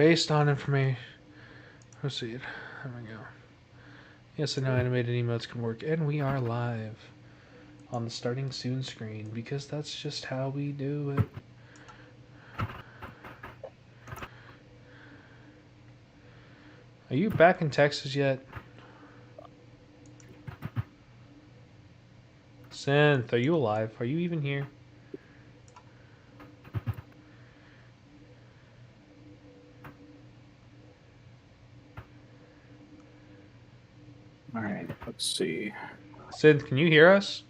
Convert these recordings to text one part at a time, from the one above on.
Based on information. Proceed. There we go. Yes, and now animated emotes can work, and we are live on the starting soon screen because that's just how we do it. Are you back in Texas yet? Synth, are you alive? Are you even here? Alright, let's see. Synth, can you hear us?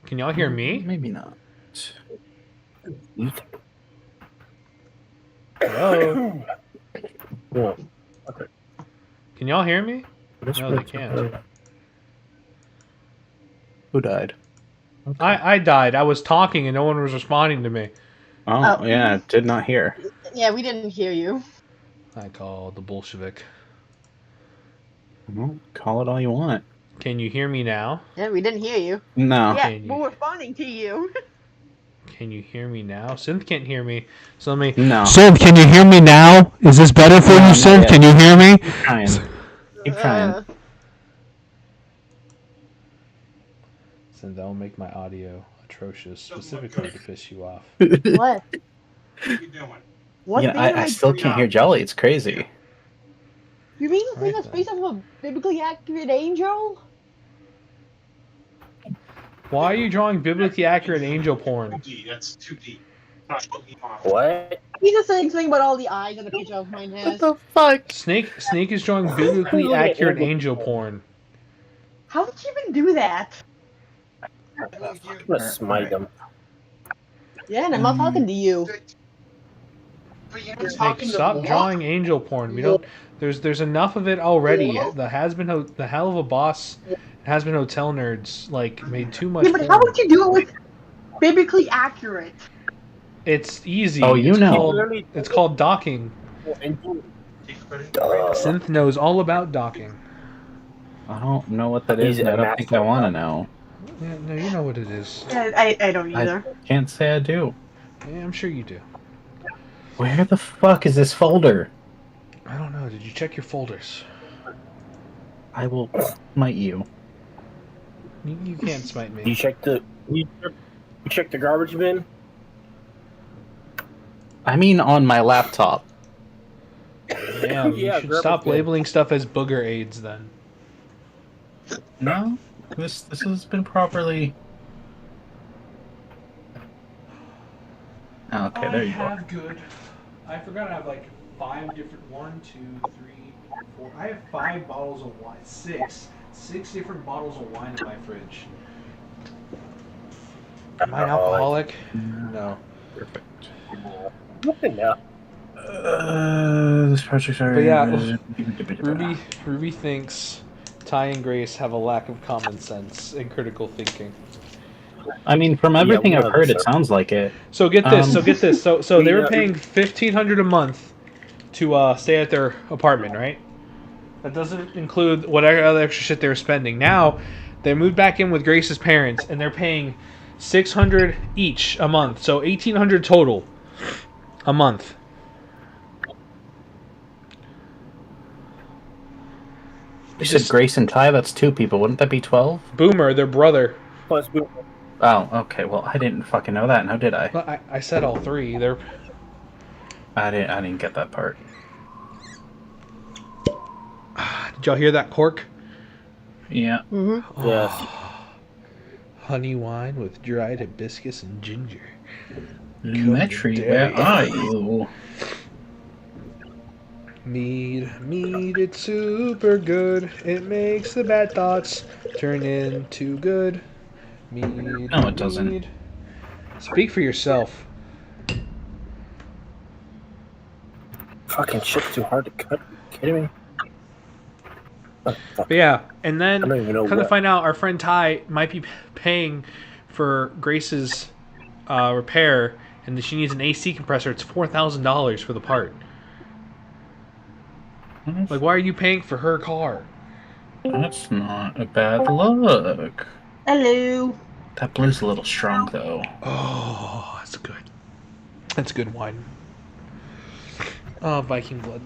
Can y'all hear me? Maybe not. Hello? Cool. Okay. Can y'all hear me? No, they can't. Who died? Okay. I died. I was talking and no one was responding to me. Oh, yeah, did not hear. Yeah, we didn't hear you. I called the Bolshevik. Well, call it all you want. Can you hear me now? Yeah, we didn't hear you. No. Yeah, Can you- we're responding to you. Can you hear me now? Synth can't hear me. So let me. No. Synth, can you hear me now? Is this better for No, you, not Synth? yet. Can you hear me? Keep trying. Keep trying. Synth, that will make my audio atrocious, specifically to piss you off. What? What are you doing? What Yeah, thing am I still can't hear Jolly. It's crazy. You mean the thing Right that's based off of a biblically accurate angel? Why are you drawing biblically accurate angel porn? 2D, that's 2D. Not 2D off. What? He's just saying something about all the eyes that the picture of mine has. fuck? Snake is drawing biblically accurate angel porn. How did you even do that? I'm gonna smite him. Yeah, and I'm not talking to you. But you're Snake, talking to stop what? drawing angel porn. We don't. There's enough of it already. The hell of a boss, has been hotel nerds like made too much. Yeah, but how porn. would you do it with biblically accurate? It's easy. Oh, you it's know. Called, it's called docking. Duh. Synth knows all about docking. I don't know what that is, He's and I a don't think I master. want to know. Yeah, no, you know what it is. Yeah, I don't either. Can't say I do. Yeah, I'm sure you do. Where the fuck is this folder? I don't know. Did you check your folders? I will smite you. You can't smite me. You check the garbage bin? I mean on my laptop. Damn, you Yeah, should garbage stop bin. labeling stuff as booger aids then. No? This has been properly... Oh, okay, there you go. good. I forgot I have like 5 different. 1, 2, 3, 4. I have 5 bottles of wine. 6 different bottles of wine in my fridge. Am I an alcoholic? No. Perfect. No. This project's already... But yeah, Ruby thinks Ty and Grace have a lack of common sense and critical thinking. I mean, from everything one I've of heard, them, it sir. sounds like it. So get this. So they were Yeah. paying $1,500 a month to stay at their apartment, right? That doesn't include whatever other extra shit they were spending. Now they moved back in with Grace's parents, and they're paying $600 each a month, so $1,800 total a month. You said Grace and Ty, that's 2 people. Wouldn't that be 12? Boomer, their brother. Plus, Oh, okay. Well, I didn't fucking know that. Now did I? Well, I said all 3. They're I didn't get that part. Did y'all hear that cork? Yeah. Mm-hmm. yes. Honey wine with dried hibiscus and ginger. Metri, where are you? Mead, it's super good. It makes the bad thoughts turn into good. Mead. No, it doesn't. Mead. Speak for yourself. Fucking shit's too hard to cut. Are you kidding me? Oh, fuck. But yeah, and then I don't even know come to what. find out, our friend Ty might be paying for Grace's repair, and she needs an AC compressor. It's $4,000 for the part. Like, why are you paying for her car? That's not a bad look. Hello. That blue's a little strong, though. Oh, that's good. That's good wine. Oh, Viking blood.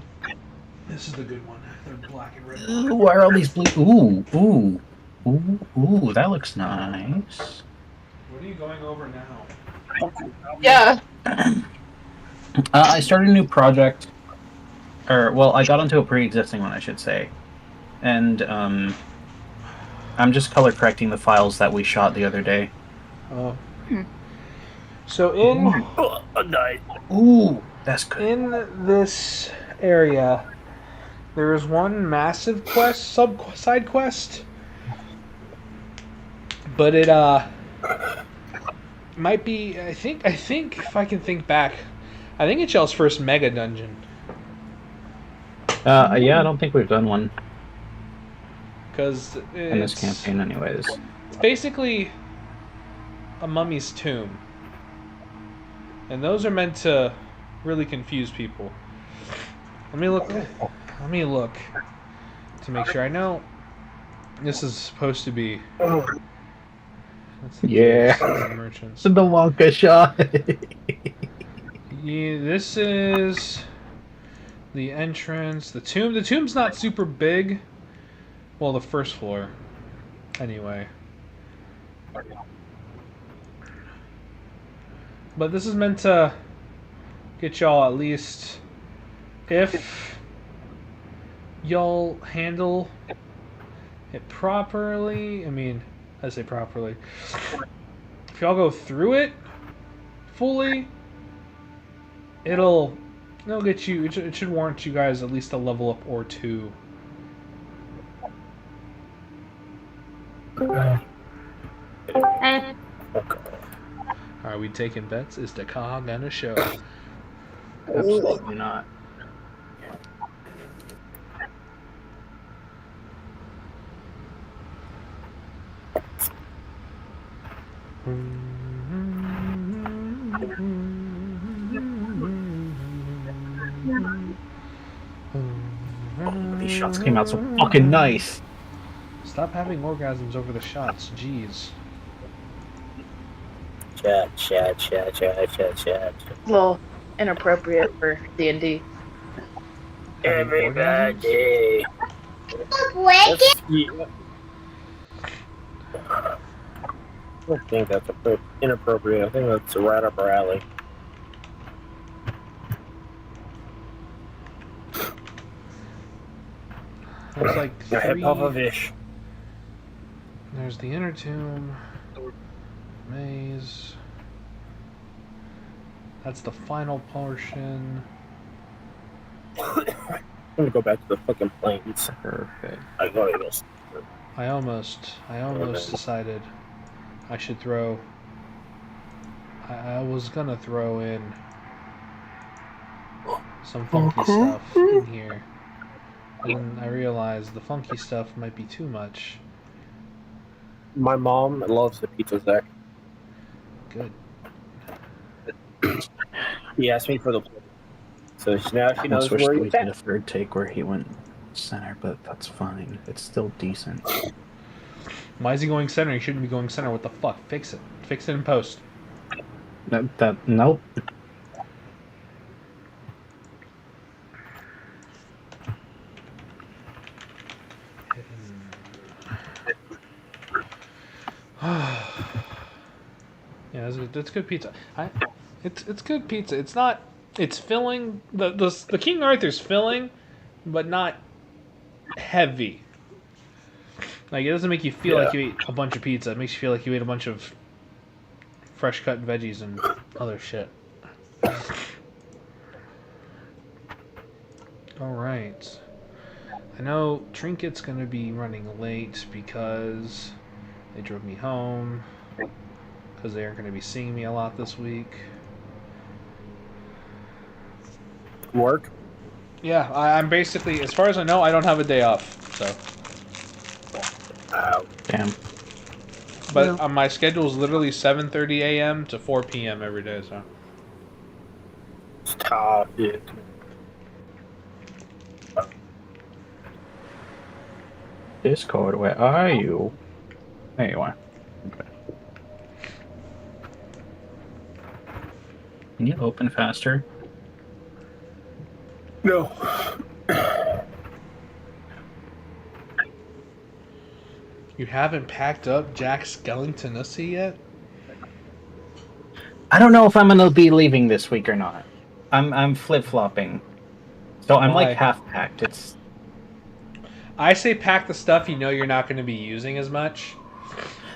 This is the good one. They're black and red. Ooh, why are all these blue? Ooh, ooh, ooh, that looks nice. What are you going over now? Yeah. I started a new project. Or, well, I got onto a pre-existing one, I should say. And, I'm just color correcting the files that we shot the other day. Oh. So in Oh, nice. Ooh, that's good. in this area, there is one massive quest, side quest, but it might be. I think if I can think back, I think it's y'all's first mega dungeon. Yeah, I don't think we've done one Because in this campaign anyways. it's basically a mummy's tomb. And those are meant to really confuse people. Let me look to make sure I know this is supposed to be. Let's see, Yeah. merchants. The Wonka shot. Yeah, this is the entrance. The tomb. The tomb's not super big. Well, the first floor. Anyway. But this is meant to get y'all at least, if y'all handle it properly. I mean, I say properly. If y'all go through it fully, it'll get you. It should warrant you guys at least a level up or two. Are we taking bets? Is the car gonna show? Absolutely not. These shots came out so fucking nice. Stop having orgasms over the shots. Jeez. Chat. A little inappropriate for D&D. Everybody. Let's see. I don't think that's inappropriate. I think that's right up our alley. There's like Hip three. hop of ish. There's the inner tomb. Maze. That's the final portion. I'm gonna go back to the fucking plains. Perfect. I go to this. I almost decided I should throw. I was gonna throw in some funky stuff in here. And then I realized the funky stuff might be too much. My mom loves the pizza Zach. Good. He asked me for the plate. So now she I knows wish where we he's did a at. third take where he went center, but that's fine. It's still decent. Why is he going center? He shouldn't be going center. What the fuck? Fix it. Fix it in post. Nope. Yeah, it's good pizza. It's good pizza. It's not. It's filling. The King Arthur's filling, but not heavy. Like, it doesn't make you feel like you ate a bunch of pizza. It makes you feel like you ate a bunch of fresh cut veggies and other shit. Alright. I know Trinket's gonna be running late because they drove me home. Because they aren't gonna be seeing me a lot this week. Work? Yeah, I'm basically, as far as I know, I don't have a day off, so. Damn. But my schedule is literally 7:30 a.m. to 4 p.m. every day, so. Stop it. Discord, where are you? There you are. Okay. Can you open faster? No. You haven't packed up Jack Skellington yet? I don't know if I'm gonna be leaving this week or not. I'm flip flopping, so I'm Why? like half packed. It's I say pack the stuff you know you're not going to be using as much.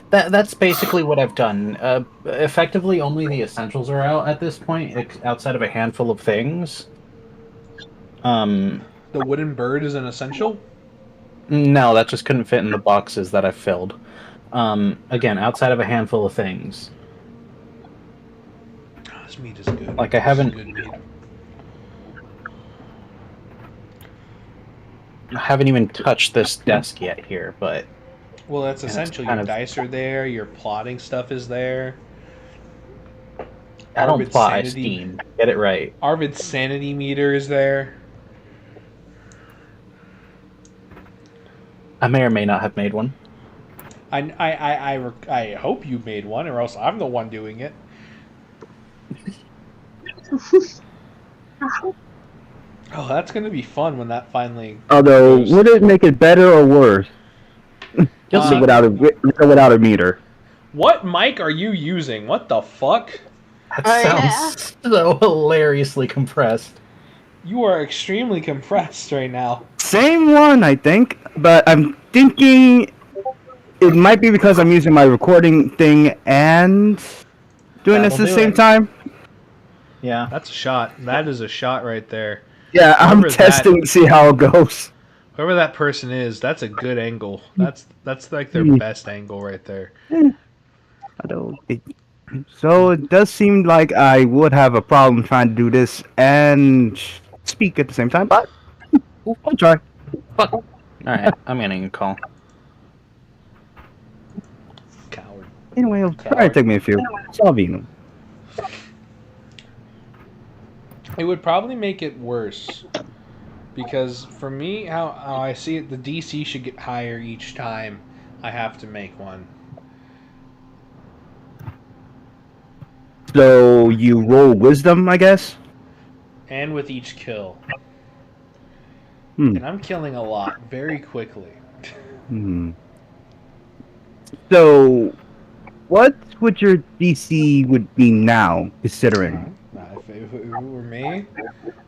that's basically what I've done. Effectively, only the essentials are out at this point, outside of a handful of things. The wooden bird is an essential? No, that just couldn't fit in the boxes that I filled. Again, outside of a handful of things. Oh, this meat is good. Like, I This is haven't- good meat. I haven't even touched this desk yet here, but Well, that's it's essential. kind Your of- dice are there. Your plotting stuff is there. I don't Arvid's plot, I sanity- steam. Get it right. Arvid's sanity meter is there. I may or may not have made one. I hope you made one, or else I'm the one doing it. Oh, that's gonna be fun when that finally. Although, goes. would it make it better or worse? Uh, without a meter. What mic are you using? What the fuck? That sounds so hilariously compressed. You are extremely compressed right now. Same one, I think, but I'm thinking it might be because I'm using my recording thing and doing this at That'll the do same it. time. Yeah. That's a shot. That is a shot right there. Yeah, I'm Whoever testing to see how it goes. Whoever that person is, that's a good angle. That's like their best angle right there. So it does seem like I would have a problem trying to do this and speak at the same time, but I'll try. Alright, I'm getting a call. Coward. Anyway, it'll probably take me a few. Salvino. It would probably make it worse. Because for me, how I see it, the DC should get higher each time I have to make one. So you roll wisdom, I guess? And with each kill. Hmm. And I'm killing a lot very quickly. Hmm. So, what would your DC would be now, considering? If it were me,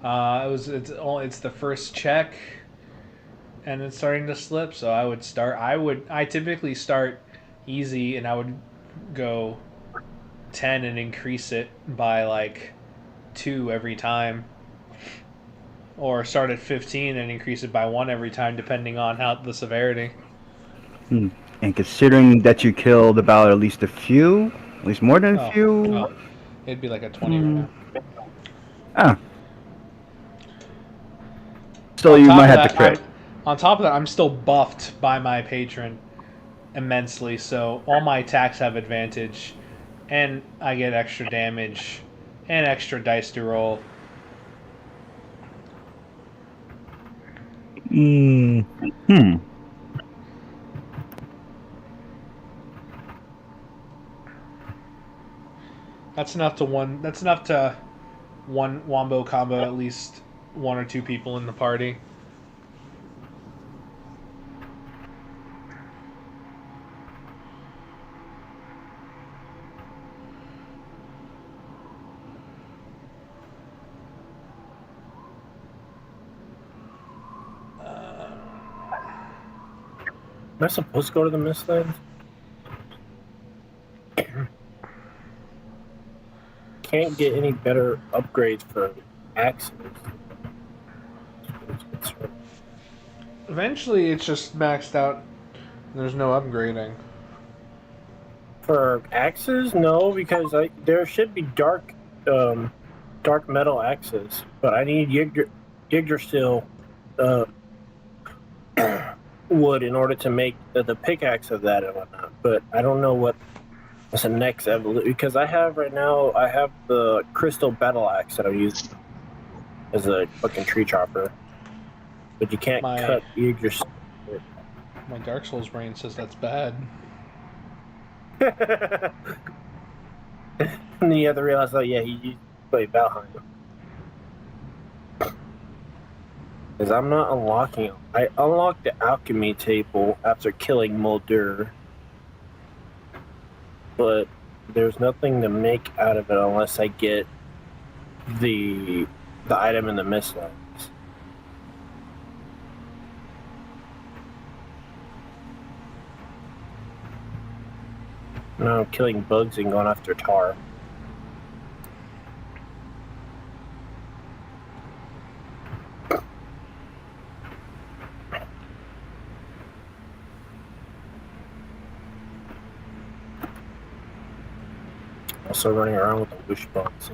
it's the first check, and it's starting to slip. So I typically start easy, and I would go 10 and increase it by like 2 every time, or start at 15 and increase it by 1 every time, depending on how the severity. Hmm. And considering that you killed about at least a few, at least more than a few. Oh, it'd be like a 20 right now. Ah. So On you top might of have to that, crit. On top of that, I'm still buffed by my patron immensely, so all my attacks have advantage, and I get extra damage and extra dice to roll. Hmm. That's enough to one wombo combo at least 1 or 2 people in the party. Am I supposed to go to the Mistlands? Can't get any better upgrades for axes. Eventually, it's just maxed out. There's no upgrading. For axes, no, because there should be dark metal axes, but I need Yggdrasil wood in order to make the pickaxe of that and whatnot. But I don't know what's the next evolution, because I have the crystal battle axe that I'm using as a fucking tree chopper, but you can't cut Yggdrasil. My Dark Souls brain says that's bad. And then you have to realize, oh yeah, Wait, Valheim. Because I'm not unlocking. I unlocked the alchemy table after killing Mulder, but there's nothing to make out of it unless I get the item in the mistlands. No, I'm killing bugs and going after tar. Also running around with the wish box.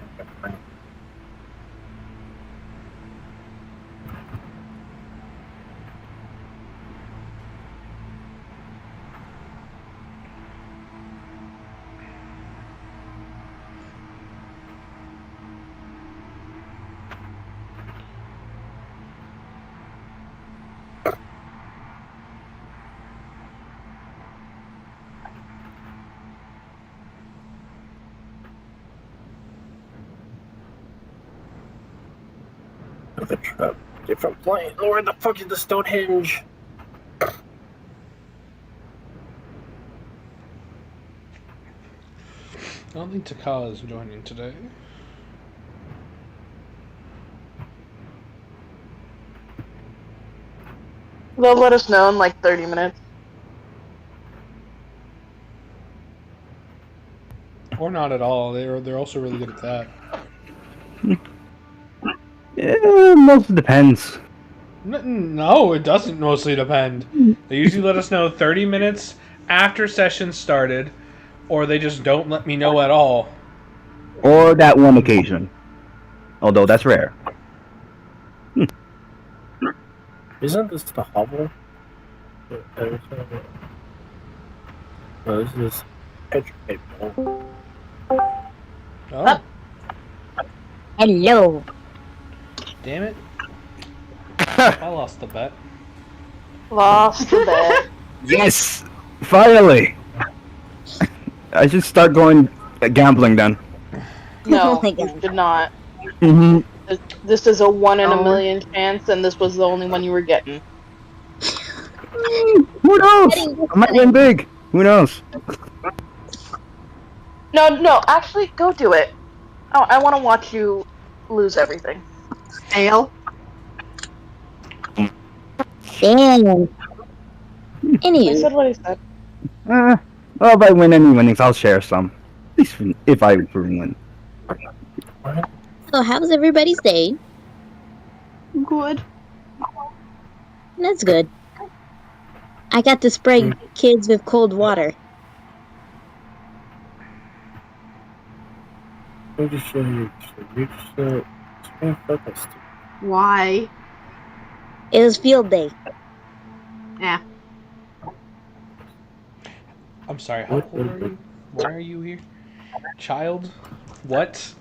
Different plane. Where the fuck is the Stonehenge? I don't think Takala is joining today. They'll let us know in like 30 minutes. Or not at all. They're also really good at that. Yeah, mostly depends. No, it doesn't mostly depend. They usually let us know 30 minutes after session started, or they just don't let me know at all. Or that one occasion. Although that's rare. Isn't this the hovel? No, this is Petrified. Oh, Hello. damn it. I lost the bet. Lost the bet. Yes! Finally! I should start going gambling then. No, Oh my you God. did not. Mm-hmm. This is a 1 in a million chance, and this was the only one you were getting. Who knows? I might win big. Who knows? No, actually, go do it. Oh, I want to watch you lose everything. Fail. Damn. I Anywho, said what I said. Well, if I win any winnings, I'll share some. At least if I win. so how's everybody's day? Good. That's good. I got to spray kids with cold water. You just stay focused. Why? It was field day. Yeah. I'm sorry, how old are you? Why are you here? Child? What?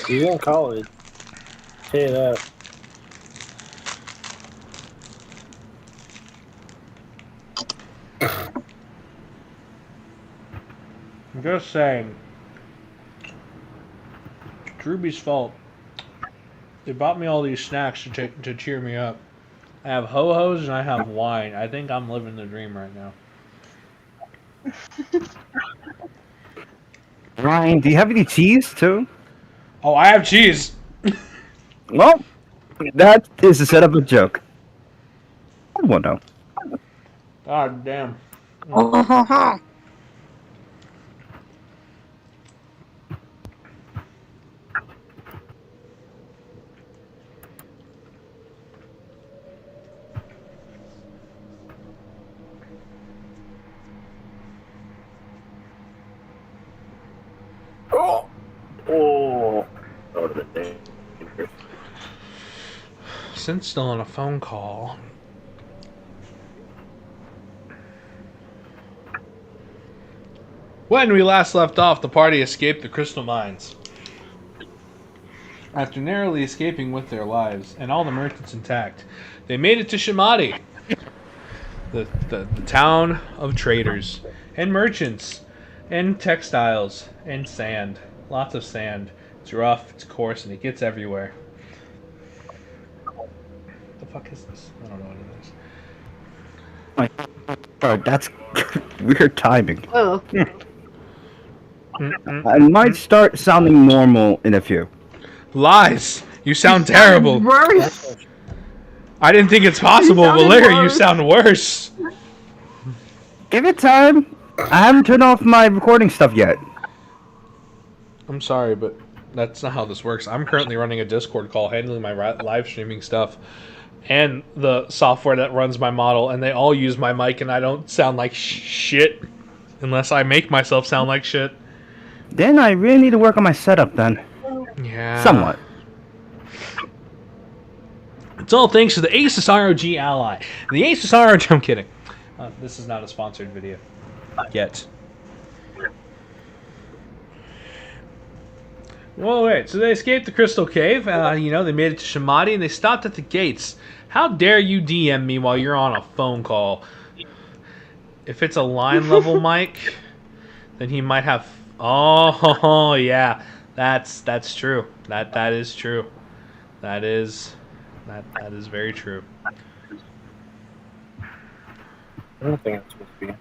He's in college. Tell you that. I'm just saying. It's Ruby's fault. They bought me all these snacks to cheer me up. I have ho-hos and I have wine. I think I'm living the dream right now. Ryan, do you have any cheese too? Oh, I have cheese! Well, that is a set up a joke. I won't know. God damn. Oh, that would have been dangerous. Since still on a phone call. When we last left off, the party escaped the crystal mines. After narrowly escaping with their lives and all the merchants intact, they made it to Shamadi, the town of traders and merchants and textiles and sand. Lots of sand. It's rough, it's coarse, and it gets everywhere. The fuck is this? I don't know what it is. Oh, that's weird timing. Oh, I might start sounding normal in a few. Lies! You sound terrible. worse. I didn't think it's possible, but sounded Larry, you worse. sound worse. Give it time. I haven't turned off my recording stuff yet. I'm sorry, but that's not how this works. I'm currently running a Discord call handling my live streaming stuff and the software that runs my model, and they all use my mic, and I don't sound like shit unless I make myself sound like shit. Then I really need to work on my setup then. Yeah. Somewhat. It's all thanks to the Asus ROG Ally. The Asus ROG... I'm kidding. This is not a sponsored video. Yet. Well, wait. So they escaped the Crystal Cave. You know, they made it to Shamadi, and they stopped at the gates. How dare you DM me while you're on a phone call? If it's a line level mic, then he might have... Oh, yeah. That's true. That is true. That is very true. I don't think it's supposed to be.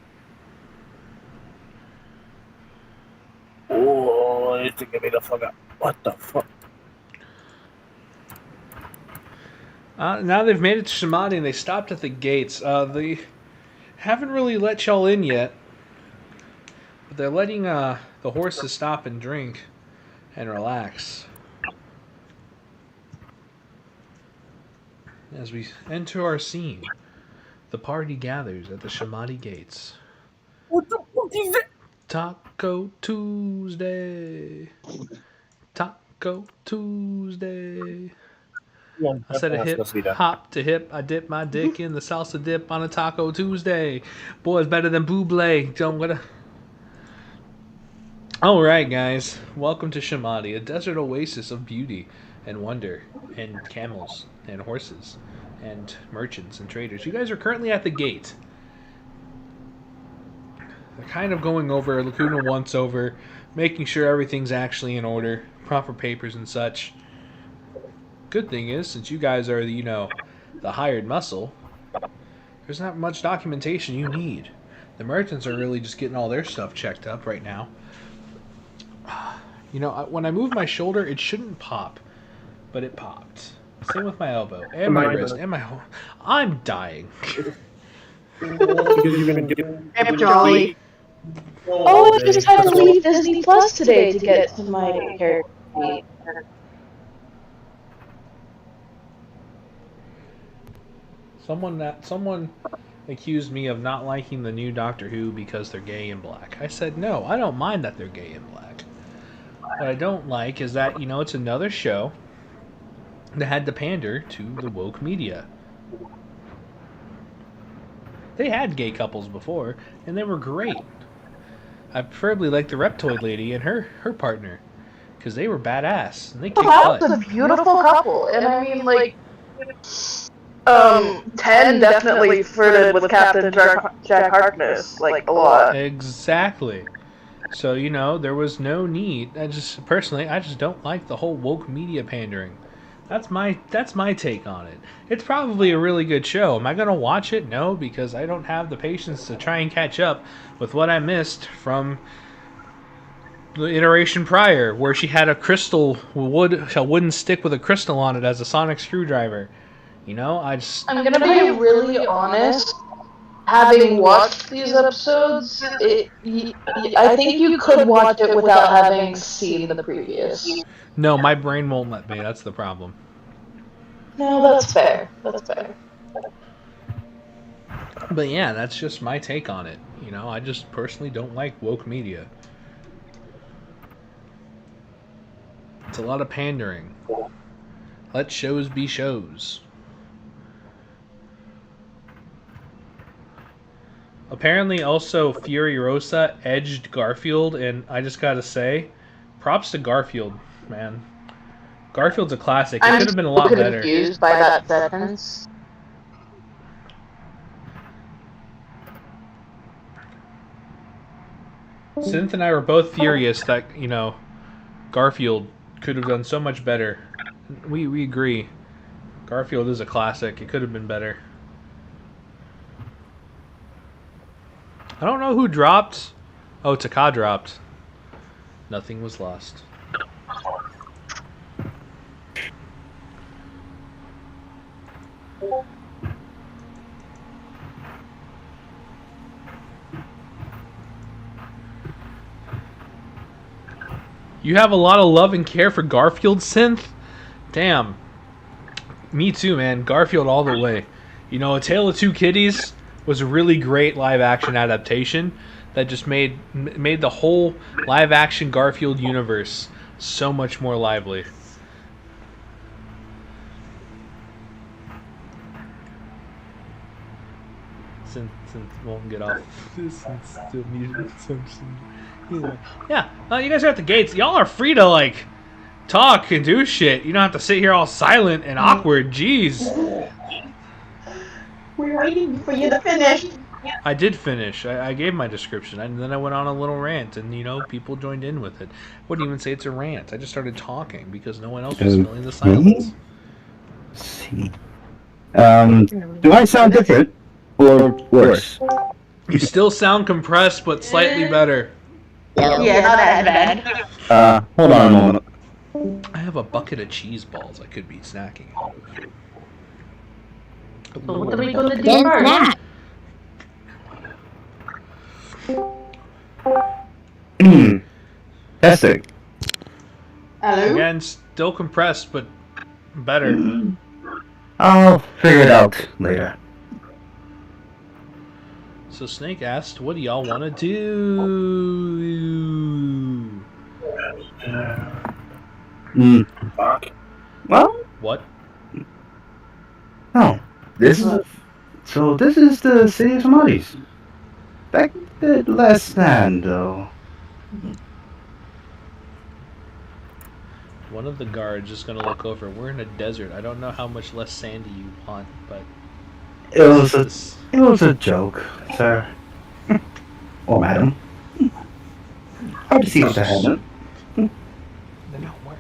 Oh, it's to get me the fuck up. What the fuck? Now they've made it to Shamadi and they stopped at the gates. They haven't really let y'all in yet, but they're letting the horses stop and drink and relax. As we enter our scene, the party gathers at the Shamadi gates. What the fuck is that? Taco Tuesday. Taco Tuesday. I said a hip, hop to hip. I dip my dick in the salsa dip on a Taco Tuesday. Boy, it's better than Buble. Don't wanna. All right, guys. Welcome to Shamadi, a desert oasis of beauty and wonder, and camels and horses and merchants and traders. You guys are currently at the gate. They're kind of going over, Lacuna once over, making sure everything's actually in order, proper papers and such. Good thing is, since you guys are, you know, the hired muscle, there's not much documentation you need. The merchants are really just getting all their stuff checked up right now. You know, when I move my shoulder, it shouldn't pop, but it popped. Same with my elbow, and my wrist, and my... I'm dying. I'm jolly. Oh, I just had to leave Disney Plus today to get to my character sheet. Someone accused me of not liking the new Doctor Who because they're gay and black. I said, no, I don't mind that they're gay and black. What I don't like is that, you know, it's another show that had to pander to the woke media. They had gay couples before, and they were great. I preferably like the Reptoid lady and her partner, because they were badass, and they kicked That butt. was a beautiful couple, and I mean, like, 10 definitely flirted with Captain Jack Harkness, like, a lot. Exactly. So, you know, there was no need. I just don't like the whole woke media pandering. That's my take on it. It's probably a really good show. Am I going to watch it? No, because I don't have the patience to try and catch up with what I missed from the iteration prior, where she had a wooden stick with a crystal on it as a sonic screwdriver. You know, I'm gonna be really honest. Having watched these episodes, I think you could watch it without having seen the previous. No, my brain won't let me. That's the problem. No, that's fair. That's fair. But yeah, that's just my take on it. You know, I just personally don't like woke media. It's a lot of pandering. Let shows be shows. Apparently, also, Furiosa edged Garfield, and I just gotta say, props to Garfield, man. Garfield's a classic. It could have been a lot better. I'm confused by that sentence. Synth and I were both furious that, you know, Garfield could have done so much better. We agree. Garfield is a classic. It could have been better. I don't know who dropped. Oh, Taka dropped. Nothing was lost. You have a lot of love and care for Garfield, Synth? Damn. Me too, man. Garfield all the way. You know, A Tale of Two Kitties was a really great live-action adaptation that just made the whole live-action Garfield universe so much more lively. Synth won't get off. Synth's still muted. Yeah, you guys are at the gates. Y'all are free to, like, talk and do shit. You don't have to sit here all silent and awkward. Jeez. We're waiting for you to finish. I did finish. I gave my description, and then I went on a little rant, and, you know, people joined in with it. I wouldn't even say it's a rant. I just started talking because no one else was filling the silence. Let's see. Do I sound different or worse? You still sound compressed, but slightly better. Yeah, not as bad. Hold on a moment. I have a bucket of cheese balls I could be snacking out of. So what are we gonna do Then first? that. Testing. Hello? Again, still compressed, but better. I'll figure it out later. So Snake asked, what do y'all want to do? Fuck. Well, What? oh, this is the city of Samadis. Expected less than, though. One of the guards is going to look over. We're in a desert. I don't know how much less sandy you want, but... It was a joke, sir. Or madam. Hard to see with the helmet.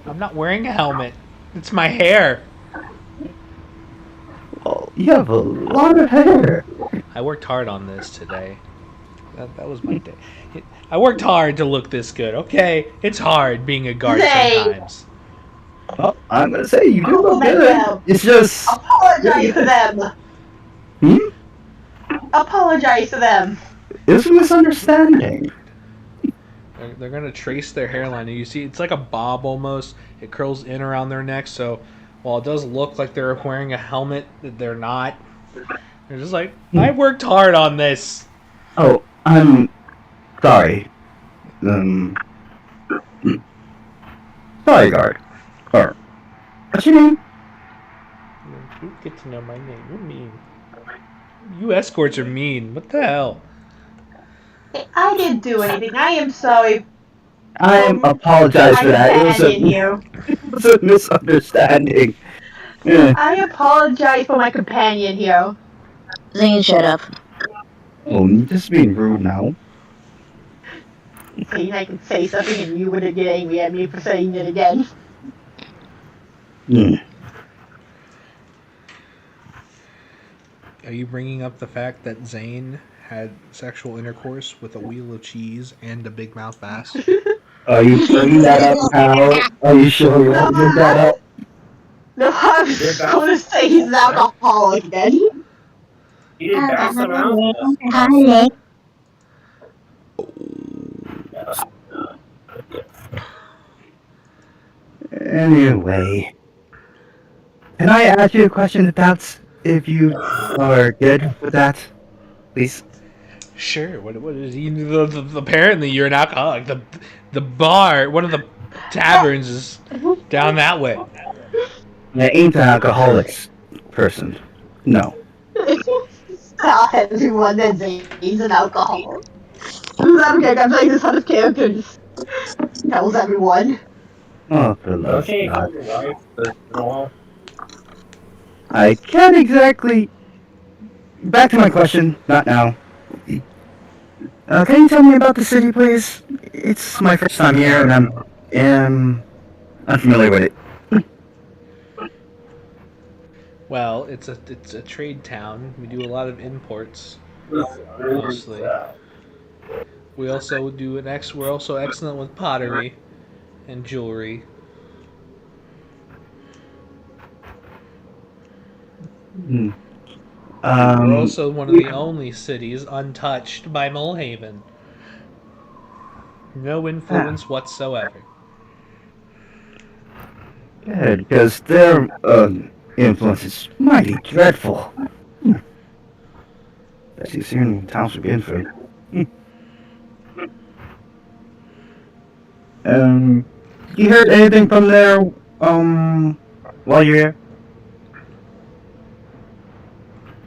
I'm not wearing a helmet. It's my hair. Oh, you have a lot of hair. I worked hard on this today. That was my day. I worked hard to look this good, okay? It's hard being a guard Hey. sometimes. Well, I'm gonna say you do look Oh, good. no. It's just... Apologize to them. Hmm? Apologize to them. It's a misunderstanding. They're gonna trace their hairline, and you see it's like a bob almost. It curls in around their neck, so while it does look like they're wearing a helmet, they're not. They're just like, I worked hard on this. Oh, I'm sorry. Sorry, guard. Or, what's your name? You get to know my name. You're mean. You escorts are mean. What the hell? I didn't do anything. I am sorry. I apologize for that. It Was a misunderstanding. Yeah. I apologize for my companion here. Zane, shut up. Oh, you're just being rude now. Saying I could say something and you wouldn't get angry at me for saying it again. Hmm. Are you bringing up the fact that Zane had sexual intercourse with a wheel of cheese and a big mouth bass? Are you bringing that up now? Are you sure you want to bring that up? No, I was just gonna say he's an alcoholic then. You didn't bash them out? Alec. Anyway, can I ask you a question if you are good with that, please? Sure. What is he? Apparently, you're an alcoholic. The bar, one of the taverns, is down that way. I ain't an alcoholics person. No. Tell everyone that he's an alcoholic. Okay, I'm saying this out of character. Just tells everyone. Oh, for love Okay, God. your wife, but no. I can't exactly... Back to my question, not now. Can you tell me about the city, please? It's my first time here, and I'm familiar with it. Well, it's a trade town. We do a lot of imports, mostly. We also do we're also excellent with pottery and jewelry. Hmm. We're also one of the only cities untouched by Mulhaven. No influence whatsoever. Good, because their influence is mighty dreadful. Especially seeing towns of infant. You heard anything from there, while you're here?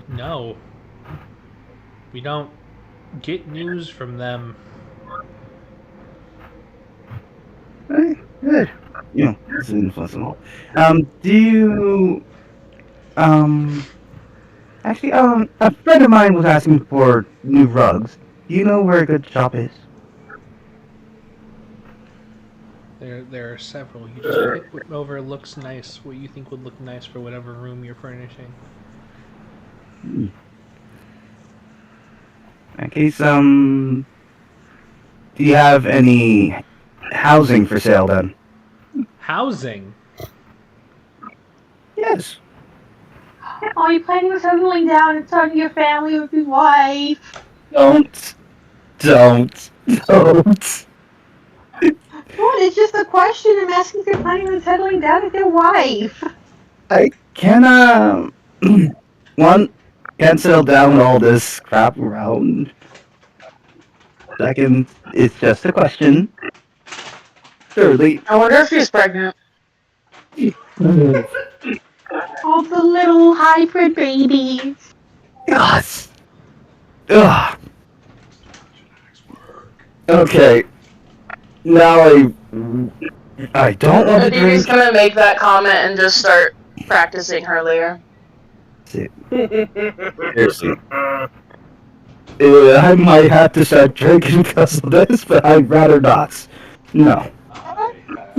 No. We don't get news from them. Good. You know, this is influential. Do you, actually, a friend of mine was asking for new rugs. Do you know where a good shop is? There are several. You just pick whatever looks nice, what you think would look nice for whatever room you're furnishing. In that case, do you have any housing for sale then? Housing. Yes. Are you planning on settling down and starting your family with your wife? Don't. Don't. What? It's just a question. I'm asking if you're planning on settling down with your wife. I can, one, can't settle down with all this crap around. Second, it's just a question. Thirdly, I wonder if she's pregnant. All the little hybrid babies. yes. Ugh. Okay. Now I don't want to Aditi's drink. gonna make that comment and just start practicing her layer. Seriously. I might have to start drinking because of this, but I'd rather not. No. I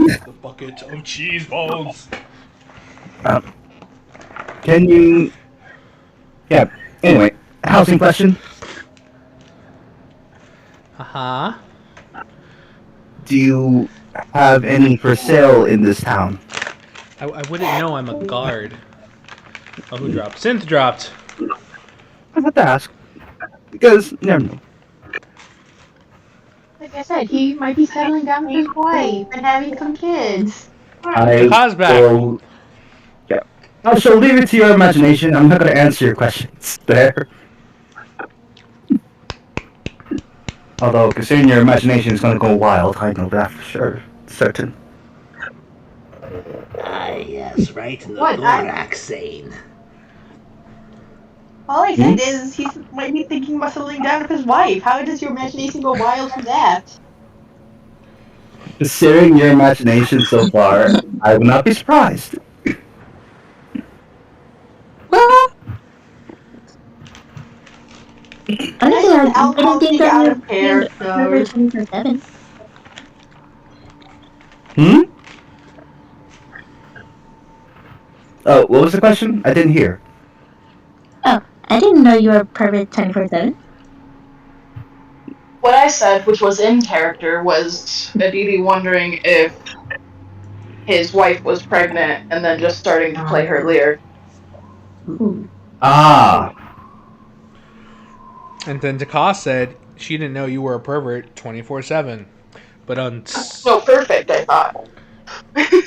have the bucket of cheese balls. Can you... Yeah, anyway, housing question. Uh-huh. Do you have any for sale in this town? I wouldn't know I'm a guard. Oh, who dropped? Synth dropped. I have to ask. Because, never know. Like I said, he might be settling down with his wife and having some kids. Kaz back. Yeah. I shall leave it to your imagination. I'm not going to answer your questions there. Although, considering your imagination is going to go wild, I know that for sure. Certain. Yes, right in the What? thorax scene. All I said is he might be thinking about settling down with his wife. How does your imagination go wild for that? Considering your imagination so far, I would not be surprised. Well, honestly, Imagine I didn't think out of of you being a character. 24/7. Oh, what was the question? I didn't hear. Oh, I didn't know you were a pervert 24/7. What I said, which was in character, was Aditi wondering if his wife was pregnant and then just starting to play her lyre. Ah. And then Takas said she didn't know you were a pervert 24/7. But So perfect, I thought.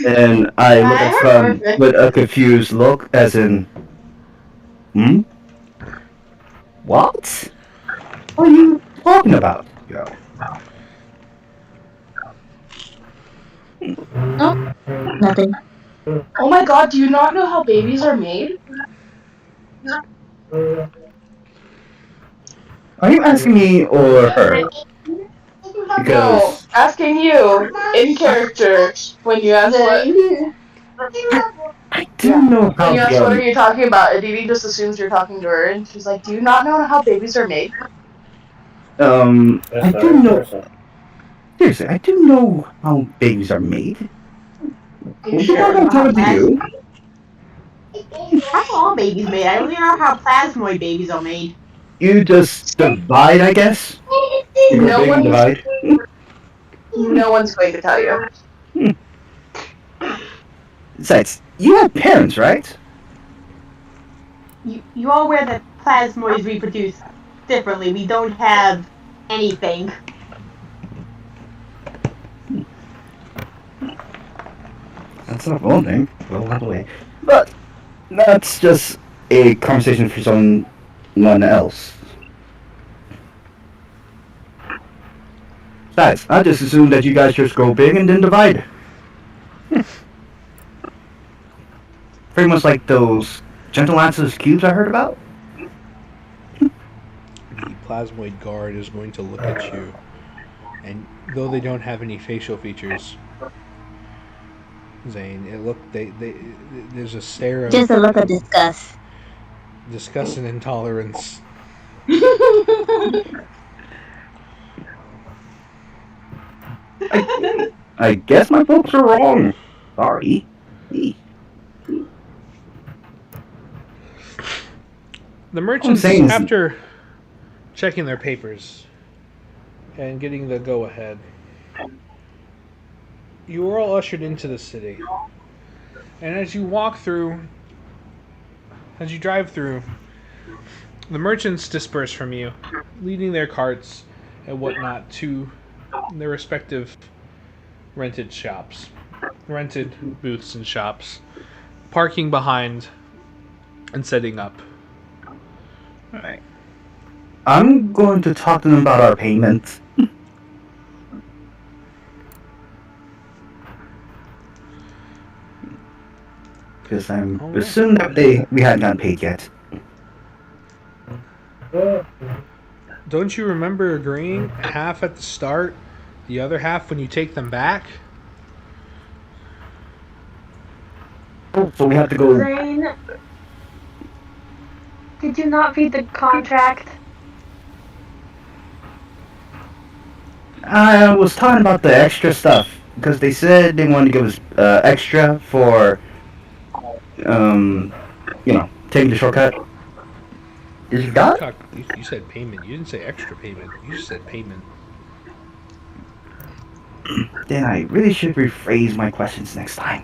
And I look at Fun Perfect. with a confused look, as in, what? What are you talking about? Yo. Nope, nothing. Oh my god, do you not know how babies are made? Are you asking me or her? No, Because asking you, in character, when you asked what... I do know how When you ask what are young. you talking about, Aditi just assumes you're talking to her, and she's like, do you not know how babies are made? I do know. Seriously, I do know how babies are made. Are you Well, sure before you I know how come to you, How are all babies made? I only know how plasmoid babies are made. you just divide, I guess. You go No big and one's divide. no one's going to tell you. Besides, you have parents, right? You all aware that plasmoids reproduce differently. We don't have anything. That's not one thing. Well, by the way. But that's just a conversation for someone else. Besides, I just assumed that you guys just go big and then divide. Pretty much like those Gentle Lance's cubes I heard about. The plasmoid guard is going to look at you, and though they don't have any facial features, Zane, there's a stare of Just a look of disgust. disgust and intolerance. I guess my folks are wrong. Sorry. The merchants, saying is- after checking their papers and getting the go-ahead, you were all ushered into the city. And as you walk through, as you drive through, the merchants disperse from you, leading their carts and whatnot to their respective rented shops, rented booths and shops, parking behind and setting up. Alright. I'm going to talk to them about our payments. Because I'm Alright. assuming that we hadn't gotten paid yet. Don't you remember agreeing half at the start, the other half when you take them back? So we have to go. Zane, did you not read the contract? I was talking about the extra stuff because they said they wanted to give us extra for, taking the shortcut. Is it that? You said payment. You didn't say extra payment. You just said payment. Then I really should rephrase my questions next time.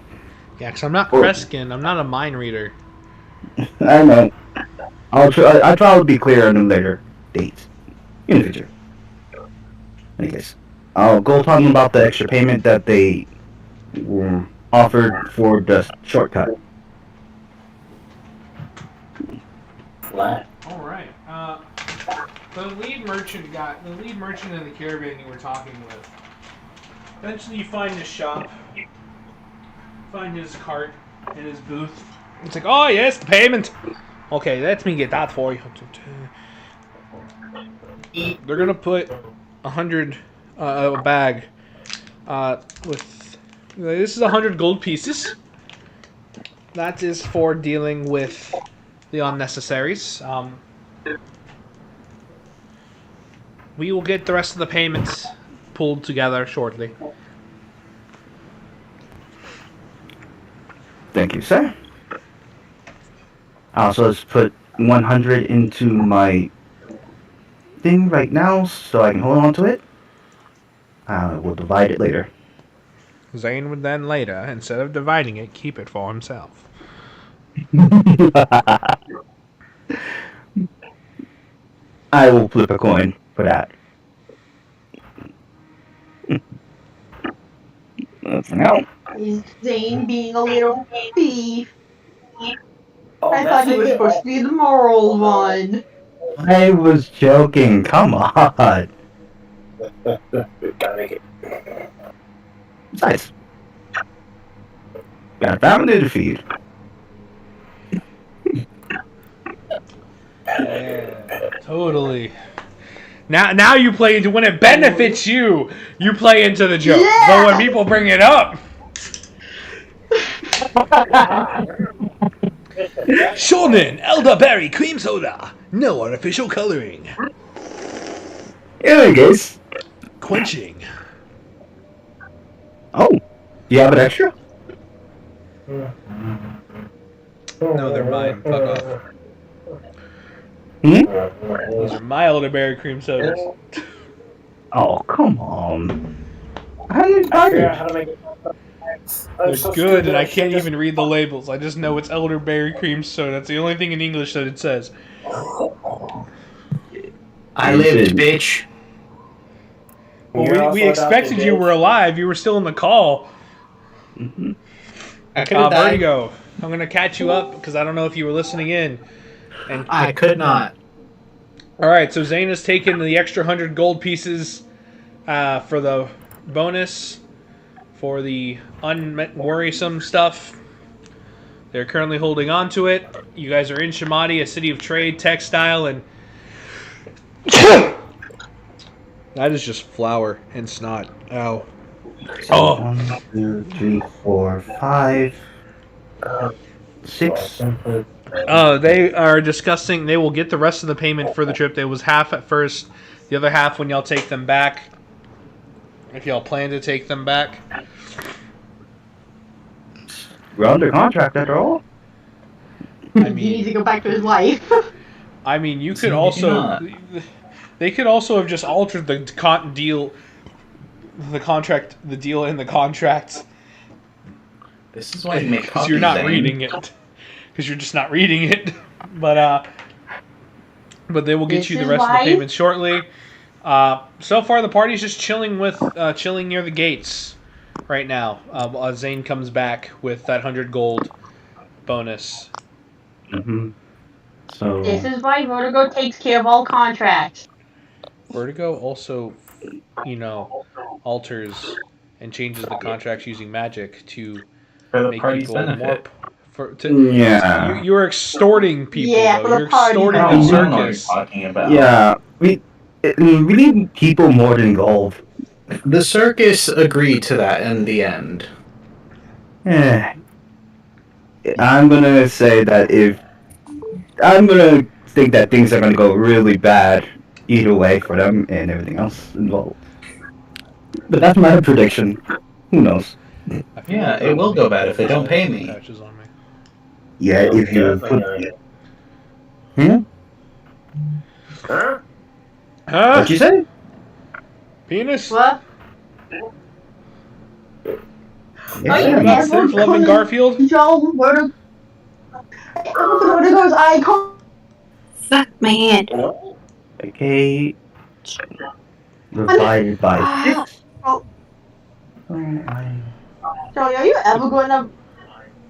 Yeah, because I'm not Kreskin. I'm not a mind reader. I know. I try to be clear on a later date in the future. Anyways, I'll go talking about the extra payment that they were offered for the shortcut. Flat. All right. The lead merchant in the caravan you were talking with. Eventually, you find his shop, find his cart in his booth. It's like, oh yes, the payment. Okay, let me get that for you. They're gonna put 100 a bag with. This is 100 gold pieces. That is for dealing with the unnecessaries. We will get the rest of the payments pulled together shortly. Thank you, sir. I'll also just put 100 into my thing right now so I can hold on to it. We'll divide it later. Zane would then later, instead of dividing it, keep it for himself. I will flip a coin for that. For now. Is Zane being a little thief? Oh, I thought he was supposed to be the moral one. I was joking. Come on. Gotta make it. Besides, got a family to feed. Yeah, totally. Now you play into when it benefits you. You play into the joke, Yeah! but when people bring it up, Shonen elderberry cream soda, no artificial coloring, Anyways. quenching. Oh, do you have an extra? No, they're mine. Fuck off. Hmm? These are my elderberry cream sodas. Oh, come on. How are you I figured out tired? how to make it. They're good, and I can't even read the labels. I just know it's elderberry cream soda. That's the only thing in English that it says. I lived, bitch. Well, we expected you were alive. You were still in the call. Mm-hmm. I could have died. Vertigo. I'm gonna catch you up because I don't know if you were listening in. And I could not. all right, so Zane has taken the extra 100 gold pieces for the bonus for the unworrisome stuff. They're currently holding on to it. You guys are in Shamadi, a city of trade, textile, and that is just flour and snot. Ow. Oh. 1, 2, 3, 4, 5, 6. They are discussing. They will get the rest of the payment for the trip. There was half at first, the other half when y'all take them back. If y'all plan to take them back. We're under contract after all. I He needs mean, to go back to his wife. I mean, you could Maybe also. not. They could also have just altered the deal, the contract, the deal in the contract. This is why you make Because copies. you're not Zane. reading it. Because you're just not reading it. But they will get This you the is rest of the why- payments shortly. So far, the party's just chilling near the gates right now. Zane comes back with that 100 gold bonus. Mm-hmm. So This is why Vertigo takes care of all contracts. Vertigo also, alters and changes the contracts using magic to For the make party's people benefit. yeah, You're extorting people, Yeah, though. for the You're party extorting benefit. the I don't know what you're circus. talking about. yeah. We need people more than gold. The circus agreed to that in the end. Yeah. I'm gonna say that think that things are gonna go really bad either way for them and everything else involved. But that's my prediction. Who knows? I feel Yeah, like it will go bad if they don't pay me. Patches on me. Yeah, if you put. Hmm? Huh? Huh? What'd you say? Penis? What? Yeah. Are you What about ever Synth Loving gonna Garfield? show Vertigo's icon? Fuck my hand. Okay. Divided by Ah, 6. Oh, Oh, Joey, are you ever going to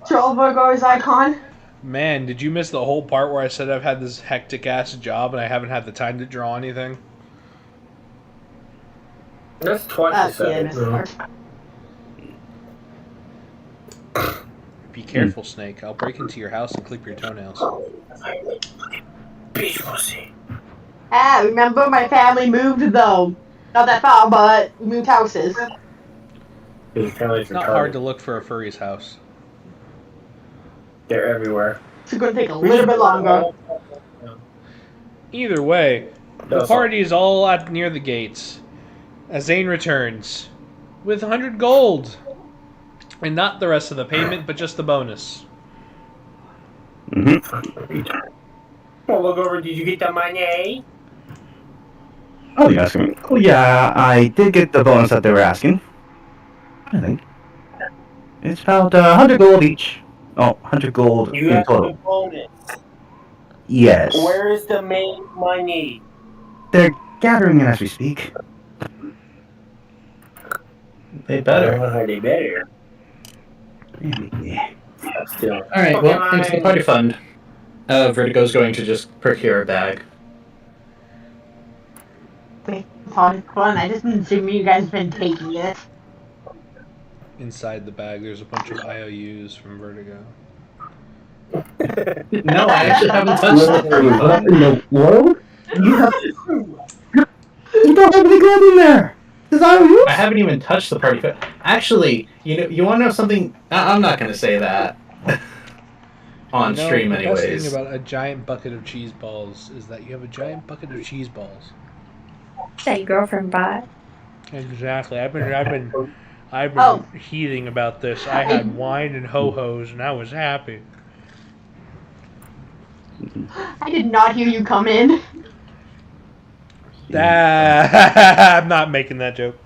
show Vertigo's icon? Man, did you miss the whole part where I said I've had this hectic ass job and I haven't had the time to draw anything? That's twice Yeah, I missed the part. Be careful, Snake. I'll break into your house and clip your toenails. Beach pussy. Ah, remember my family moved though. Not that far, but we moved houses. It's not hard to look for a furry's house. They're everywhere. It's gonna take a little bit longer. Either way, the party is all at near the gates. As Zane returns with 100 gold. And not the rest of the payment, but just the bonus. Well, look over. Did you get the money? Oh, you asking me? Oh, yeah, I did get the bonus that they were asking. I think. It's about 100 gold each. Oh, 100 gold You in have the total. bonus. Yes. Where is the main money? They're gathering as we speak. They better. They better. Yeah. Still. Alright, well, into the party fund. Vertigo's going to just procure a bag. Wait, fun. I just didn't assume you guys have been taking it. Inside the bag, there's a bunch of IOUs from Vertigo. No, I actually haven't touched the party What fund. in the world? You don't have any gold in there! Is that you? I haven't even touched the party fund. Actually, you want to know something? I'm not going to say that. On stream, the best anyways. thing about a giant bucket of cheese balls is that you have a giant bucket of cheese balls. That your girlfriend bought. Exactly. I've been I've been heating about this. I had wine and ho-hos, and I was happy. I did not hear you come in. I'm not making that joke.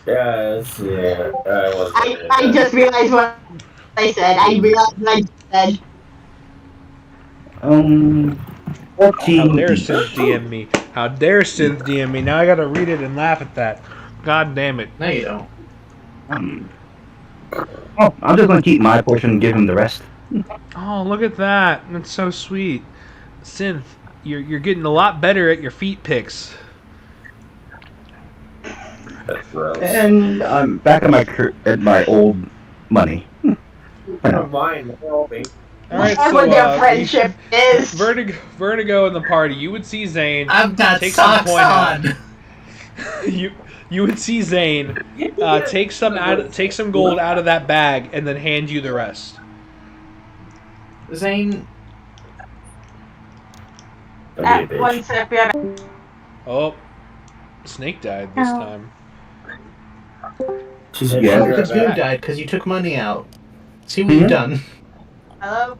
Yeah, I wasn't. I just realized what I said. I realized what I just said. 14. How dare Synth DM me? How dare Synth DM me? Now I gotta read it and laugh at that. God damn it. No, you don't. I'm just gonna keep my portion and give him the rest. Oh, look at that. That's so sweet. Synth, you're getting a lot better at your feet picks. That's gross. And I'm back at my old money. Mine. Alright, That's so what their friendship is. Vertigo in the party. You would see Zane. I've got take some socks coin on. out. You would see Zane take some gold out of that bag and then hand you the rest. Zane. One sec, we have. Oh, Snake died this time. She's Because you died because you took money out. See what you've done. Hello?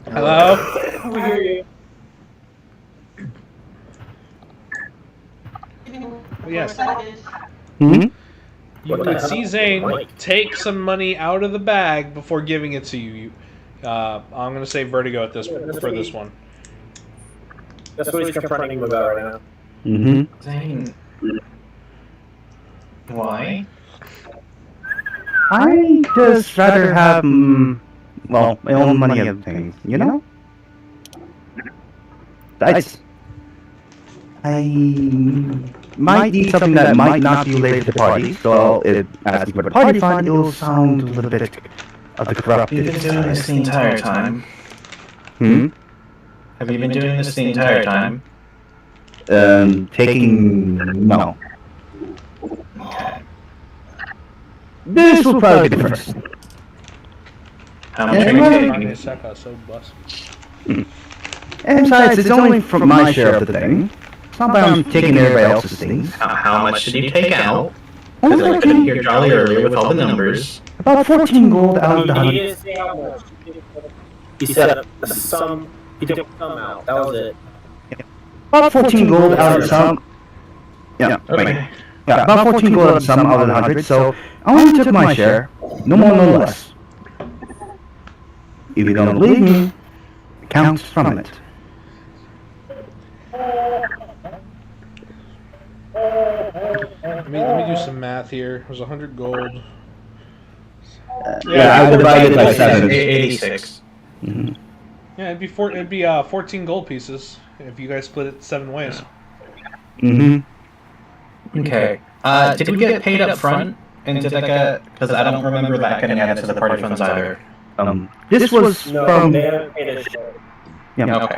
Hello? We hear you. Yes. Hmm? You would see Zane take some money out of the bag before giving it to you. I'm gonna say Vertigo at this for this one. That's what he's confronting him about right now. Mm-hmm. Zane. Why? I just rather have, my own money and things, you know? I might need something that might not be related to the party, so asking for the party fund, it'll sound a little bit of the corrupted. You've been doing this the entire time. Hmm? Have you been doing this the entire time? No. This will probably be the first. How much are you taking? And besides, it's only from my share of the thing. It's not that I'm taking everybody else's things. How much did you take out? Because I couldn't hear Jolly earlier with all the numbers. About 14 gold out of the He 100. didn't say how much. He said some. He took some out. That was it. About 14 gold out of some. Yeah, Okay. Yeah, about 14 gold out of some out of the 100, so I only took my share. No more, no less. If you don't believe me, count from it. Let me do some math here. It was 100 gold. Yeah, I divided by 7. 86. Mm-hmm. Yeah, it'd be 14 gold pieces if you guys split it 7 ways. Mm-hmm. Okay. Did we get paid up front? And did that get... Because I don't remember that getting added to the party funds either. This was from... They haven't paid us yet. Yeah, Okay.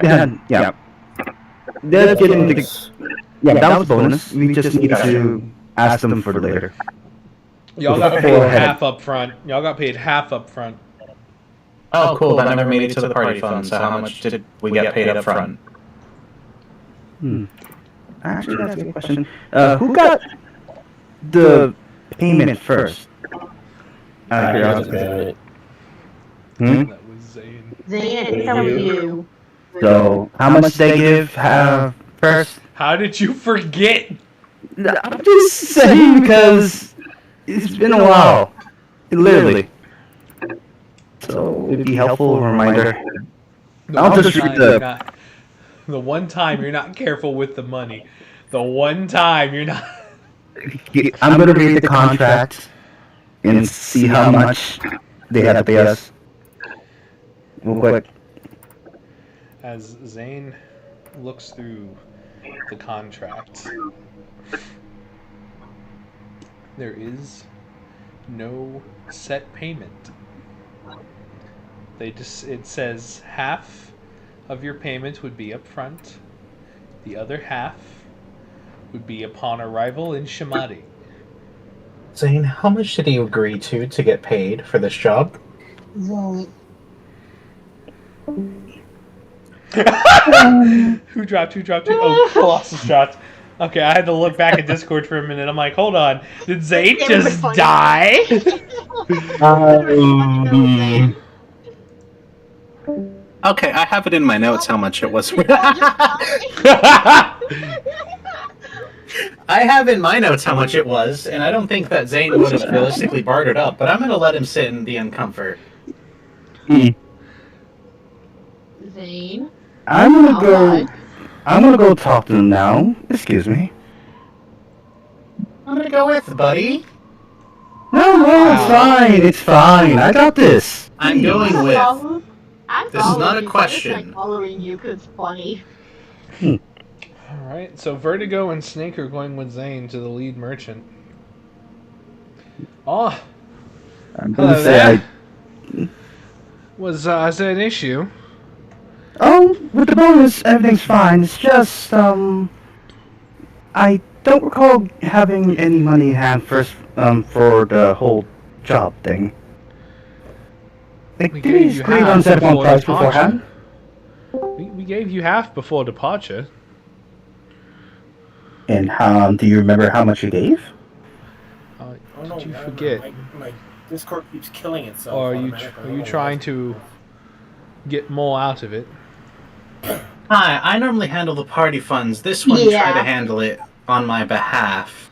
yeah. They're getting the... Yeah, that was bonus. We just need to ask them for later. Y'all got paid half up front. Y'all got paid half up front. Oh, cool. That never made it to the party fund. So how much did we get paid up front? Actually, that's a good question. Who got the payment first? Out of curiosity. That was Zane. Zane, I think that was you. So, how much did they give first? How did you forget? I'm just saying because it's been a while. Literally. So, it'd be helpful reminder. I'll just read The one time you're not careful with the money. The one time you're not... I'm going to read the contract and see how much they had to pay us. Real quick. As Zane looks through the contract, there is no set payment. It says half of your payment would be up front. The other half would be upon arrival in Shamadi. Zane, how much did you agree to get paid for this job? Who dropped? Oh, Colossus dropped. Okay, I had to look back at Discord for a minute. I'm like, hold on. Did Zane It would've been just funny. die? Okay, I have it in my notes how much it was. I have in my notes how much it was, and I don't think that Zane would have realistically bartered up, but I'm going to let him sit in the uncomfort. Zane? I'm gonna go. Alright. I'm gonna go talk to them now. Excuse me. I'm going to go with, buddy. No, it's fine. It's fine. I got this. I'm going with. I'm This is not following a you, question. I'm just, like, following you because it's funny. Alright, so Vertigo and Snake are going with Zane to the lead merchant. Oh, I'm gonna hello say there. Was there an issue? with the bonus, everything's fine. It's just, I don't recall having any money in hand first, for the whole job thing. Like, We did gave we you agree half on set before price departure. beforehand? We gave you half before departure. And, do you remember how much you gave? Did you forget? My Discord keeps killing itself. Or are you automatically. are you trying to get more out of it? Hi, I normally handle the party funds. This one tried Yeah. to handle it on my behalf.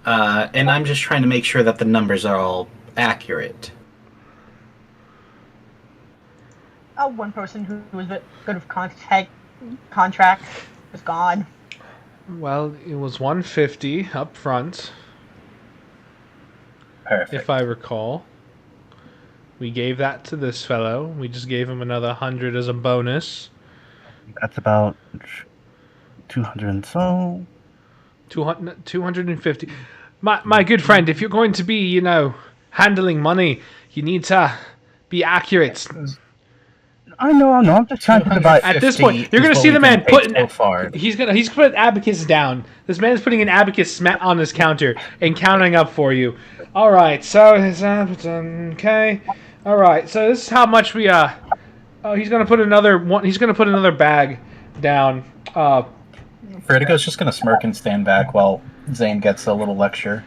And I'm just trying to make sure that the numbers are all accurate. One person who was good with contract is gone. Well, it was 150 up front, Perfect. if I recall. We gave that to this fellow. We just gave him another 100 as a bonus. That's about 200 and so. 250. My good friend, if you're going to be, handling money, you need to be accurate. I know. I'm just trying to divide. At this point, you're going to see the man putting. He's put abacus down. This man's putting an abacus on his counter and counting up for you. All right, so okay. All right, so this is how much we he's going to put another one. He's going to put another bag down. Vertigo's just going to smirk and stand back while Zane gets a little lecture.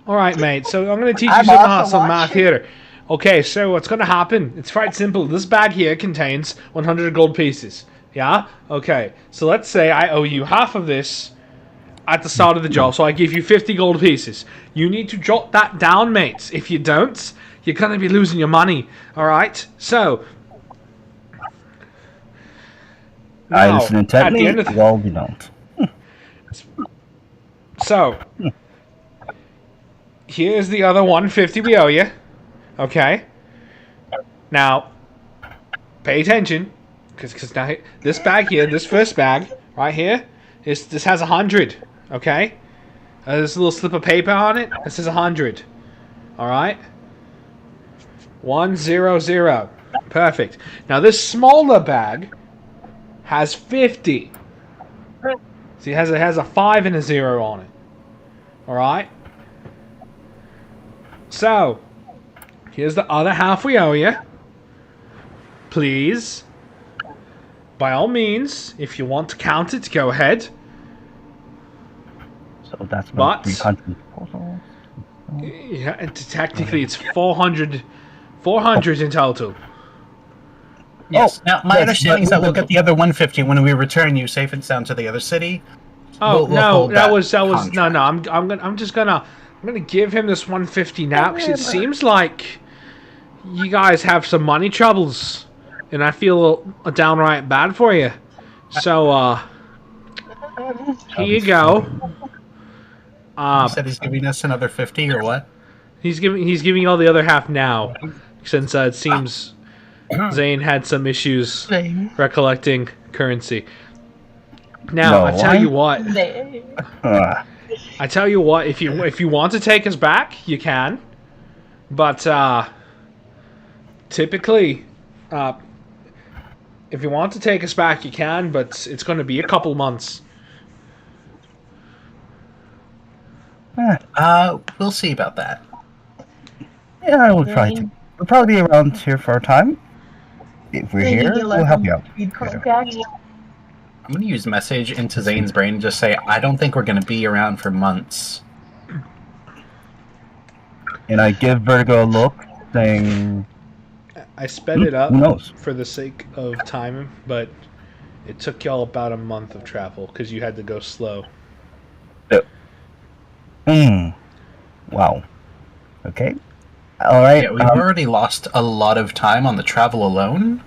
All right, mate. So I'm going to teach you some math here. Okay, so what's going to happen? It's quite simple. This bag here contains 100 gold pieces. Yeah? Okay. So let's say I owe you half of this at the start of the job. So I give you 50 gold pieces. You need to jot that down, mates. If you don't, you're going to be losing your money. All right? So I now, listen at intently. the end of Well, we don't. So here's the other 150 we owe you. Okay. Now, pay attention, because now this bag here, this first bag right here, this has 100. Okay. There's a little slip of paper on it. This is 100. All right. 100. Perfect. Now this smaller bag has 50. See, it has a 5 and a 0 on it. All right. So. Here's the other half we owe you. Please. By all means, if you want to count it, go ahead. So that's about 300 total. Yeah, technically it's 400 in total. Yes. Now, my understanding is that we'll get the other 150 when we return you safe and sound to the other city. Oh, We'll no, hold that was no. contract. I'm gonna give him this 150 now because it seems like you guys have some money troubles, and I feel downright bad for you. So, here you go. He said he's giving us another 50 or what? He's giving you all the other half now, since it seems Zane had some issues recollecting currency. Now, I tell you what. I tell you what. If you want to take us back, you can. But typically, if you want to take us back, you can. But it's going to be a couple months. We'll see about that. Yeah, I will try to. We'll probably be around here for a time. If we're here, we'll help you out. I'm gonna use message into Zane's brain and just say, I don't think we're gonna be around for months. And I give Vertigo a look, saying, I sped it up who knows? for the sake of time, but it took y'all about a month of travel because you had to go slow. Wow. Okay. All right. Yeah, we've already lost a lot of time on the travel alone.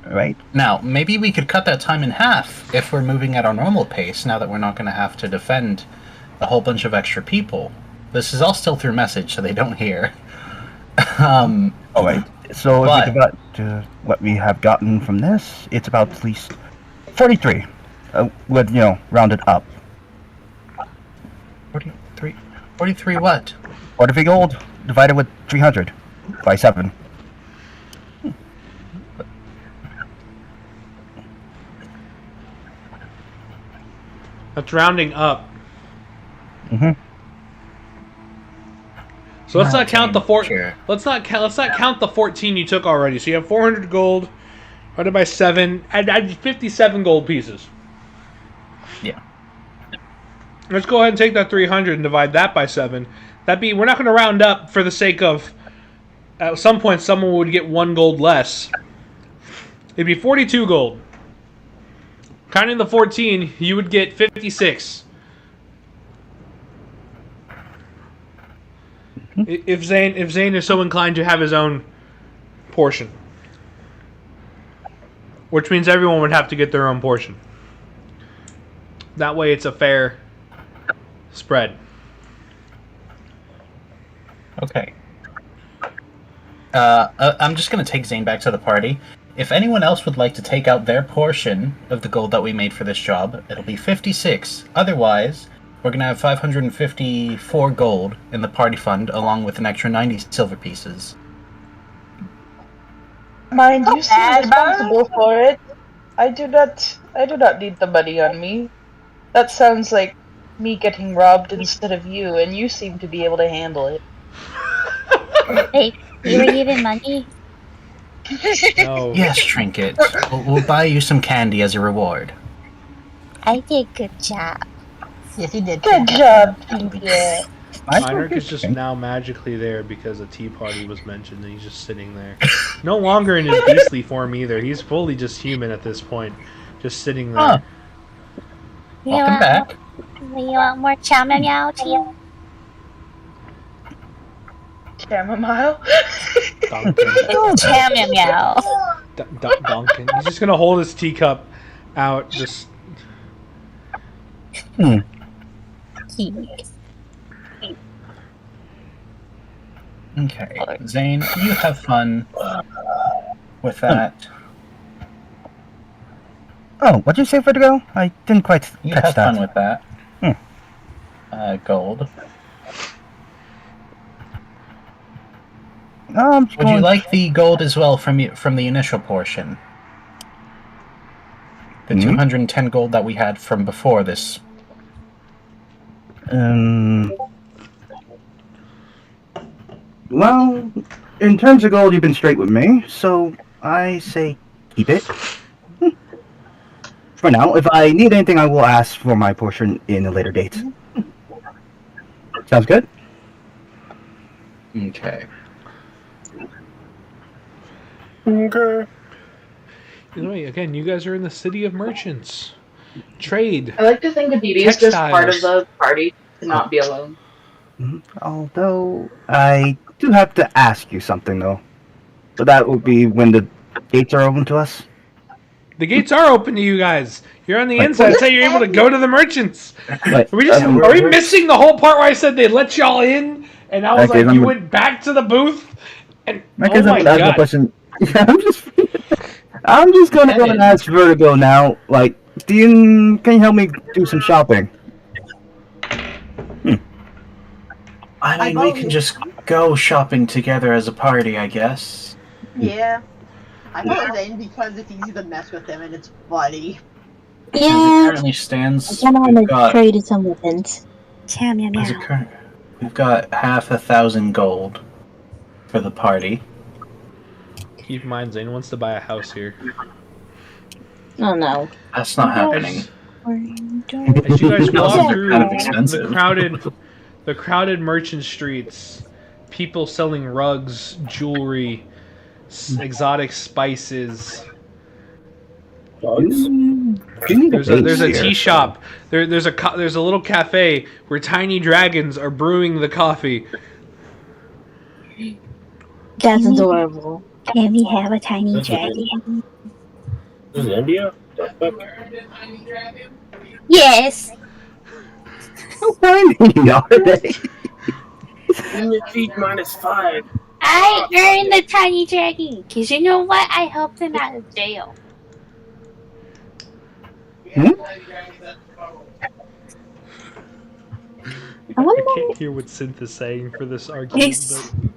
Right. Now, maybe we could cut that time in half if we're moving at our normal pace, now that we're not going to have to defend a whole bunch of extra people. This is all still through message, so they don't hear. All right. So if But- we divide what we have gotten from this, it's about at least 43. With, rounded up. 43 what? 43 gold divided with 300 by 7. That's rounding up. Mm-hmm. So let's not count the Sure. Let's not count the 14 you took already. So you have 400 gold divided by 7. Add 57 gold pieces. Yeah. Let's go ahead and take that 300 and divide that by 7. We're not going to round up for the sake of at some point someone would get 1 gold less. It'd be 42 gold. Counting the 14, you would get 56. If Zane is so inclined to have his own portion. Which means everyone would have to get their own portion. That way it's a fair spread. Okay. I'm just going to take Zane back to the party. If anyone else would like to take out their portion of the gold that we made for this job, it'll be 56. Otherwise, we're going to have 554 gold in the party fund, along with an extra 90 silver pieces. Mind you, seem responsible for it. I do not need the money on me. That sounds like me getting robbed instead of you, and you seem to be able to handle it. Hey, you were given money? No. Yes, Trinket. We'll buy you some candy as a reward. I did good job. Yes, he did. Good job, Trinket. Heinrich is just now magically there because a tea party was mentioned and he's just sitting there. No longer in his beastly form either. He's fully just human at this point. Just sitting there. Huh. Welcome back. You want more chamomile tea? Chamomile? Duncan. Chamomile. Duncan. He's just gonna hold his teacup out, just... Okay, Zane, you have fun with that. Oh, what'd you say, Vertigo? I didn't quite You catch have that. fun with that. Gold. I'm just Would you going... like the gold as well from the initial portion? The 210 gold that we had from before this. Well, in terms of gold, you've been straight with me, so I say keep it. For now, if I need anything, I will ask for my portion in a later date. Sounds good? Okay. Okay. Again, you guys are in the city of merchants. Trade. I like to think that Dee is just part of Textiles. the party to not be alone. Although, I do have to ask you something, though. So that would be when the gates are open to us? The gates are open to you guys. You're on the Wait, inside. That's how you're able to go to the merchants. Wait, Are we missing the whole part where I said they let y'all in, and I was Okay, like, you I'm- went back to the booth, and Okay, oh my that's the god. question. I'm just gonna go and ask Vertigo now. Like, can you help me do some shopping? I mean, we can just go shopping together as a party, I guess. Yeah. I vote Zane because it's easy to mess with him and it's funny. As it Yeah. currently stands, I kind of we've want to got, trade some weapons. we've got 1,000 gold for the party. Keep in mind, Zane wants to buy a house here. Oh no. That's not happening. As you guys Also, walk they're through kind of expensive. the crowded merchant streets, people selling rugs, jewelry, exotic spices. Bugs? There's a tea shop. There's a little cafe where tiny dragons are brewing the coffee. That's adorable. Can we have a tiny dragon? This is India? The fuck? Yes. How tiny are they? Human feet -5. I earned the tiny dragon. Cause you know what? I helped him out of jail. I can't hear what Synth is saying for this argument.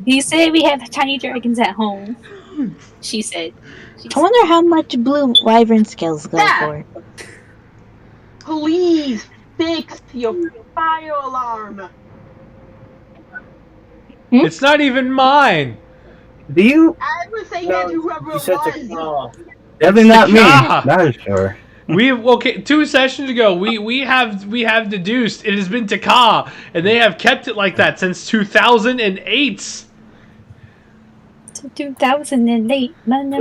He said we have tiny dragons at home. She said. I wonder how much blue wyvern scales go for. Please fix your fire alarm. It's not even mine. Do you? I was saying that to whoever it was. Definitely not me. Yeah. That is sure. Okay, 2 sessions ago we have deduced it has been Taka, and they have kept it like that since 2008. 2008. And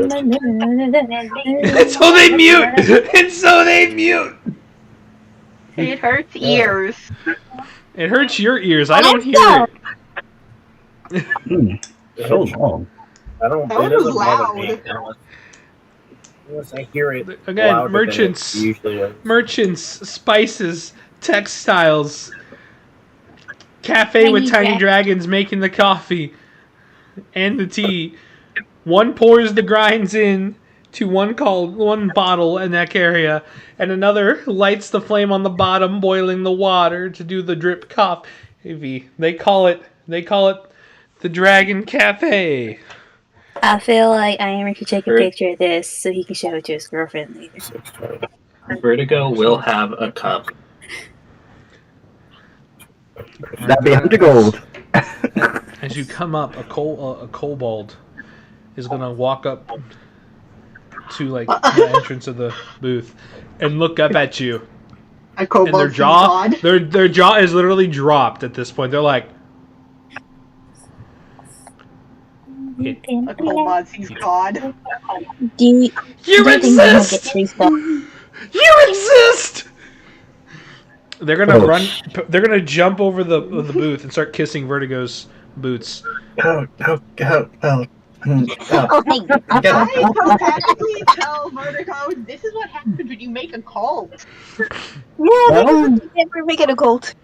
so they mute. And so they mute. It hurts ears. It hurts your ears. I don't hear it. So long. I don't. That It doesn't was bother me loud. unless I hear it Again, louder than it usually is. merchants, spices, textiles, cafe with tiny dragons making the coffee and the tea. One pours the grinds in to one bottle in that area, and another lights the flame on the bottom, boiling the water to do the drip coffee. They call it the Dragon Cafe. I feel like Iron should take a picture of this so he can show it to his girlfriend later. Vertigo will have a cup. That'd be 100 gold. As you come up, a kobold is gonna walk up to like the entrance of the booth and look up at you. A kobold. And their jaw is literally dropped at this point. They're like, A kobold sees God. You insist! You insist! They're gonna run. They're gonna jump over the booth and start kissing Vertigo's boots. Go. I telepathically tell Vertigo, this is what happens when you make a cult. Yeah, never make it a cult.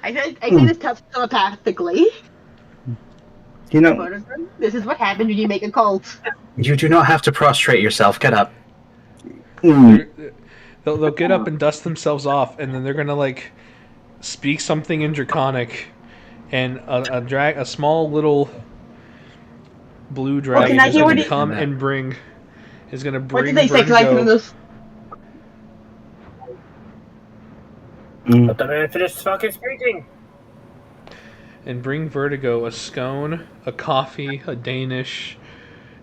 I say this telepathically. You know, Vertigo, this is what happens when you make a cult. You do not have to prostrate yourself. Get up. They'll get up and dust themselves off, and then they're gonna like speak something in Draconic, and a small little blue dragon is going to come and bring. Is going to bring. What did they say? Let the man finish fucking speaking. And bring Vertigo a scone, a coffee, a Danish,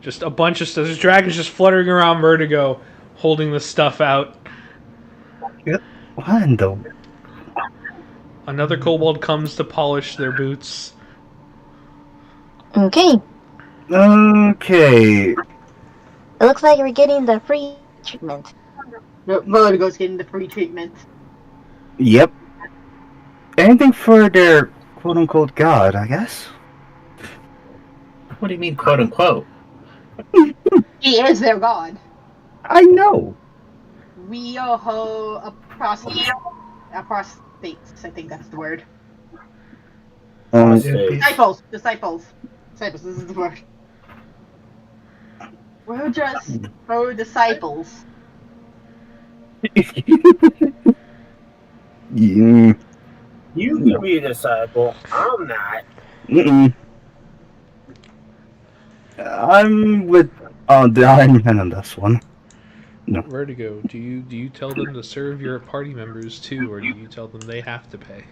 just a bunch of stuff. There's dragons just fluttering around Vertigo, holding the stuff out. What in the? Another kobold comes to polish their boots. Okay. Okay. It looks like we're getting the free treatment. Vertigo's getting the free treatment. Yep. Anything for their quote-unquote god, I guess? What do you mean, quote-unquote? He is their god. I know. We are a prostates. I think that's the word. Disciples. Disciples, this is the word. We're just her disciples. Yeah. You can be a disciple. I'm not. I'm with the Iron Man on this one. No. Vertigo, do you tell them to serve your party members too, or do you tell them they have to pay?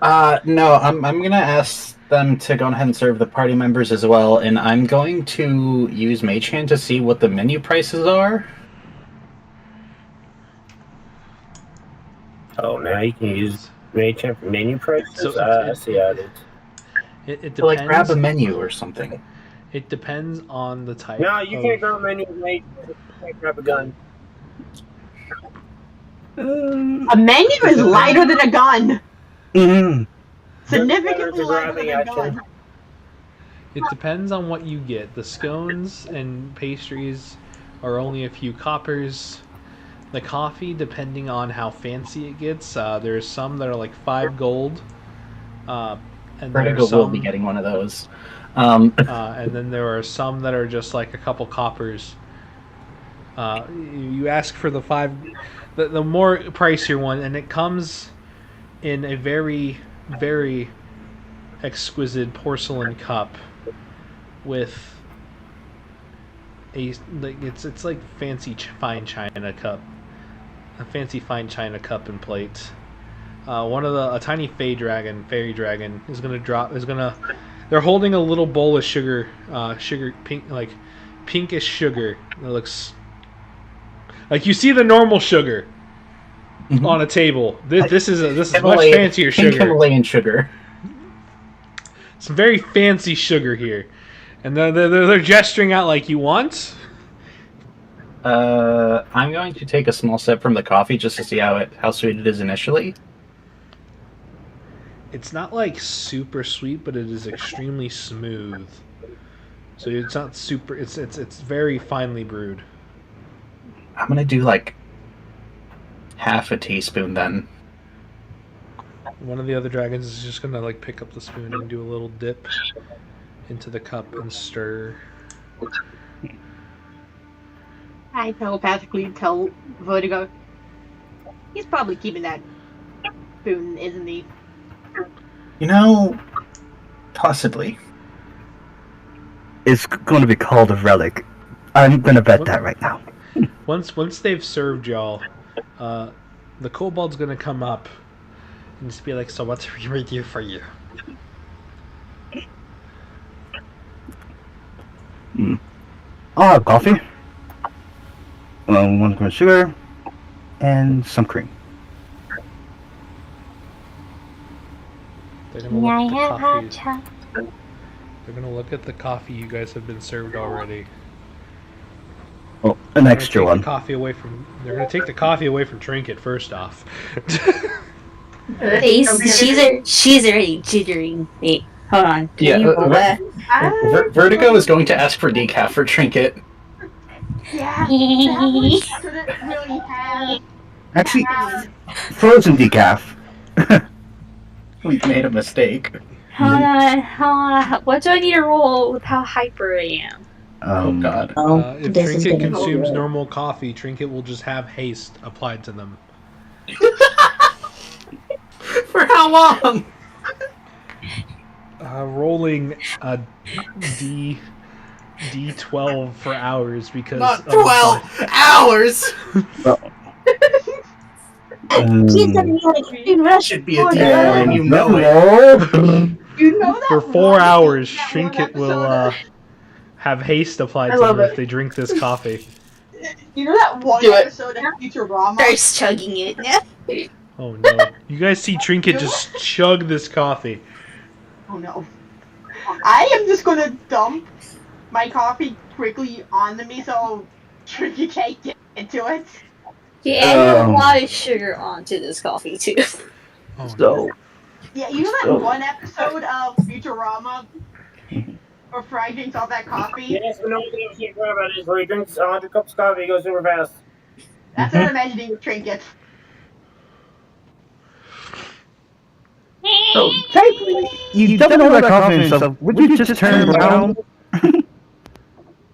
No, I'm gonna ask them to go ahead and serve the party members as well, and I'm going to use Mage Hand to see what the menu prices are. Oh, now you can use menu prices. So I see how it is. It depends. So, like, grab a menu or something. It depends on the type. No, you can't grab a menu. You can't grab a gun. A menu is lighter than a gun. Mm-hmm. Significantly lighter than a gun. It depends on what you get. The scones and pastries are only a few coppers. The coffee, depending on how fancy it gets, there's some that are like 5 gold. And Vertigo will be getting one of those. and then there are some that are just like a couple coppers. You ask for the 5, the more pricier one, and it comes in a very, very exquisite porcelain cup with it's like fancy fine china cup, a fancy fine china cup and plate. A tiny fairy dragon is gonna. They're holding a little bowl of sugar, pinkish sugar. It looks like you see the normal sugar on a table. This is much fancier sugar. Himalayan sugar. Some very fancy sugar here, and they're gesturing out like you want. I'm going to take a small sip from the coffee just to see how sweet it is initially. It's not like super sweet, but it is extremely smooth. So it's not super. It's very finely brewed. I'm gonna do like half a teaspoon then. One of the other dragons is just gonna like pick up the spoon and do a little dip into the cup and stir. I telepathically tell Vertigo, he's probably keeping that spoon, isn't he? You know, possibly. It's going to be called a relic. I'm going to bet that right now. Once they've served y'all, the kobold's gonna come up and just be like, "So what's we do for you?" I'll have coffee. 1 gram sugar. And some cream. They're gonna look at the coffee. They're gonna look at the coffee you guys have been served already. Oh, an extra one. They're gonna take the coffee away from Trinket first off. She's already jittering. Wait, hold on. Can you roll that? Vertigo is going to ask for decaf for Trinket. Yeah, that shouldn't really have. Actually, frozen decaf. We've made a mistake. Hold on. What do I need to roll with how hyper I am? Oh god. If Trinket consumes normal coffee, Trinket will just have haste applied to them. For how long? Rolling a D12 for hours because not 12 hours. Should be a D1, and you know it. You know that for 4 hours, Trinket will have haste applied to them if they drink this coffee. You know that one episode of Futurama? Starts chugging it now. Oh no. You guys see Trinket just chug this coffee. Oh no. I am just gonna dump my coffee quickly onto me so Trinket can't get into it. Yeah, add a lot of sugar onto this coffee too. So. Yeah, you know that one episode of Futurama where Fry drinks all that coffee? Yes, but no one gives a crap about it. Where he drinks 100 cups of coffee, he goes super fast. That's what I'm imagining with Trinket. So, technically, you dumped all that coffee in yourself. Would you just turn around?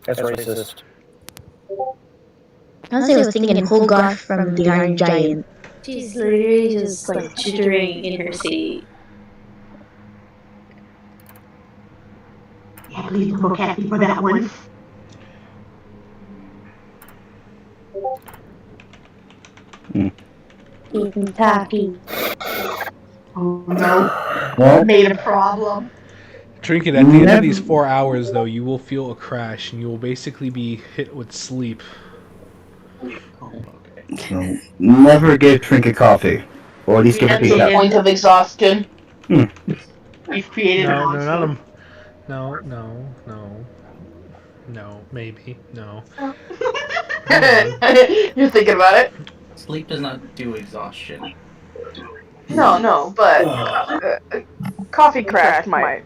That's racist. Honestly, I was thinking Holgoth from the Iron Giant. She's literally just like jittering in her seat. Yeah, please don't look at me for that one. Eating coffee. Oh no. What? Made a problem. Trinket, at the end of these 4 hours, though, you will feel a crash and you will basically be hit with sleep. So, never give Trinket coffee. Or at least give a That's the pizza. point of exhaustion. We've created a No, monster. not a. No, maybe. No. You're thinking about it? Sleep does not do exhaustion. No, but coffee craft might.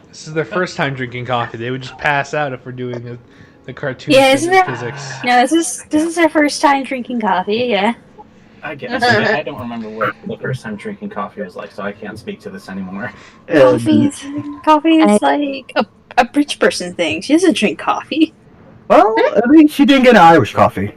This is their first time drinking coffee. They would just pass out if we're doing the cartoon Yeah, isn't it? physics. No, this is our first time drinking coffee. Yeah. I guess. I don't remember what the first time drinking coffee was like, so I can't speak to this anymore. Coffee is like a rich person thing. She doesn't drink coffee. Well, I mean, she didn't get an Irish coffee.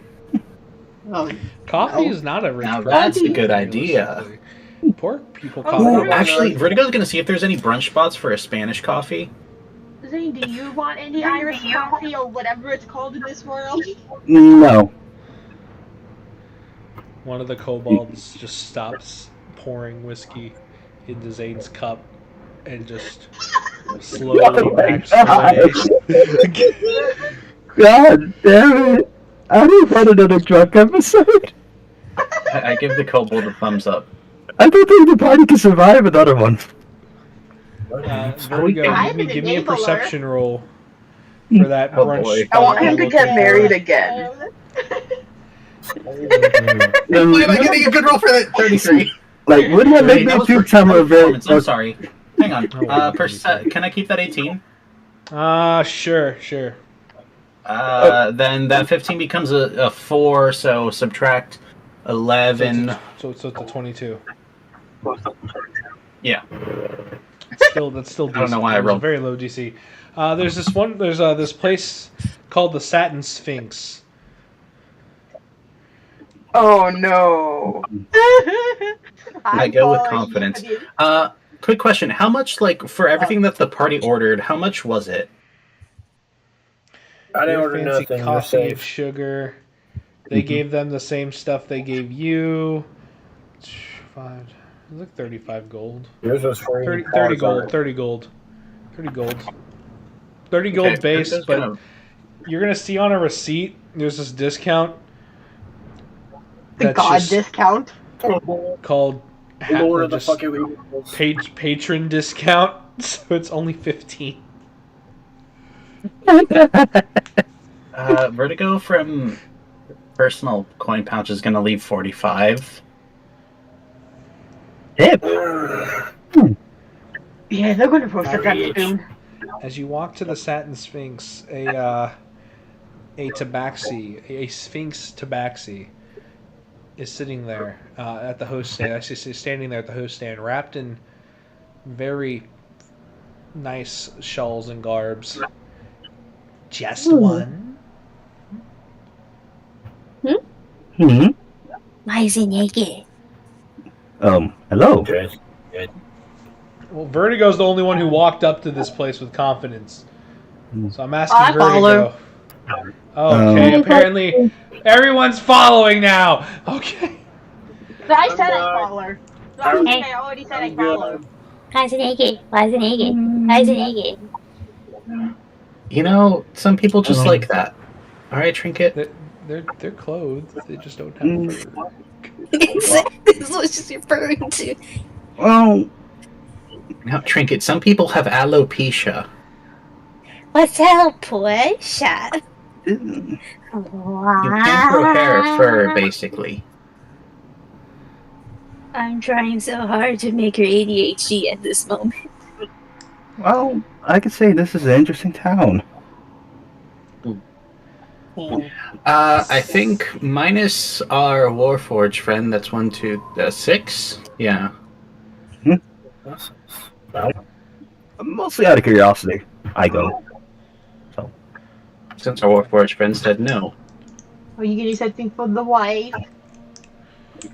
Coffee is not a rich. Now person, that's a good idea. realistically. Poor people. Ooh, actually, Vertigo's gonna see if there's any brunch spots for a Spanish coffee. Zane, do you want any Irish coffee or whatever it's called in this world? No. One of the kobolds just stops pouring whiskey into Zane's cup and just slowly backs away. God damn it. I didn't want another drunk episode. I give the kobold a thumbs up. I don't think the party can survive another one. Vertigo, give me a perception roll for that brunch. Boy. I want him to get married again. Why am I getting a good roll for that? 33. Like, wouldn't that make That me was too for time of very... performance. I'm sorry. Hang on. Can I keep that 18? Sure. Then that 15 becomes a 4, so subtract 11. So it's a 22. Yeah. That's still decent. I don't know why I It was a rolled. very low DC. There's this place called the Satin Sphinx. Oh no. I go with confidence. Quick question. How much, like, for everything that the party ordered, how much was it? I didn't Your order fancy nothing. You're coffee and safe. sugar. They gave them the same stuff they gave you. 5. It was like 35 gold. Yours was free. 30 gold. 30 gold. 30 gold Okay, base, Vertigo's but gonna- you're gonna see on a receipt there's this discount. The that's god just discount. called We'll order the just fucking patron discount, so it's only 15. Vertigo from personal coin pouch is going to leave 45. Hip. Yeah, they're gonna post that soon. As you walk to the Satin Sphinx, a tabaxi, a Sphinx tabaxi, is sitting there at the host stand. Actually, standing there at the host stand, wrapped in very nice shawls and garbs. Just one. Hmm? Why is he naked? Hello. Well, Vertigo's the only one who walked up to this place with confidence. So I'm asking I follow. Vertigo. Okay, apparently everyone's following now. Okay. I said I follow. I already said I follow. Why is he naked? Why is he naked? Why is he naked? You know, some people just like that. All right, Trinket. They're clothed. They just don't have fur. This is what she's referring to. Well, Now, Trinket, some people have alopecia. What's alopecia? You can't grow hair or fur, basically. I'm trying so hard to make her ADHD at this moment. well, I could say this is an interesting town. I think minus our Warforged friend, that's 1, 2, 6. Yeah. Mostly out of curiosity, I go. So, Since our Warforged friend said no. Are you getting something for the wife?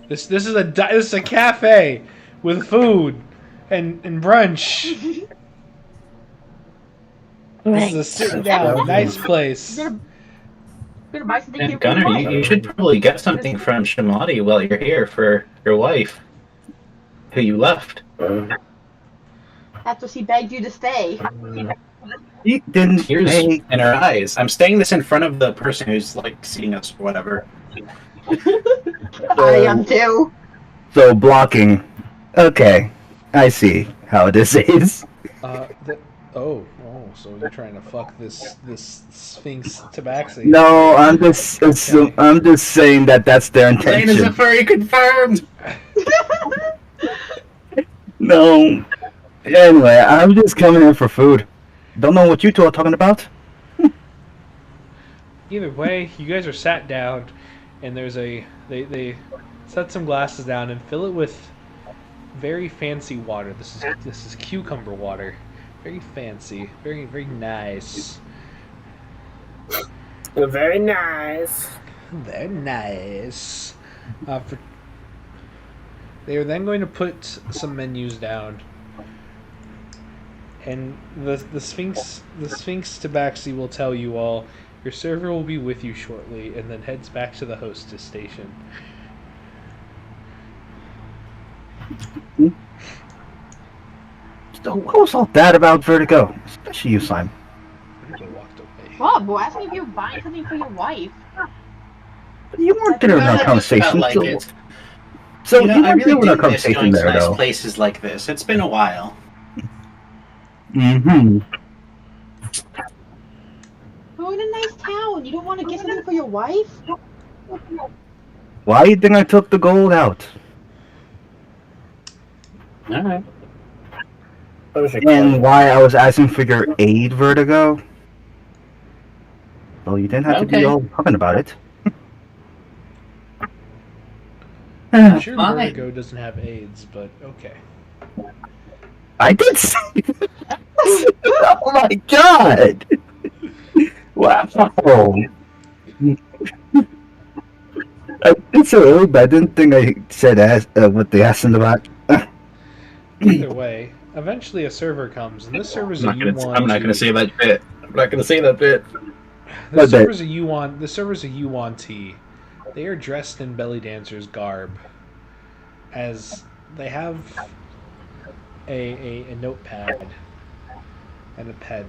This is a cafe with food and brunch. This is a sit down, nice place. Gonna buy something here And for the Gunnar, wife. you should probably get something from Shamadi while you're here for your wife, who you left. After she begged you to stay. you didn't Tears pay. in her eyes. I'm staying this in front of the person who's like seeing us or whatever. I am too. So blocking. Okay, I see how this is. Oh, so you're trying to fuck this Sphinx Tabaxi. No, Okay. I'm just saying that that's their Lane is a intention. furry confirmed. No. Anyway, I'm just coming in for food. Don't know what you two are talking about. Either way, you guys are sat down, and they set some glasses down and fill it with very fancy water. This is cucumber water, very fancy, very nice. Very nice. Very nice. They are then going to put some menus down, and the Sphinx Tabaxi will tell you all. Your server will be with you shortly, and then heads back to the hostess station. So what was all that about Vertigo? Especially you, Simon. Vertigo walked away. Rob, we're asking if you're buying something for your wife. You weren't there in our conversation. Like it. So You know, you I weren't really there in our do miss conversation going to there, nice though. places like this. It's been a while. Mm-hmm. We're in a nice town. You don't want to get something for your wife? Why do you think I took the gold out? Alright. And why I was asking for your aid, Vertigo? Well, you didn't have to be all talking about it. I'm sure Vertigo doesn't have AIDS, but okay. I did say that. Oh my god! Wow. I did so early, but I didn't think I said what they asked him about. Either way, eventually a server comes, and this server's I'm a U1. not going to say that bit. I'm not going to say that bit. The server's a U1. The server's a U1 T. They are dressed in belly dancers garb, as they have a notepad and a pen,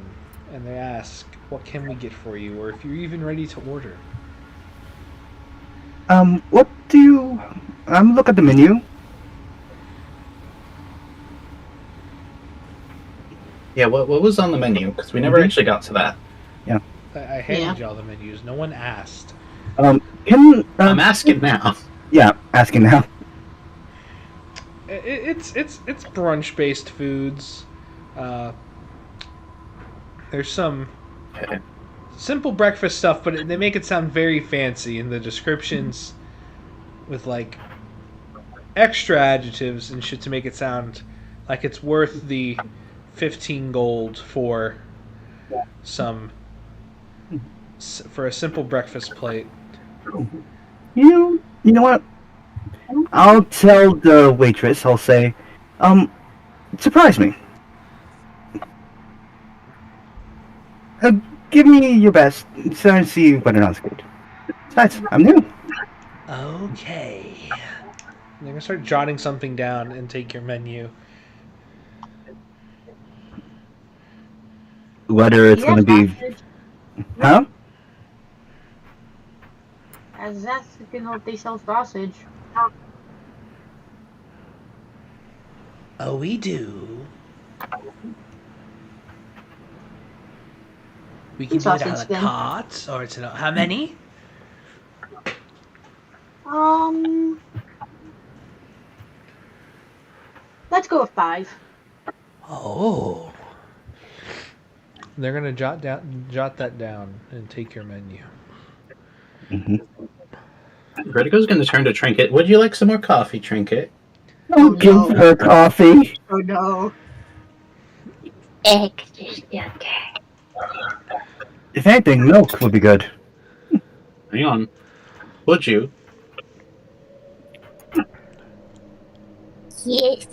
and they ask, "What can we get for you?" or if you're even ready to order. What do you... look at the menu. Yeah, what was on the menu? Because we never actually got to that. Yeah. I handed y'all the menus. No one asked. I'm asking now. Yeah, asking now. It's brunch based foods. There's some simple breakfast stuff, but they make it sound very fancy in the descriptions with like extra adjectives and shit to make it sound like it's worth the 15 gold for a simple breakfast plate. You know what? I'll tell the waitress, I'll say, surprise me. Give me your best, so I see whether or not it's good. Besides, I'm new. Okay. They're gonna start jotting something down and take your menu. Whether it's gonna be... Huh? As that's, they sell sausage. Oh, we do. We can do it a la carte, or it's how many? Let's go with 5. Oh. They're gonna jot that down and take your menu. Vertigo's going to turn to Trinket. Would you like some more coffee, Trinket? Don't give her coffee. Oh no. Extra sugar. If anything, milk would be good. Hang on. Would you? Yes.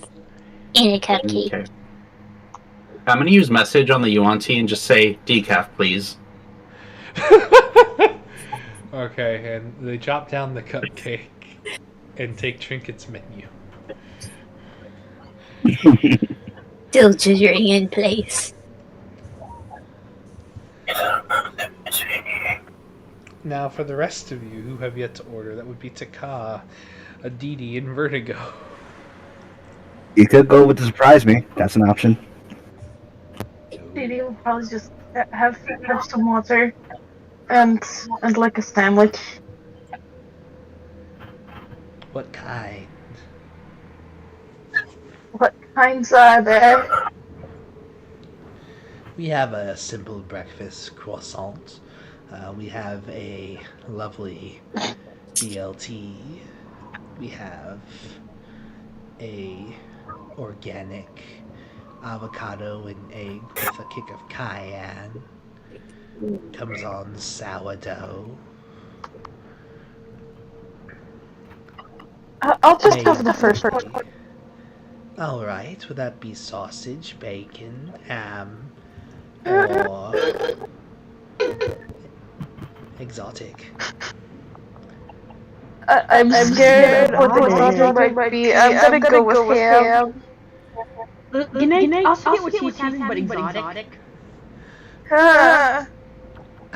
In a cupcake. Okay. I'm going to use message on the Yuan-Ti and just say, decaf, please. Okay, and they chop down the cupcake and take Trinket's menu. Filtering in place. Now, for the rest of you who have yet to order, that would be Taka. Aditi in Vertigo. You could go with the surprise me. That's an option. Didi will probably just have some water and like a sandwich. What kind? What kinds are there? We have a simple breakfast croissant. We have a lovely BLT. We have a organic avocado and egg with a kick of cayenne. Comes on sourdough. I'll just have the first one. All right. Would that be sausage, bacon, ham, or exotic? I'm scared what the exotic might be. I'm gonna go with ham. Can I also get what she's having, but exotic?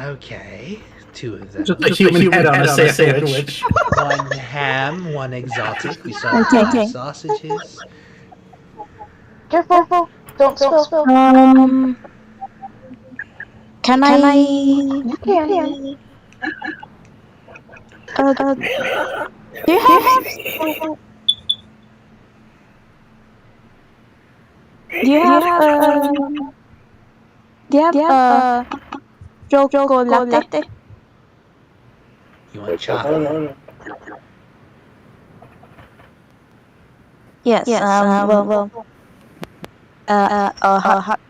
Okay. Two of them. Just a human head on a sandwich. One ham, one exotic. We saw Okay. five sausages. Careful. Don't spill. Can I? You can. Do you have? Do you have chocolate? You want chocolate? Yes. Hot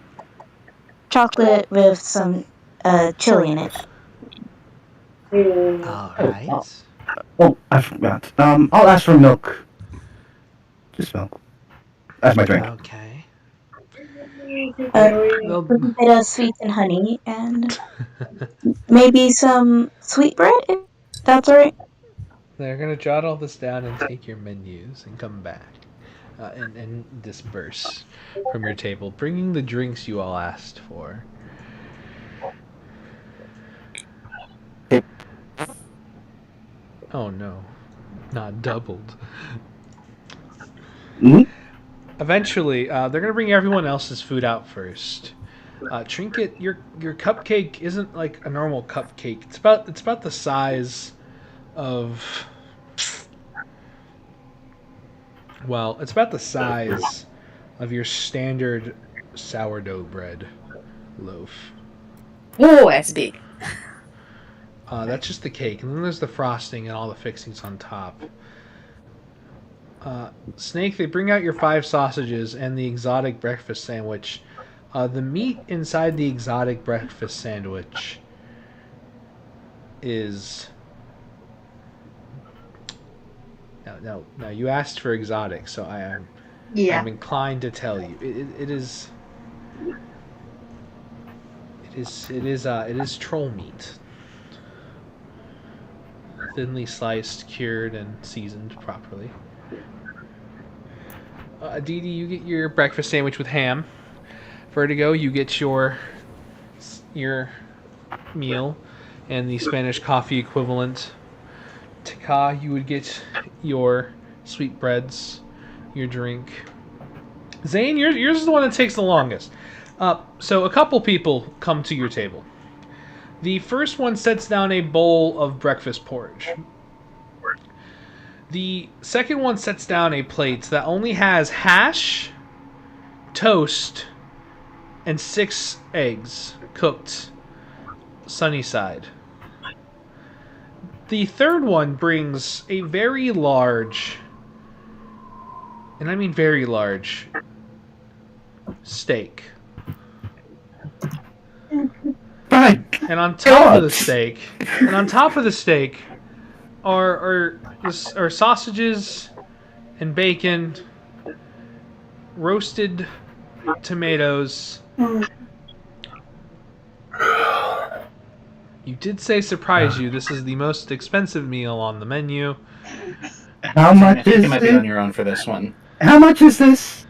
chocolate with some chili in it. All right. Oh, I forgot. I'll ask for milk. Just milk. That's my drink. Okay. A bit of sweet and honey, and maybe some sweet bread. If that's alright. They're gonna jot all this down and take your menus and come back and disperse from your table, bringing the drinks you all asked for. Oh no, not doubled. Mm-hmm. Eventually, they're gonna bring everyone else's food out first. Trinket, your cupcake isn't like a normal cupcake. It's about the size of. Well, it's about the size of your standard sourdough bread loaf. Oh, that's big. That's just the cake, and then there's the frosting and all the fixings on top. Snake, they bring out your 5 sausages and the exotic breakfast sandwich. The meat inside the exotic breakfast sandwich is... No, you asked for exotic, so I'm inclined to tell you. It is troll meat. Thinly sliced, cured, and seasoned properly. Aditi, you get your breakfast sandwich with ham. Vertigo, you get your meal and the Spanish coffee equivalent. Taka, you would get your sweetbreads, your drink. Zane, yours is the one that takes the longest. So a couple people come to your table. The first one sets down a bowl of breakfast porridge. The second one sets down a plate that only has hash, toast, and 6 eggs cooked sunny side. The third one brings a very large, and I mean very large, steak. And on top of the steak, are sausages and bacon, roasted tomatoes. You did say surprise you. This is the most expensive meal on the menu. How much is You might be on your own for this one. How much is this?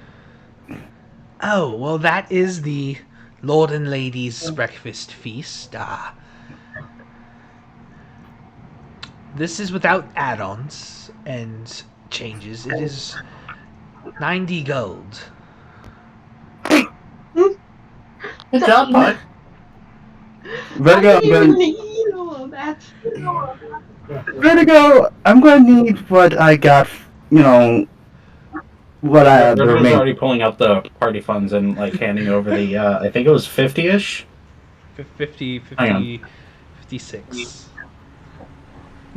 Oh, well, that is the Lord and Lady's breakfast feast. This is without add-ons, and changes. It is 90 gold. Good job, bud. Vertigo, I I'm didn't even going. need all of that. Vertigo, I'm going to need what I got. You know, what I have the Vertigo's remaining. already pulling out the party funds and like handing over the. I think it was 50-ish. 50, Hang on. 50, 56.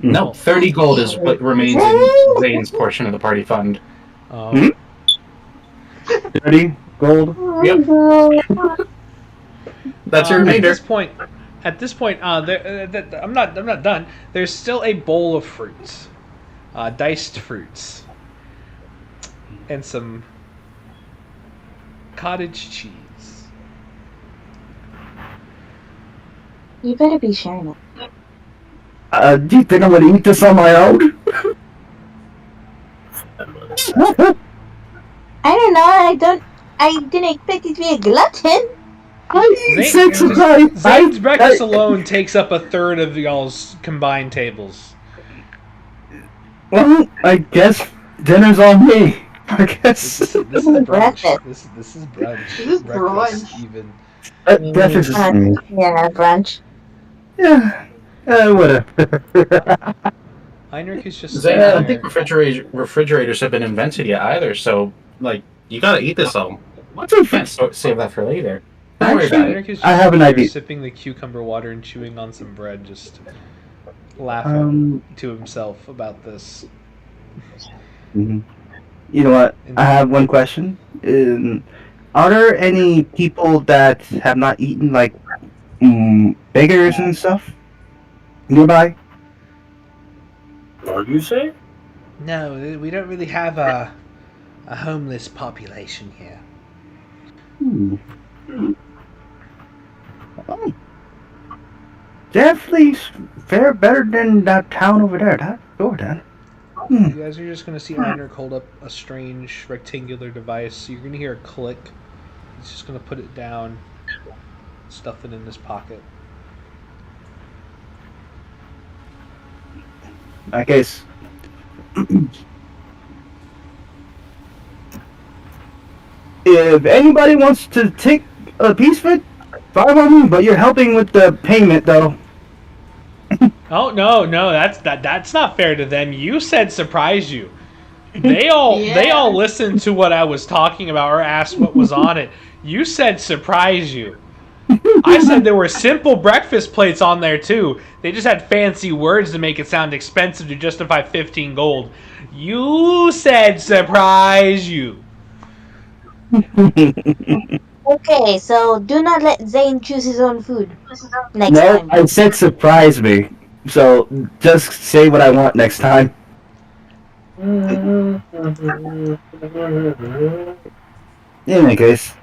No, 30 gold is what remains in Zane's portion of the party fund. Hmm? 30 gold. Yep. That's your remainder. At this point, I'm not done. There's still a bowl of fruits, diced fruits, and some cottage cheese. You better be sharing it. Do you think I'm gonna eat this on my own? I don't know. I didn't expect it to be a glutton. Zane's breakfast alone takes up a third of y'all's combined tables. Well, I guess dinner's on me. I guess. This is brunch. This is brunch. This is Breakfast, brunch. even. Breakfast is on me. Yeah, brunch. Yeah. Whatever. Heinrich is just. Zane, I don't think refrigerators have been invented yet either. So, like, you gotta eat this all. What's a Can't save that for later. Don't worry about Heinrich it. is just I have an idea. sipping the cucumber water and chewing on some bread, just laughing to himself about this. You know what? I have one question. Are there any people that have not eaten, like, beggars and stuff nearby? What do you say? No, we don't really have a homeless population here. Oh. Definitely fare better than that town over there. That door, then. You guys are just gonna see Heinrich hold up a strange rectangular device. You're gonna hear a click. He's just gonna put it down, stuff it in his pocket. I guess. If anybody wants to take a piece of it, fine by me. But you're helping with the payment, though. Oh no, that's not fair to them. You said surprise you. They all listened to what I was talking about or asked what was on it. You said surprise you. I said there were simple breakfast plates on there too. They just had fancy words to make it sound expensive to justify 15 gold. You said surprise you. Okay, so do not let Zane choose his own food next No, time. I said surprise me. So just say what I want next time. In any case,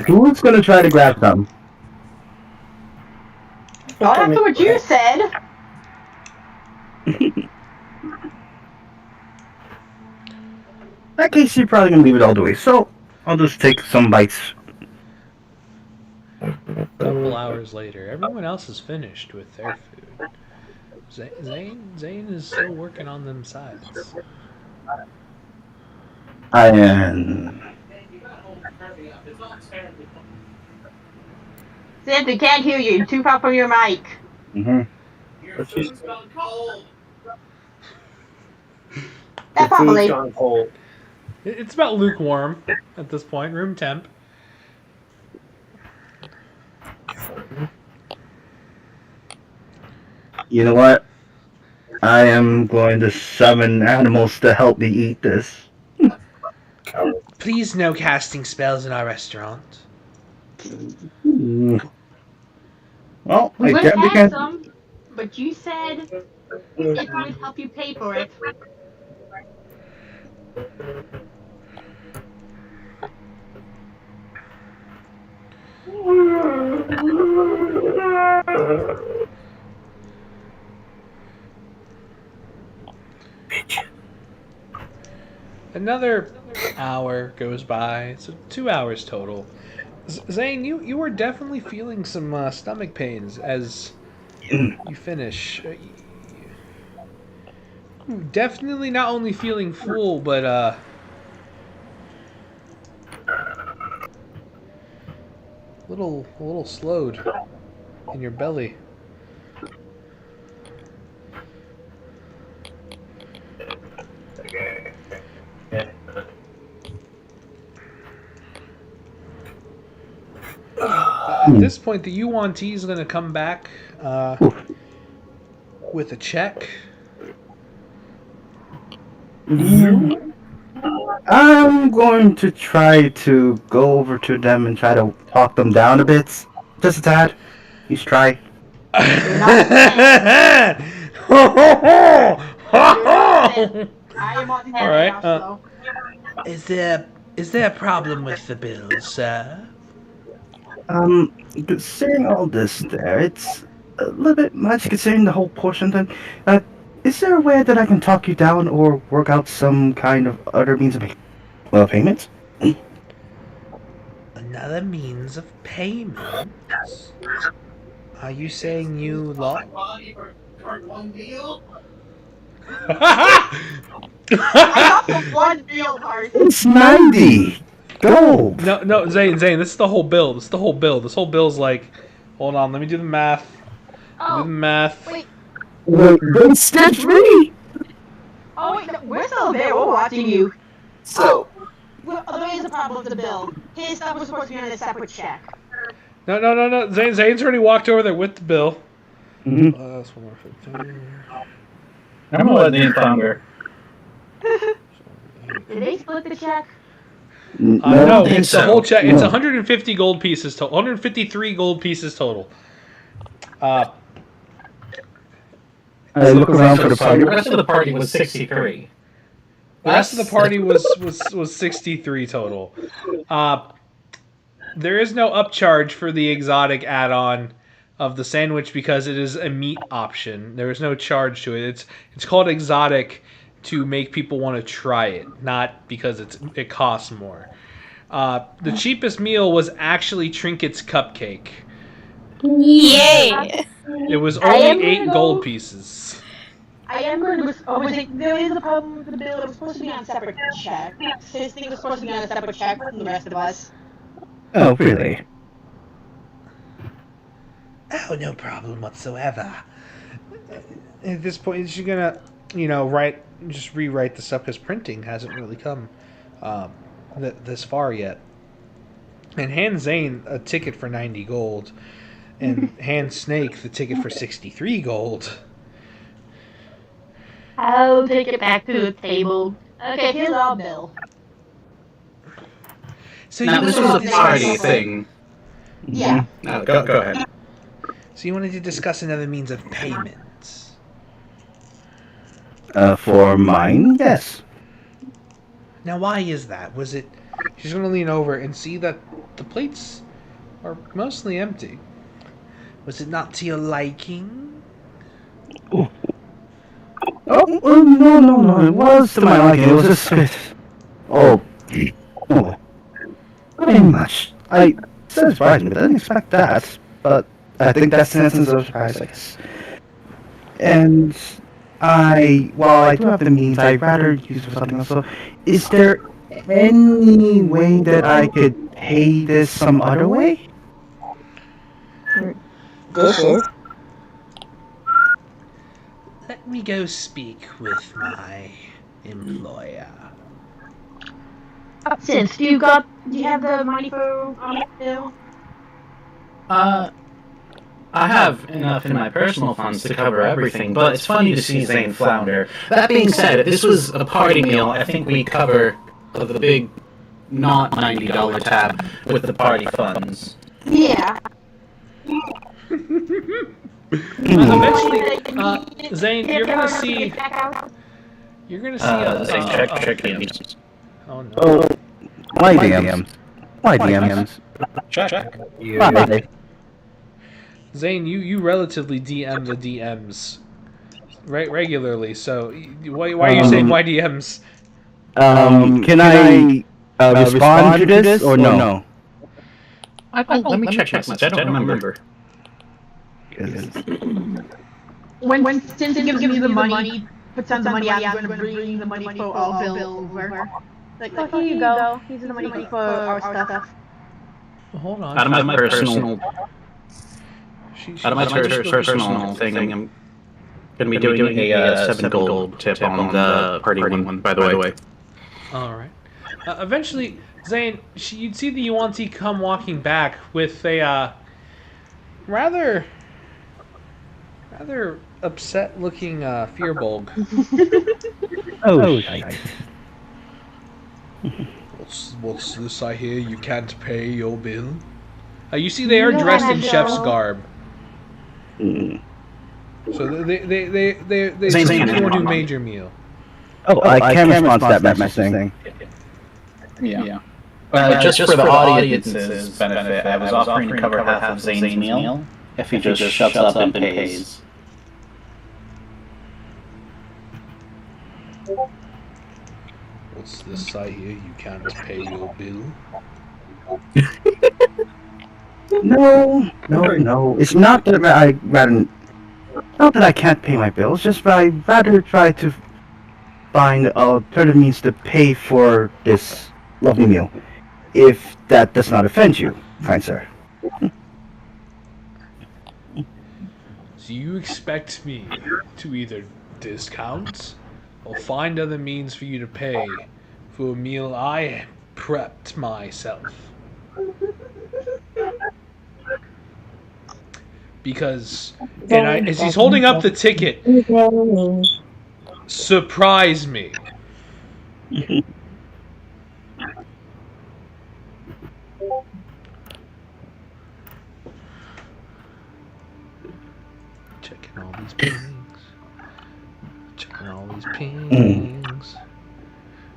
who's gonna try to grab some? Not after what you said. In that case, you're probably gonna leave it all the way. So I'll just take some bites. A couple hours later, everyone else is finished with their food. Zane is still working on them sides. I am. Santa can't hear you. Too far from your mic. The food's gone cold. It's about lukewarm at this point, room temp. You know what? I am going to summon animals to help me eat this. Please, no casting spells in our restaurant. Well, We I would can't have begin. some, but you said it would help you pay for it. Another hour goes by, so 2 hours total. Zane, you were definitely feeling some stomach pains as you finish. Definitely not only feeling full, but a little slowed in your belly. At this point, the Yuan T is going to come back with a check. I'm going to try to go over to them and try to talk them down a bit. Just a tad. Each try. You're not saying. I am on the All right. house, though. Is there a problem with the bill, sir? Considering all this there, it's a little bit much considering the whole portion thing. Is there a way that I can talk you down or work out some kind of other means of payment? Another means of payment? Are you saying you lost? I got the one bill part. It's 90 gold. No, Zane, this is the whole bill. This whole bill's like, hold on, let me do the math. Wait. Don't stitch me. Oh wait, no, we're still there. We're watching you. So, Well, there is a problem with the bill. His stuff was supposed to be on a separate check. No. Zane's already walked over there with the bill. Mhm. That's 115. I'm gonna let Nate flounder. Did they split the check? No, think it's the so. whole check. It's No. 150 gold pieces total. 153 gold pieces total. I look around for the So party. the rest of the party was 63. The rest of the party was 63 total. There is no upcharge for the exotic add-on of the sandwich because it is a meat option. There is no charge to it. It's called exotic to make people want to try it, not because it costs more. The cheapest meal was actually Trinket's cupcake. Yay! It was I am only 8 gonna gold go- pieces. I am going to. There is a problem with the bill. It was supposed to be on a separate check. His thing was supposed to be on a separate check from the rest of us. Oh, really? Oh, no problem whatsoever. At this point, she's gonna, just rewrite the stuff because printing hasn't really come this far yet. And hand Zane a ticket for 90 gold, and hand Snake the ticket for 63 gold. I'll take it back to the table. Okay, here's our bill. So Now, you this wanted was to a party discuss- thing. Yeah. No, go ahead. So you wanted to discuss another means of payment. For mine, yes. Now, why is that? Was it? She's going to lean over and see that the plates are mostly empty. Was it not to your liking? Oh, no. It was to my liking. It was just good. Oh, very much. I surprised me, but I didn't expect that. But I think that's the essence of surprise, I guess. And while I do have the means, I'd rather use it for something else. So, is there any way that I could pay this some other way? Dishes. Let me go speak with my employer. Since do you have the money for bill? I have enough in my personal funds to cover everything, but it's funny to see Zane flounder. That being said, if this was a party meal, I think we'd cover the big, not $90 tab with the party funds. Yeah. Eventually, Zane, you're gonna see. You're gonna see Zane, check the items. Oh no. Oh, why DMs? Why DMs? Check. Why? Zane, you relatively DM the DMs regularly. So why are you saying why DMs? Can I respond to this or no? Let me check my message. I don't remember. When Since gives me the money, puts on the money. I'm gonna bring the money for our bill over. Like, oh, here you go. Here's the money for our stuff. Hold on. Out of my personal thing, I'm gonna be doing a 7 gold tip on the party one, by the way. All right. Eventually, Zane, you'd see the Yuan-Ti come walking back with a rather upset-looking Fearbulg. Oh, shite. What's this I hear? You can't pay your bill? You see, they are dressed in chef's garb. So they seem to want to made your meal. Oh, I can respond to that message thing. Yeah. Just for the audience's benefit, I was offering to cover half of Zane's meal if he just shuts up and pays. What's this I hear? You can't pay your bill? No. It's not that not that I can't pay my bills. Just that I'd rather try to find alternative means to pay for this lovely meal, if that does not offend you, kind sir. Do you expect me to either discount or find other means for you to pay for a meal I prepped myself? Because, as he's holding up the ticket, surprise me. Checking all these pings.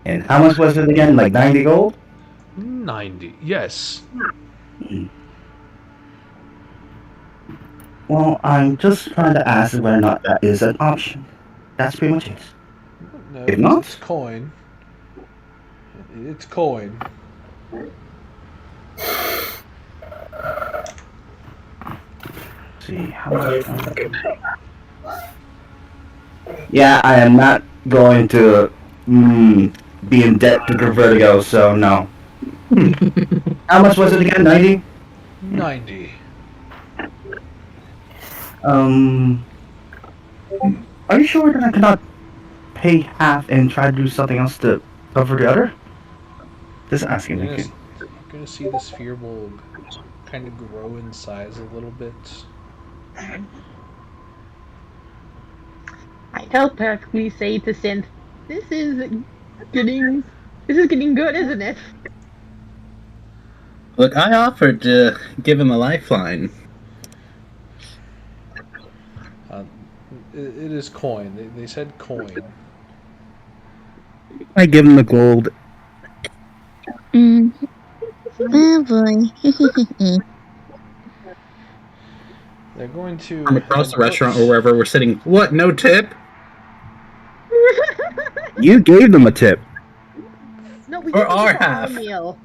And how much was it again? Like 90 gold? 90, yes. Well, I'm just trying to ask whether or not that is an option. That's pretty much it. No, If not? it's coin. It's coin. See, how much? Yeah, I am not going to be in debt to Vertigo, so no. How much was it again? 90? 90. Are you sure that I cannot pay half and try to do something else to cover the other? Just asking. You're gonna see this Fearbulg kind of grow in size a little bit. I tell Perk we say to Synth, this is getting good, isn't it? Look, I offered to give him a lifeline. It is coin. They said coin. I give him the gold. Oh boy. They're going to... From across the restaurant or wherever we're sitting. What, no tip? You gave them a tip. No, we Or didn't our give them half. meal.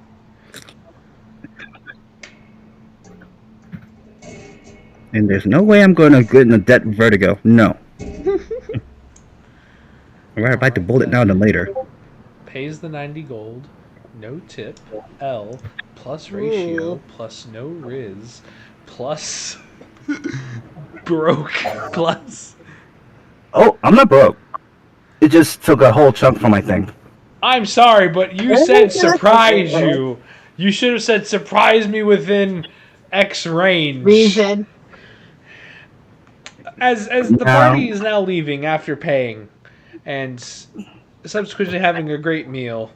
And there's no way I'm going to get in a debt Vertigo. No. I'd rather bite the bullet now than later. Pays the 90 gold, no tip, L, plus ratio, plus no riz, plus broke, plus... Oh, I'm not broke. It just took a whole chunk from my thing. I'm sorry, but you said surprise you. You should have said surprise me within X range. Reason. As the party is now leaving after paying and subsequently having a great meal,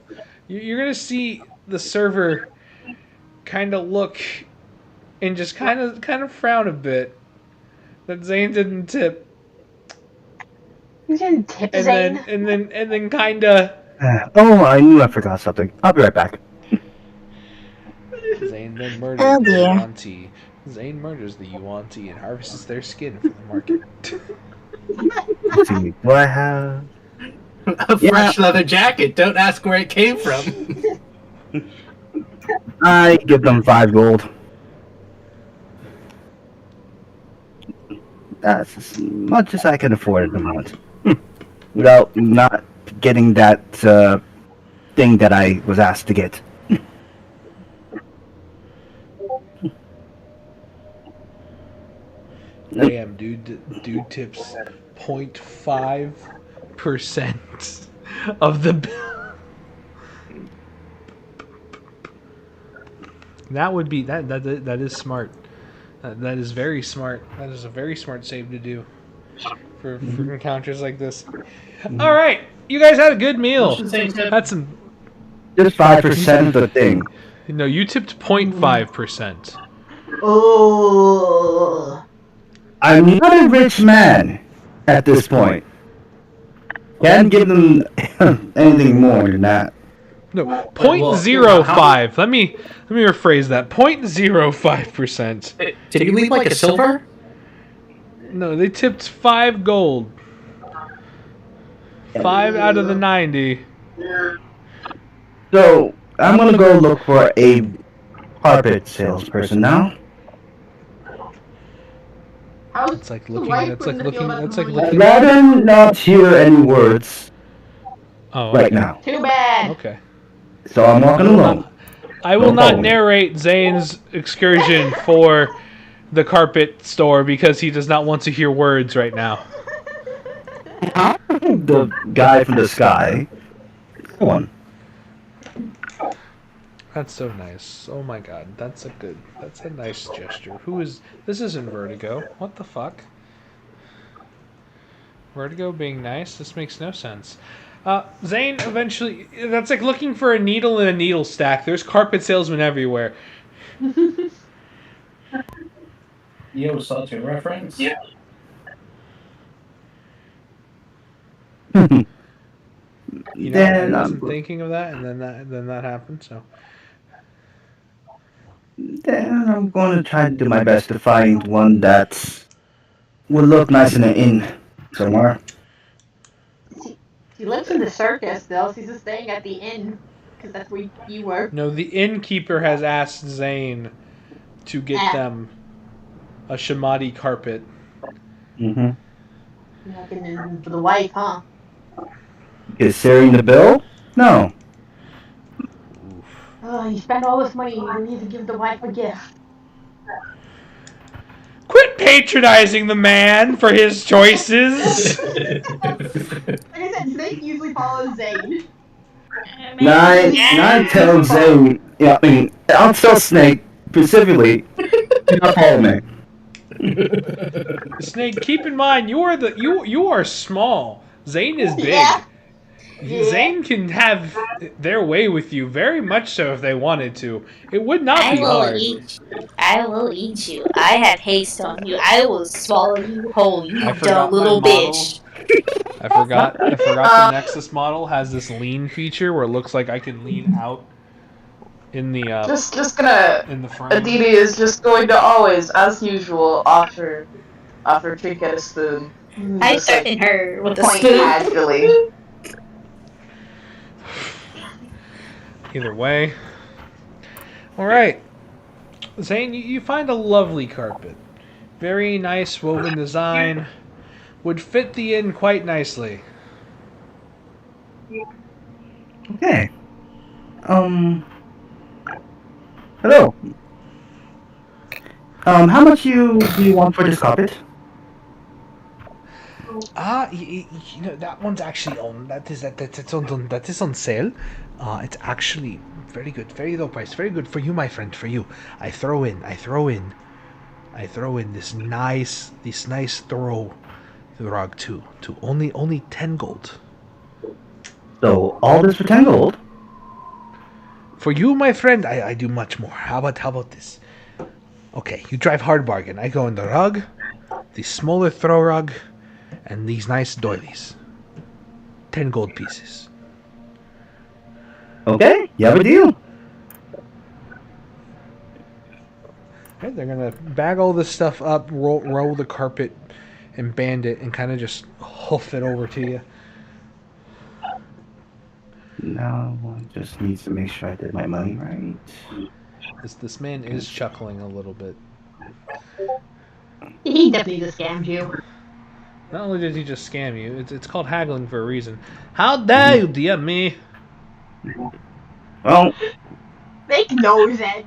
you're going to see the server kind of look and just kind of frown a bit that Zane didn't tip. You didn't tip And Zane. then kind of... Oh, I knew I forgot something. I'll be right back. Zane then murders Oh, the dear. Yuan-Ti. Zane murders the Yuan-Ti and harvests their skin for the market. Let's see, do I have... A fresh leather jacket. Don't ask where it came from. I give them 5 gold. That's as much as I can afford at the moment. without not getting that thing that I was asked to get. Damn, dude tips 0.5% of the bill. That would be that is smart. That is very smart. That is a very smart save to do for encounters like this. All right, you guys had a good meal. Had some. Just 5% of the thing. No, you tipped 0.5%. Oh. I'm not a rich man at this point. Can't give them anything more than that. No, 0.05. Let me rephrase that. 0.05%. Did you leave like a silver? No, they tipped 5 gold. 5 out of the 90. So I'm gonna go look for a carpet salesperson now. It's like looking. It's like looking. It's like I'd looking. rather not hear any words right now. Too bad. Okay. So I'm walking alone. I will not narrate Zane's excursion for the carpet store because he does not want to hear words right now. The guy from the sky. Come on. That's so nice. Oh my god, that's a nice gesture. This isn't Vertigo. What the fuck? Vertigo being nice? This makes no sense. Zane eventually, that's like looking for a needle in a needle stack. There's carpet salesmen everywhere. Yo, Salty reference? Yeah. You know, I wasn't thinking of that, and then that happened, so. Then I'm going to try to do my best to find one that will look nice in an inn somewhere. He lives in the circus, though, so he's just staying at the inn, because that's where you were. No, the innkeeper has asked Zane to get them a shamadi carpet. Mm-hmm. For the wife, huh? Is sharing the bill? No. Oh, you spend all this money and you don't need to give the wife a gift. Quit patronizing the man for his choices. Like I said, Snake usually follows Zane. Nine tells Zane. Yeah, I mean, I'll tell Snake specifically. Do not follow me. Snake, keep in mind you are small. Zane is big. Yeah. Zane can have their way with you very much so if they wanted to. It would not be hard. I will eat you. I have haste on you. I will swallow you whole, you dumb little bitch. I forgot the Nexus model has this lean feature where it looks like I can lean out in the just gonna in the front. Aditi is just going to always, as usual, offer Trinket a spoon. I threaten her with a Point spoon. casually. Either way. Alright. Zane, you find a lovely carpet. Very nice woven design. Would fit the inn quite nicely. Okay. Hello. How much do you want for this carpet? You know that one's actually on. That is on sale. It's actually very good, very low price, very good for you, my friend. For you, I throw in this nice throw rug too. To only 10 gold. So all this for 10 gold? For you, my friend, I do much more. How about this? Okay, you drive hard bargain. I go in the rug, the smaller throw rug, and these nice doilies. 10 gold pieces. Okay, you have a deal. Okay, they're gonna bag all this stuff up, roll the carpet, and band it, and kind of just hoof it over to you. Now one just needs to make sure I did my money right. This man is chuckling a little bit. He definitely just scammed you. Not only did he just scam you, it's called haggling for a reason. How dare you DM me? Well, Snake knows it.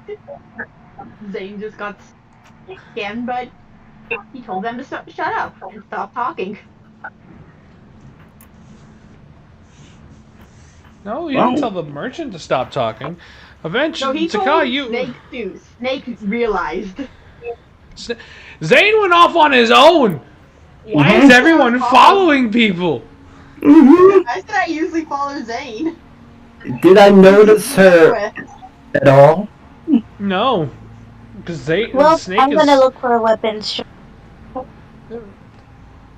Zane just got scammed, but he told them to shut up and stop talking. No, you didn't well, tell the merchant to stop talking. No, Eventually, he Takai, told you. Snake to. Snake realized. Zane went off on his own. Why is everyone following people? I said I usually follow Zane. Did I notice her at all? No, because Zane Well, Snake I'm is. gonna look for a weapons.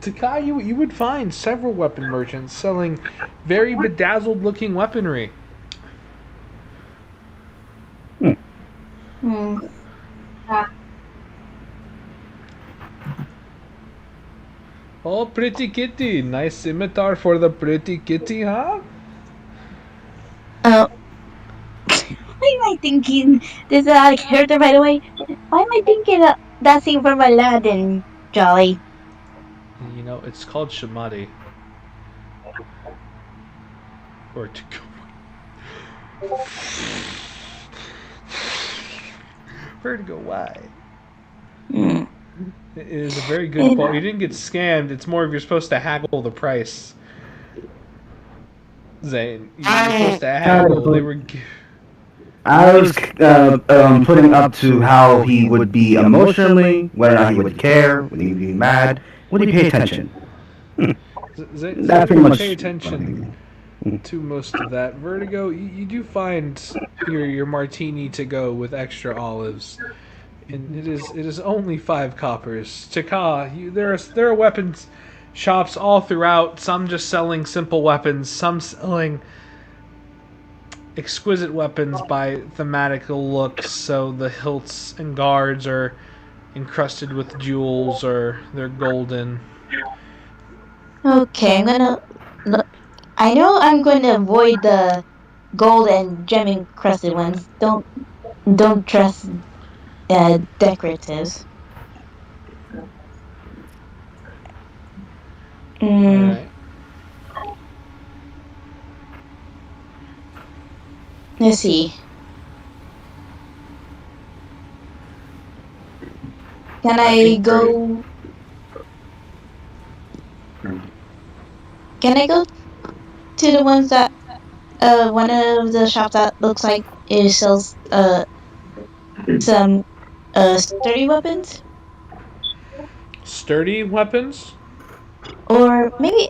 Takai, you would find several weapon merchants selling very bedazzled-looking weaponry. Hmm. Oh, pretty kitty. Nice scimitar for the pretty kitty, huh? Why am I thinking this is out of character, by the way? Why am I thinking that scene from Aladdin, Jolly? You know, it's called shamadi. Or to go. Vertigo, why? Hmm. It is a very good quality. You didn't get scammed. It's more of you're supposed to haggle the price. Zane, you're supposed to haggle. They were. I was putting up to how he would be emotionally, whether or not he would care, would he be mad, would he pay attention? Zane That's pretty would much pay attention to most of that. Vertigo, you do find your martini to go with extra olives, and it is only 5 coppers. Chaka, there are weapons shops all throughout. Some just selling simple weapons, some selling exquisite weapons by thematical looks. So the hilts and guards are encrusted with jewels or they're golden. Okay, I'm gonna. I know I'm going to avoid the gold and gem encrusted ones. Don't trust decoratives. Alright. Let's see. Can I go? Can I go to the ones that one of the shops that looks like it sells some sturdy weapons? Sturdy weapons? Or maybe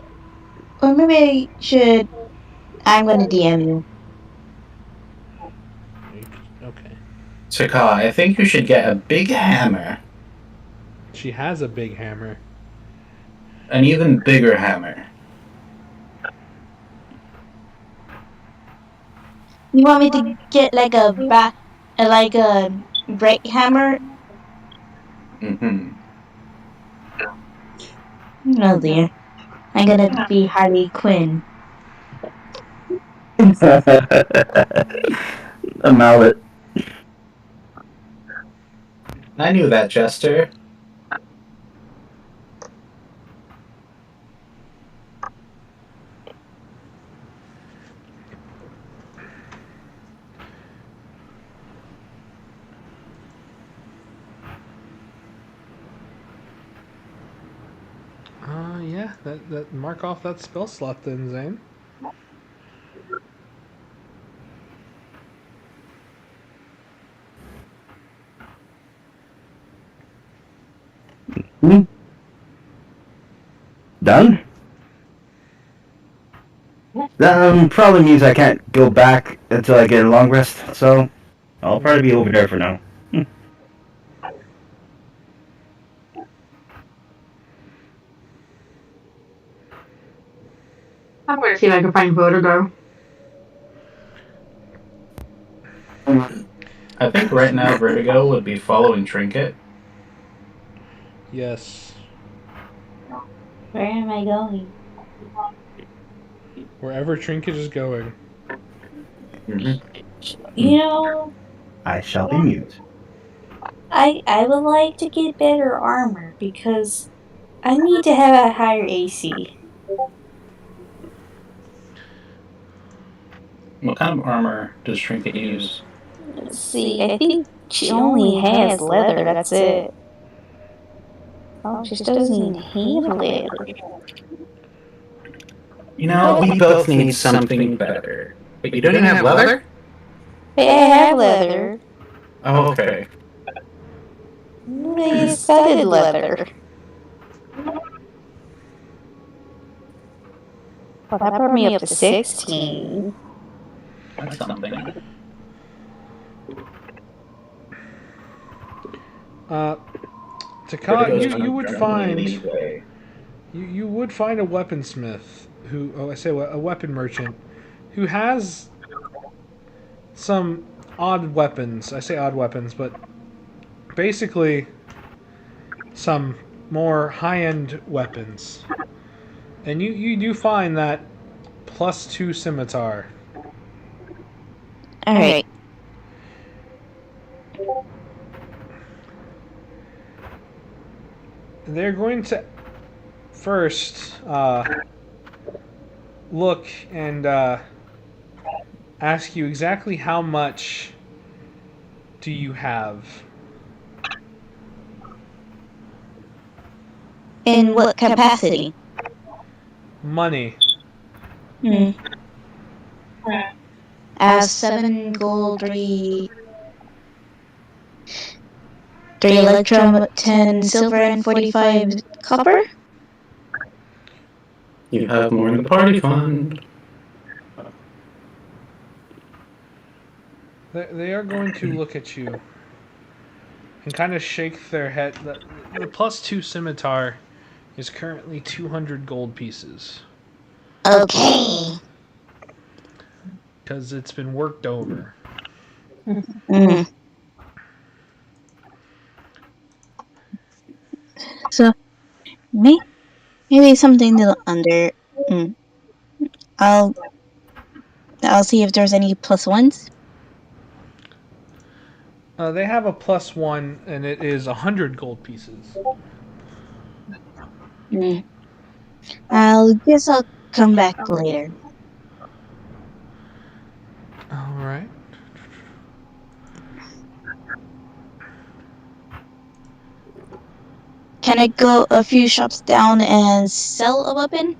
I should. I'm gonna DM you. Okay. Saka, I think you should get a big hammer. She has a big hammer. An even bigger hammer. You want me to get like a break hammer? Mm-hmm. Oh dear. I'm gonna be Harley Quinn. A mallet. I knew that, Jester. Yeah, that mark off that spell slot then, Zane. Done? Probably means I can't go back until I get a long rest, so I'll probably be over there for now. I'm gonna see if I can find Vertigo. I think right now Vertigo would be following Trinket. Yes. Where am I going? Wherever Trinket is going. You know, I shall be mute. I would like to get better armor because I need to have a higher AC. What kind of armor does Trinket use? Let's see, I think she only has leather, that's it. Oh, she doesn't have leather. You know, we both need something better. But you don't even have leather? But I have leather. Oh, okay. It's studded leather. Well, that brought me up to 16. That's something. Takad, you would find you would find a weaponsmith a weapon merchant who has some odd weapons. I say odd weapons, but basically some more high-end weapons. And you do find that +2 scimitar. Alright. They're going to first look and ask you exactly how much do you have. In what capacity? Money. I have 7 gold, 3 electrum, 10 silver, and 45 copper. You have more in the party fund. They are going to look at you and kind of shake their head. The +2 scimitar is currently 200 gold pieces. Okay. Because it's been worked over. So, maybe something to under. I'll see if there's any +1s. They have a +1, and it is 100 gold pieces. I'll come back later. All right. Can I go a few shops down and sell a weapon?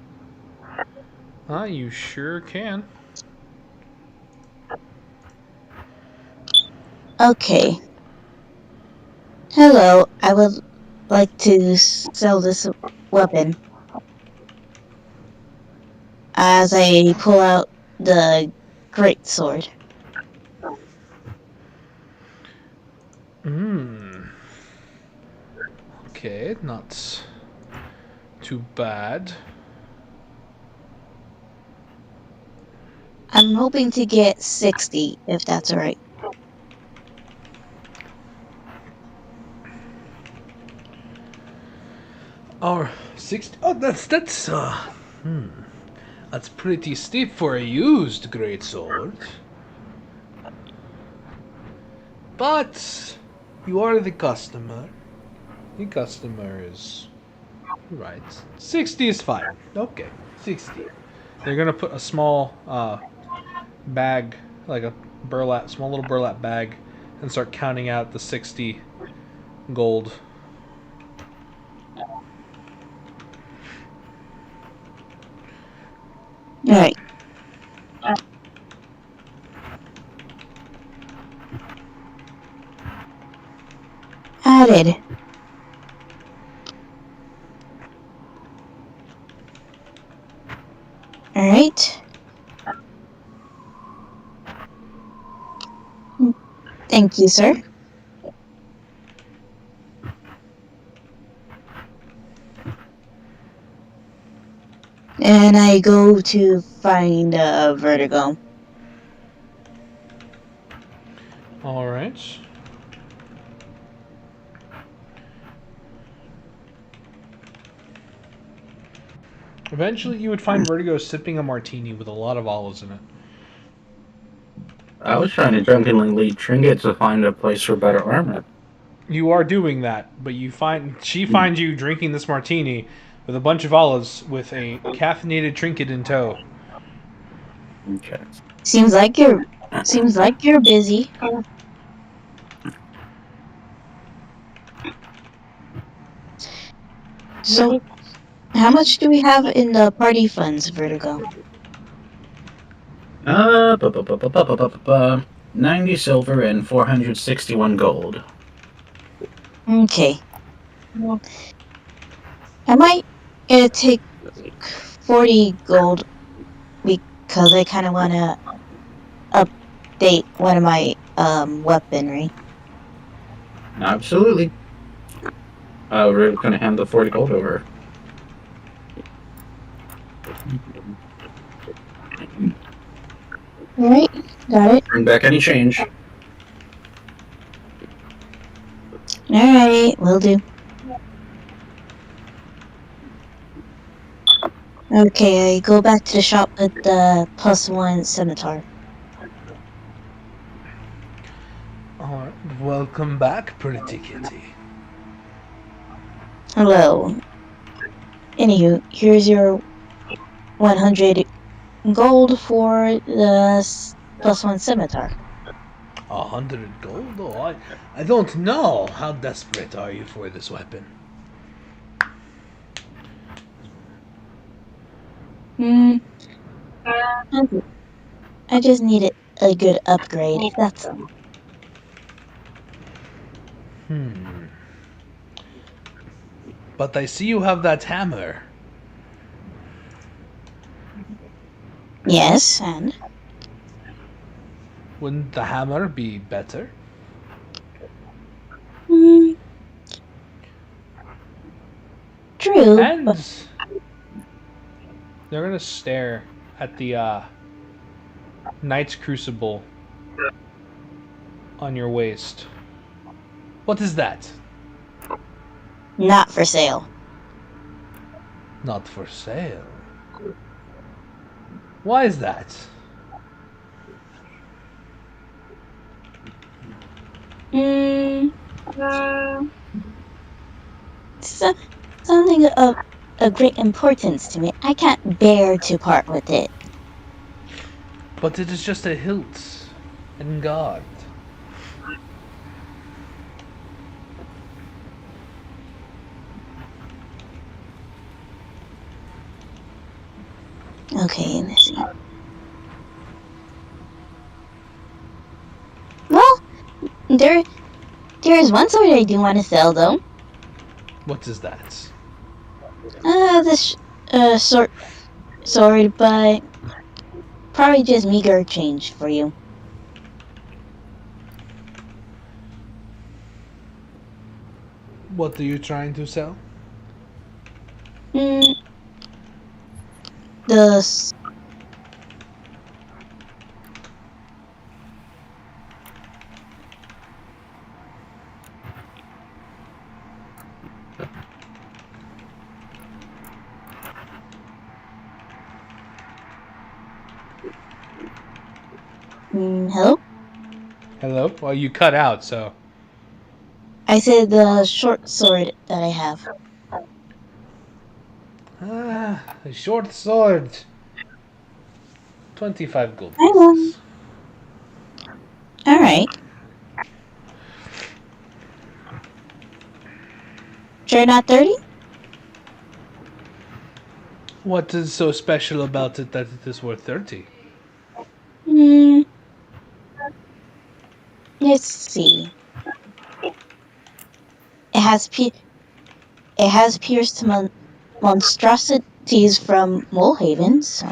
You sure can. Okay. Hello, I would like to sell this weapon. As I pull out the great sword. Okay, not too bad. I'm hoping to get 60, if that's alright. Or 60? Oh, that's pretty steep for a used greatsword. But you are the customer. The customer is right. 60 is fine. Okay, 60. They're gonna put a small bag, like a small little burlap bag, and start counting out the 60 gold. Alright. Added. Alright. Thank you, sir. And I go to find Vertigo. Alright. Eventually, you would find Vertigo sipping a martini with a lot of olives in it. I was trying to drunkenly lead Trinket to find a place for better armor. You are doing that, but she finds you drinking this martini with a bunch of olives with a caffeinated trinket in tow. Okay. Seems like you're busy. So, how much do we have in the party funds, Vertigo? 90 silver and 461 gold. Okay. Well, I might take 40 gold because I kind of want to update one of my weaponry. Absolutely. We're going to hand the 40 gold over. Alright, got it. Bring back any change. Alright, will do. Okay, I go back to the shop with the +1 scimitar. Alright, welcome back, pretty kitty. Hello. Anywho, here's your 100 gold for the +1 scimitar. 100 gold? Oh, I don't know. How desperate are you for this weapon? I just needed a good upgrade, that's all. But I see you have that hammer. Yes, and? Wouldn't the hammer be better? True, And but they're gonna stare at the Knight's Crucible on your waist. What is that? not for sale. Not for sale. Why is that? Something of great importance to me. I can't bear to part with it. But it is just a hilt and guard. Okay, let's see. Well, there's one sword I do want to sell though. What is that? This sword, but probably just meager change for you. What are you trying to sell? The hello? Hello? Well, you cut out, so. I said the short sword that I have. Ah, a short sword. 25 gold I know. pieces. Alright. Sure not 30? What is so special about it that it is worth 30? Let's see. It has pierced monstrosities from Molehaven, so.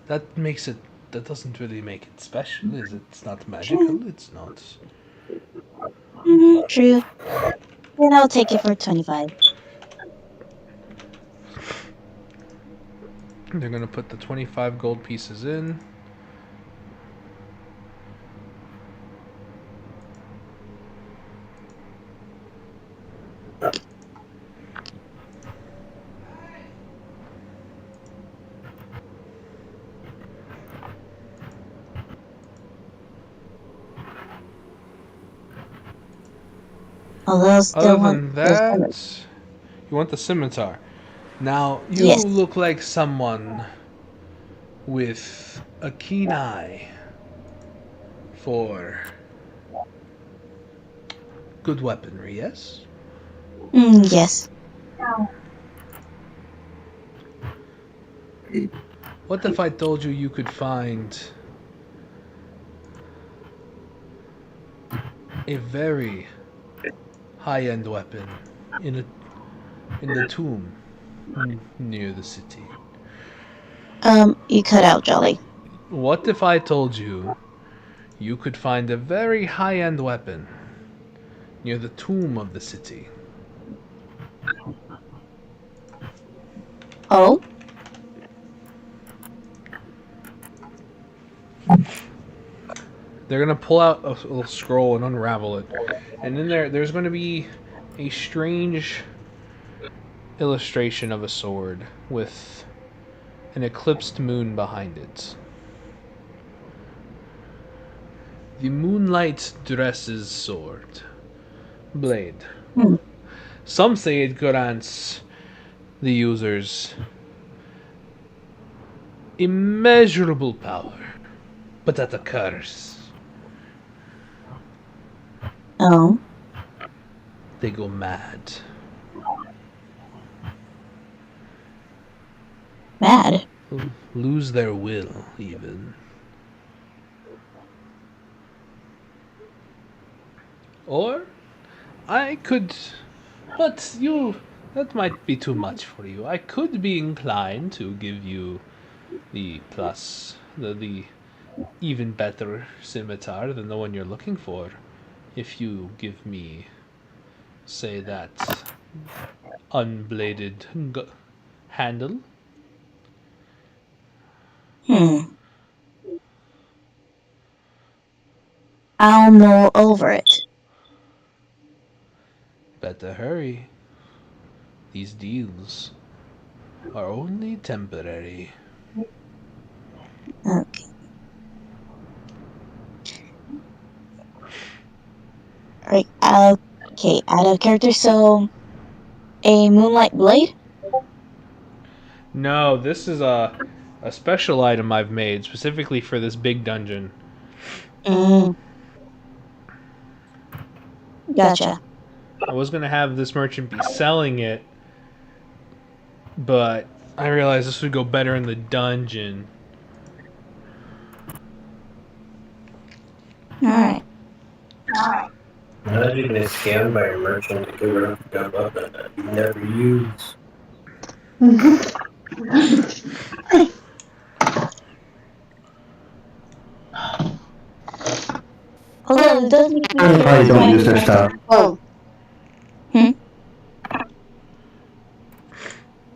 That makes it. That doesn't really make it special, is it? It's not magical, it's not. True. Then I'll take it for 25. They're gonna put the 25 gold pieces in. Although I still Other want than the scimitar. that, you want the scimitar. Now, you Yes. look like someone with a keen eye for good weaponry, yes? Yes. What if I told you you could find a very high-end weapon in the tomb near the city? You cut out, Jolly. What if I told you you could find a very high-end weapon near the tomb of the city? Oh? They're gonna pull out a little scroll and unravel it, and in there's going to be a strange illustration of a sword with an eclipsed moon behind it. The moonlight dresses sword. Blade. Some say it grants the users immeasurable power, but at a curse. Oh. They go mad. Mad? Lose their will, even. Or I could, but that might be too much for you. I could be inclined to give you the plus, the even better scimitar than the one you're looking for, if you give me, say, that unbladed handle. I'll mull over it. Better hurry. These deals are only temporary. Okay. Right. Okay, out of character, so a moonlight blade? No, this is a special item I've made specifically for this big dungeon. Gotcha. I was gonna have this merchant be selling it, but I realized this would go better in the dungeon. Alright. Imagine getting scammed by a merchant to get rid of a gun weapon that you never use. Although it does make me They probably don't use their stuff. Oh,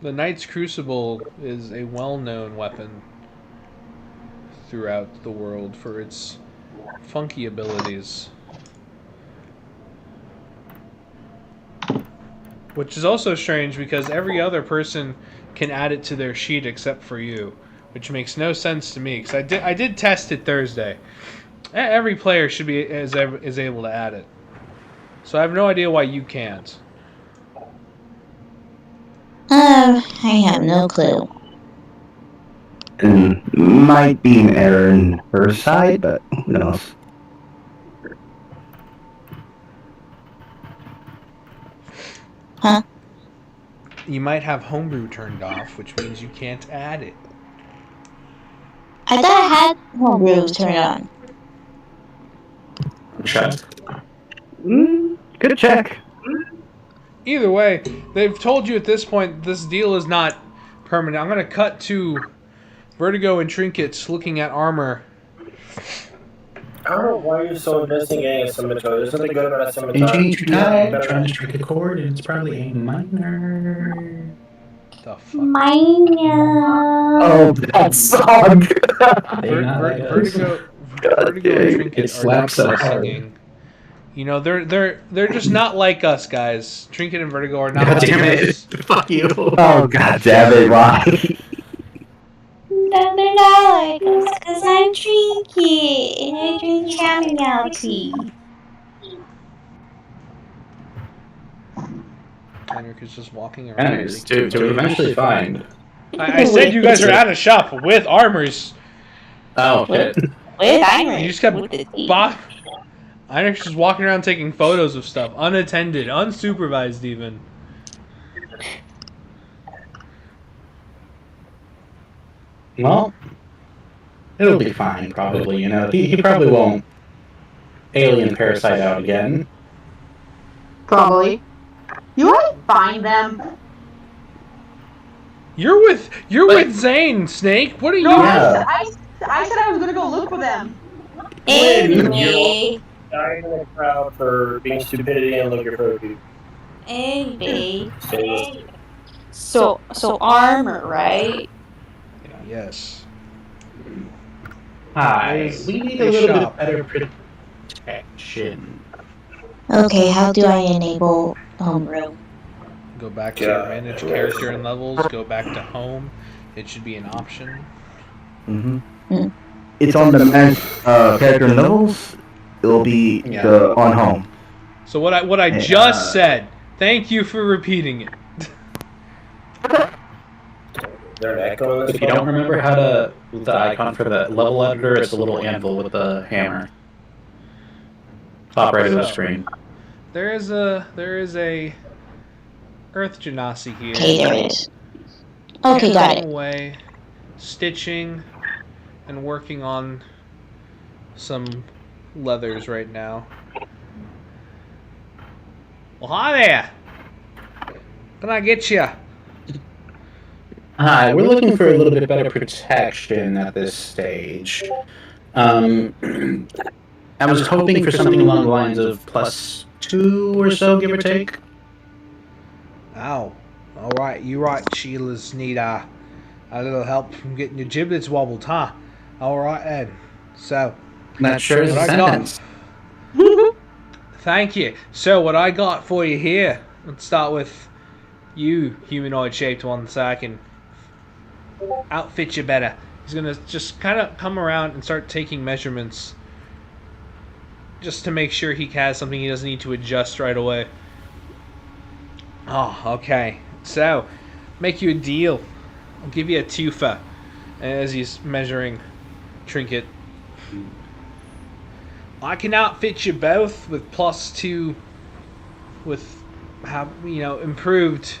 The Knight's Crucible is a well-known weapon throughout the world for its funky abilities. Which is also strange because every other person can add it to their sheet except for you, which makes no sense to me because I did test it Thursday. Every player should be is able to add it, so I have no idea why you can't. I have no clue. And might be an error in her side, but who knows? Huh? You might have homebrew turned off, which means you can't add it. I thought I had homebrew turned on. Check. Good check. Either way, they've told you at this point this deal is not permanent. I'm going to cut to Vertigo and Trinkets looking at armor. I don't know why you're so invested in getting a scimitar. There's something good about a You scimitar. change your tag, trying to strike a chord, and it's probably a minor. The fuck? Oh, that song! Vertigo and Trinket It are slaps not so hard. singing. You know, they're just not like us, guys. Trinket and Vertigo are not God like damn it! us. Fuck you! Oh, god damn it, why? No, they're not like us, because I'm Trinket, and I drink chamomile tea. Heinrich is just walking around. Anyways, to eventually find. I said you guys are at a shop with armors. Oh shit! With You Heinrich. just kept With the T. Heinrich's just walking around taking photos of stuff, unattended, unsupervised even. Well, it'll be fine, probably. You know, he probably won't alien parasite out again. Probably. You want to find them? You're with Zane, Snake. What are you? No, Yeah. I said I was gonna go look for them. Anyway. Dying in the crowd for being stupidity and looking for people. Anyway. So armor, right? Yes. Hi. We need a little bit of better protection. Okay, how do I enable homeroom? Go back to manage character and levels. Go back to home. It should be an option. It's on the manage character and levels. It'll be on home. So what I just said. Thank you for repeating it. There an echo on this If you don't remember how to the icon for the level editor, it's a little anvil with a hammer. Top right of the screen. There is a Earth Genasi here. Okay, there it is. Okay, got it. Away, stitching, and working on some leathers right now. Well, hi there. Can I get you? Hi, we're looking for a little bit better protection at this stage. I was hoping for something along the lines of +2 or so, give or take. Oh, all right. You right. Sheila's need a little help from getting your giblets wobbled, huh? All right then. So That sure is a what I got. sentence. Thank you. So what I got for you here. Let's start with you, humanoid-shaped one, so I can outfit you better. He's gonna just kind of come around and start taking measurements, just to make sure he has something he doesn't need to adjust right away. Oh, okay. So, make you a deal. I'll give you a tufa. As he's measuring Trinket. I can outfit you both with +2, with improved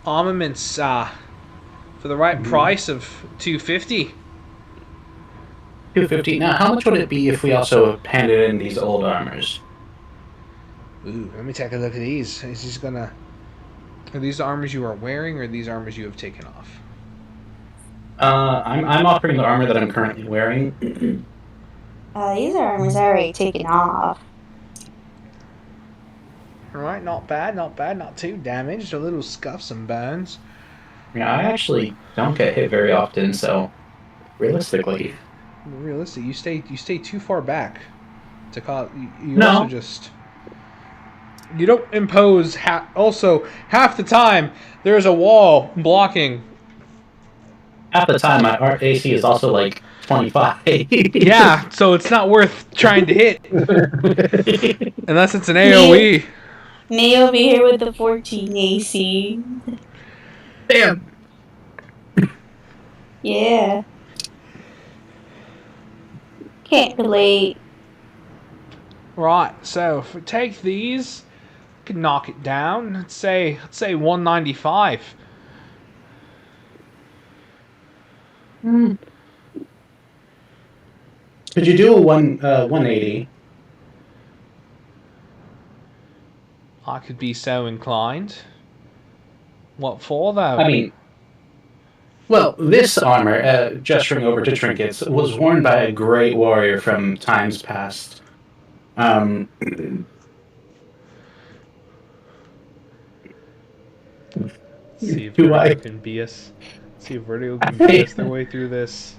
armaments for the right price of 250. 250. Now, how much would it be if we also handed in these old armors? Ooh, let me take a look at these. Are these the armors you are wearing, or these armors you have taken off? I'm offering the armor that I'm currently wearing. These armors are already taken off. Alright, not bad, not too damaged. A little scuffs and burns. Yeah, I actually don't get hit very often, so realistically. You stay too far back to call. You No. also just. You don't impose. Also, half the time there's a wall blocking. Half the time, my AC is also like 25. Yeah, so it's not worth trying to hit unless it's an AOE. Me over here with the 14 AC. Damn. Yeah. Can't relate. Right, so if we take these, we can knock it down. Let's say 195. Could you do a 180? I could be so inclined. What for, though? I mean, well, this armor, gesturing over to trinkets, was worn by a great warrior from times past. See if Do Vertigo I? can BS. See if Vertigo can BS their way through this.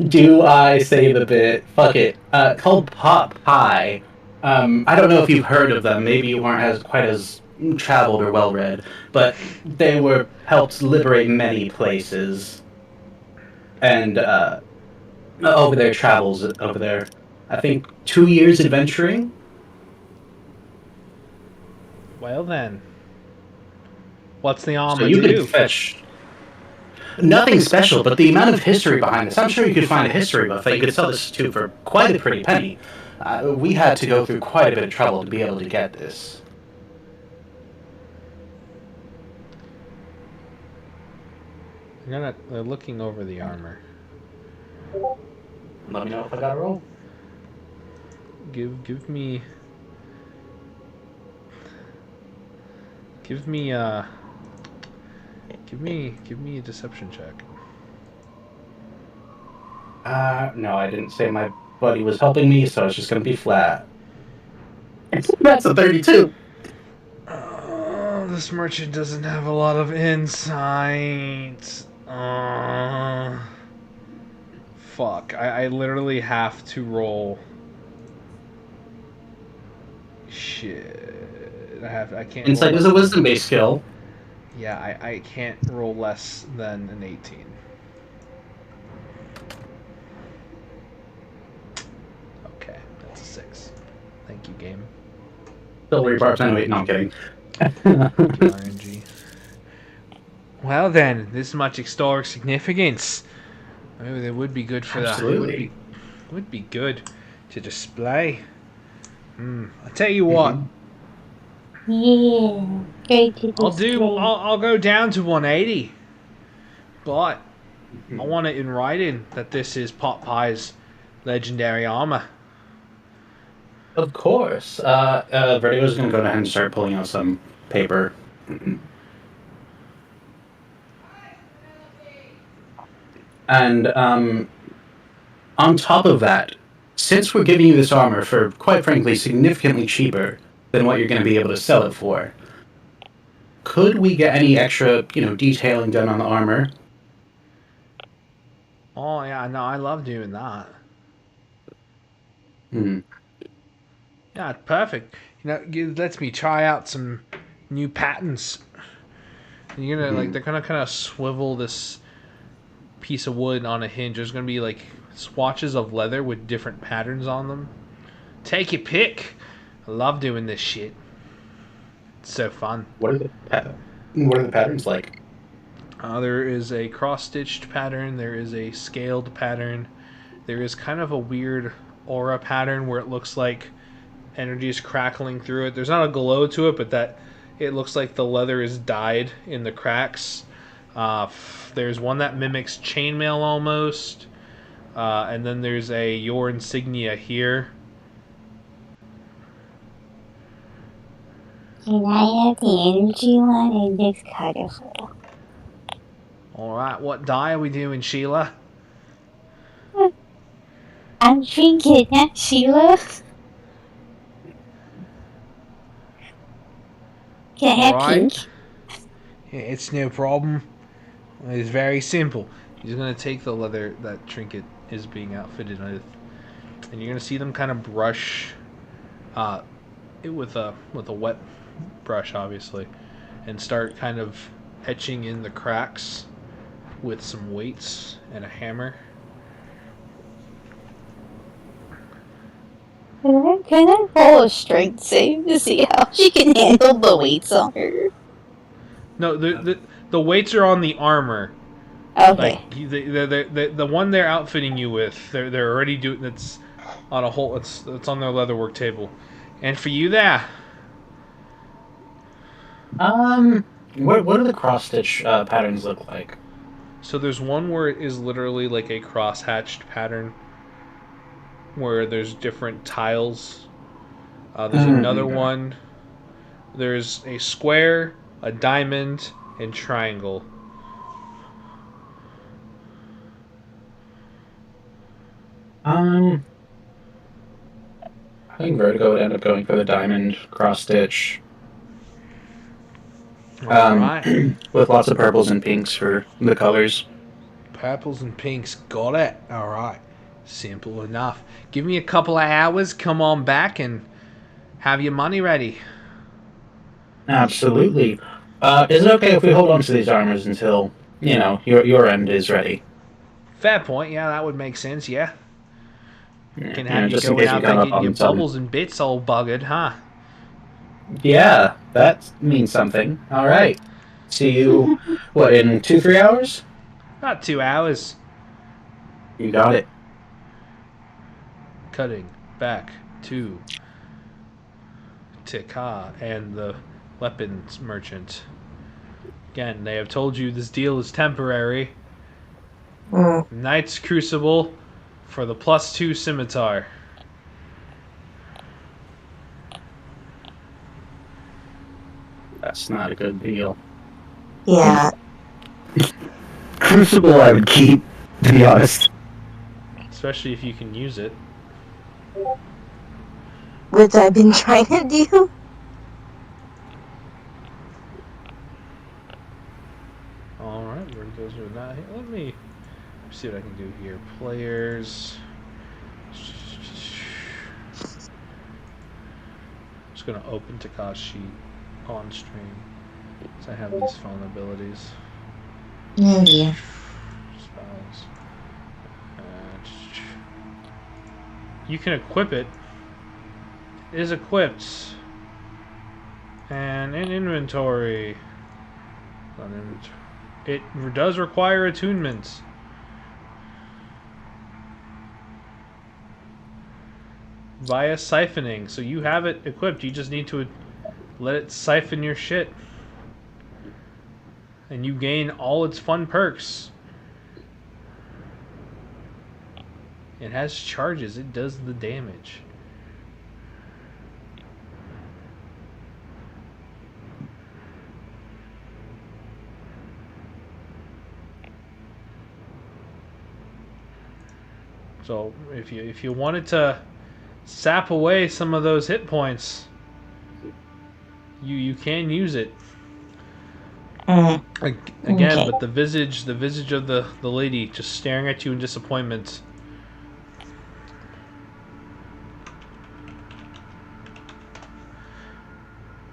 Do I say the bit? Fuck it. Called Pot Pie. I don't know if you've heard of them. Maybe you weren't quite as traveled or well read, but they were helped liberate many places. And over their travels over there, I think 2 years adventuring. Well then, What's the So armor you could do? fetch nothing special, but the amount of history behind this. I'm sure you could find a history buff that you could sell this to for quite a pretty penny. We had to go through quite a bit of trouble to be able to get this. They're looking over the armor. Let me know if I got a roll. Give me a deception check. No, I didn't say my buddy was helping me, so it's just gonna be flat. That's a 32. Oh, this merchant doesn't have a lot of insight. Fuck. I literally have to roll. Shit. I can't. Insight is a wisdom-based skill. Yeah, I can't roll less than an 18. Okay, that's a 6. Thank you, game. Still your part-time. Wait, no, I'm kidding. RNG. Well then, this much historic significance. Oh, that would be good for Absolutely. Would be good to display. I tell you what, Yeah. Great to I'll go down to 180, but I want it in writing that this is Pot Pie's legendary armor. Of course. Vertigo's gonna go ahead and start pulling out some paper. And on top of that, since we're giving you this armor for, quite frankly, significantly cheaper than what you're going to be able to sell it for, could we get any extra, detailing done on the armor? Oh yeah, no, I love doing that. Hmm. Yeah, it's perfect. It lets me try out some new patterns. You're gonna they're gonna kind of swivel this piece of wood on a hinge. There's gonna be like swatches of leather with different patterns on them. Take your pick. I love doing this shit. It's so fun. What are the patterns like? There is a cross-stitched pattern. There is a scaled pattern. There is kind of a weird aura pattern where it looks like energy is crackling through it. There's not a glow to it, but that it looks like the leather is dyed in the cracks. There's one that mimics chainmail almost. And then there's a your insignia here. Can I have the energy one? It looks colorful. Alright, what dye are we doing, Sheila? I'm drinking that, Sheila. Can I have Alright. pink? Yeah, it's no problem. It's very simple. He's going to take the leather that Trinket is being outfitted with, and you're going to see them kind of brush it with a wet brush, obviously, and start kind of etching in the cracks with some weights and a hammer. Can I roll a strength save to see how she can handle the weights on her? No, the weights are on the armor. Okay. Like the one they're outfitting you with, they're already doing. That's on a whole. It's on their leatherwork table, and for you there. What do the cross stitch patterns look like? So there's one where it is literally like a cross-hatched pattern, where there's different tiles. There's another one. There's a square, a diamond, and triangle. I think Vertigo would end up going for the diamond cross stitch. Alright. With lots of purples and pinks for the colors. Purples and pinks, got it. Alright. Simple enough. Give me a couple of hours, come on back, and have your money ready. Absolutely. Is it okay if we hold on to these armors until, your end is ready? Fair point, yeah, that would make sense, yeah. Can have you just in going case we out come there up getting your on some- bubbles and bits all buggered, huh? Yeah, that means something. All right. See you, what, in 2-3 hours? Not 2 hours. You got it. Cutting back to Tikka and the weapons merchant. Again, they have told you this deal is temporary. Knight's Crucible for the +2 scimitar. That's not a good deal. Yeah, Crucible I would keep, to be honest. Especially if you can use it. which I've been trying to do. Alright, where goes with that? Let me see what I can do here. Players. Just gonna open Tikka's sheet on stream. So I have these phone abilities. Oh dear. Spells. You can equip it. It is equipped. And in inventory. It does require attunement. Via siphoning. So you have it equipped. You just need to let it siphon your shit. And you gain all its fun perks. It has charges. It does the damage. So if you wanted to sap away some of those hit points, you can use it. Again, Okay. but the visage of the lady just staring at you in disappointment.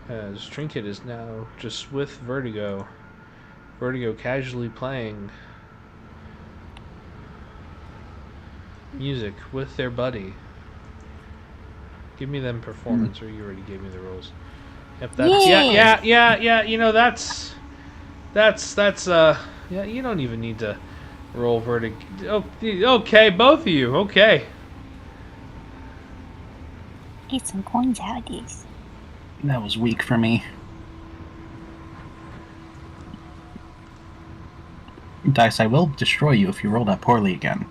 As Trinket is now just with Vertigo. Vertigo casually playing music with their buddy. Give me them performance, or you already gave me the roles. Yep, that's yeah. You know that's yeah. You don't even need to roll Vertigo. Oh, okay, both of you. Okay. Get some coins out of this. That was weak for me. Dice, I will destroy you if you roll that poorly again.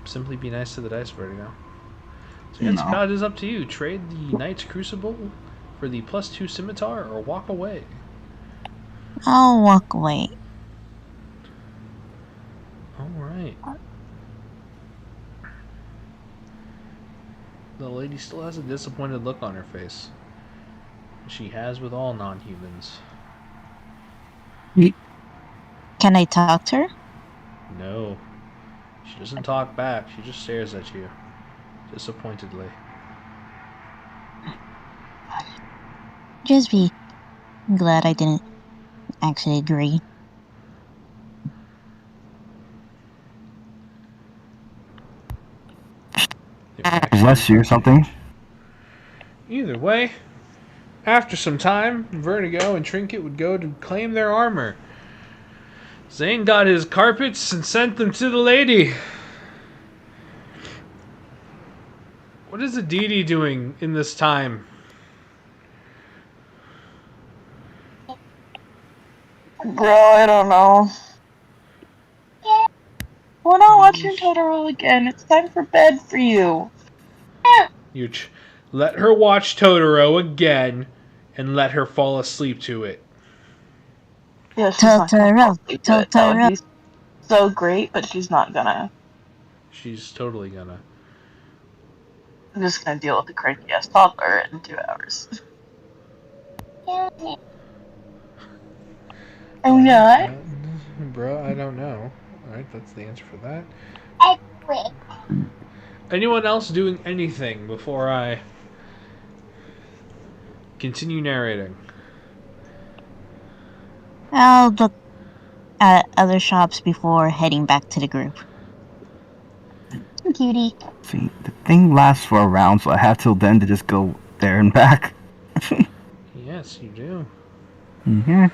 Simply be nice to the dice, Vertigo. So yes, God, is up to you. Trade the Knight's Crucible for the +2 scimitar, or walk away. I'll walk away. Alright. The lady still has a disappointed look on her face. She has with all non-humans. Can I talk to her? No. She doesn't talk back. She just stares at you. Disappointedly. Just be glad I didn't actually agree. Bless you or something. Either way, after some time, Vertigo and Trinket would go to claim their armor. Zane got his carpets and sent them to the lady. What is Aditi doing in this time? Bro, I don't know. We're not watching Totoro again. It's time for bed for you. Let her watch Totoro again and let her fall asleep to it. Yeah, she's not gonna fall asleep to it. That would be Totoro. so great, but she's not gonna. She's totally gonna. I'm just gonna deal with the cranky ass toddler in 2 hours. I'm not. Bro, I don't know. Alright, that's the answer for that. Anyone else doing anything before I continue narrating? I'll look at other shops before heading back to the group. Cutie. See, the thing lasts for a round, so I have till then to just go there and back. Yes, you do. Mm-hmm.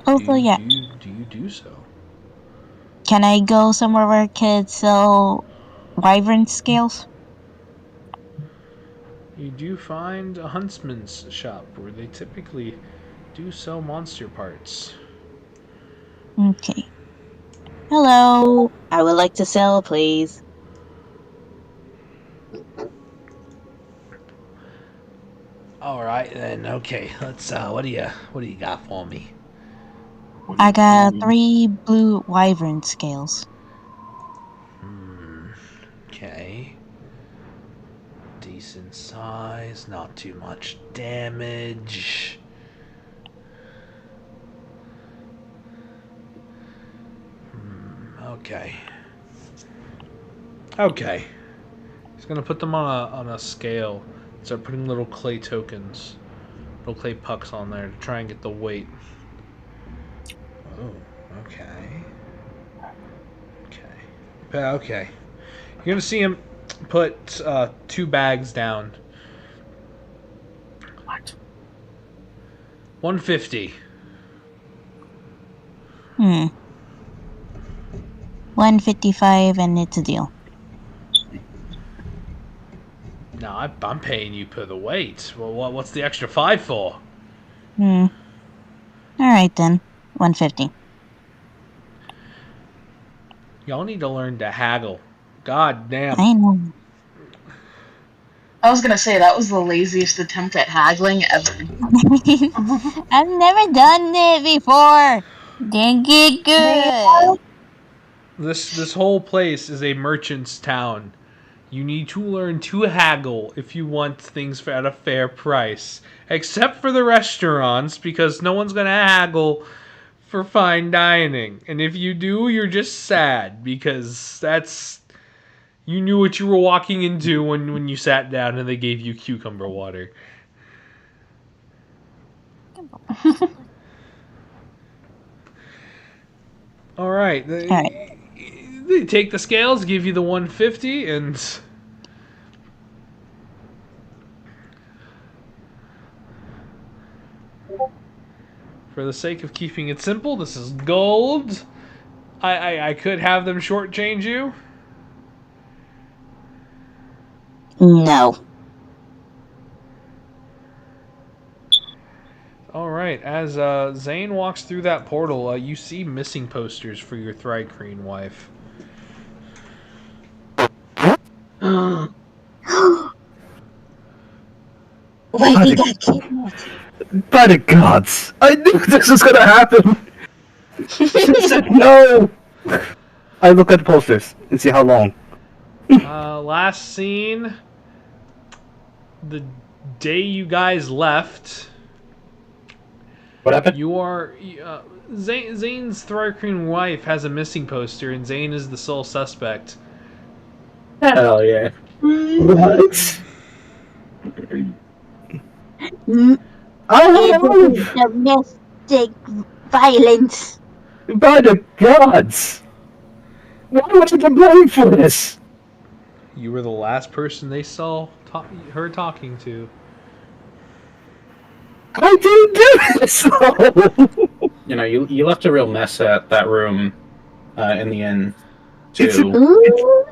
Also, yeah. Do you do so? Can I go somewhere where kids sell wyvern scales? You do find a huntsman's shop where they typically do sell monster parts. Okay. Hello. I would like to sell, please. All right then. Okay, let's. What do you got for me? I got 3 blue wyvern scales. Okay. Decent size, not too much damage. Okay. Okay. He's gonna put them on a scale. Start putting little clay tokens, little clay pucks on there to try and get the weight. Oh, okay. Okay. You're gonna see him put 2 bags down. What? 150. 155 and it's a deal. No, I'm paying you per the weight. Well, what's the extra 5 for? Alright then. 150. Y'all need to learn to haggle. God damn. I know. I was gonna say that was the laziest attempt at haggling ever. I've never done it before. Then get good. This whole place is a merchant's town. You need to learn to haggle if you want things at a fair price. Except for the restaurants, because no one's gonna haggle for fine dining. And if you do, you're just sad, because that's... You knew what you were walking into when you sat down and they gave you cucumber water. Alright. They take the scales, give you the 150, and... For the sake of keeping it simple, this is gold. I could have them shortchange you. No. Alright, as Zane walks through that portal, you see missing posters for your Thrycreen wife. Why did I kidnap? By the gods! I knew this was gonna happen! She said no! I look at the posters and see how long. Last seen the day you guys left. What happened? You are Zane's Thrycreen wife has a missing poster, and Zane is the sole suspect. Hell yeah. What? Domestic violence. By the gods! Why would I get blamed for this? You were the last person they saw her talking to. I didn't do this though! You know, you left a real mess at that room in the end, It's too.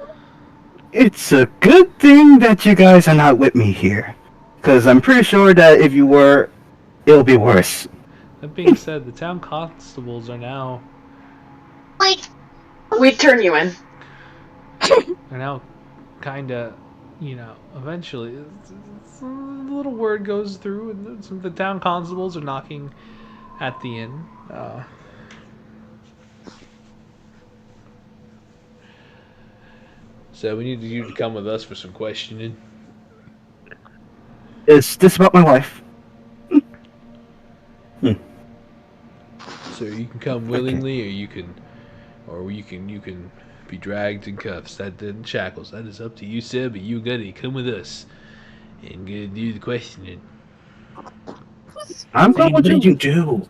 it's a good thing that you guys are not with me here. Because I'm pretty sure that if you were, it'll be worse. That being said, the town constables are now We'd turn you in. kinda, eventually, a little word goes through, and some of the town constables are knocking at the inn. So we need you to come with us for some questioning. Is this about my wife? So you can come willingly, or you can be dragged in cuffs. That in shackles. That is up to you, sir. But you gotta come with us and go do the questioning. I'm going What with did you. you do?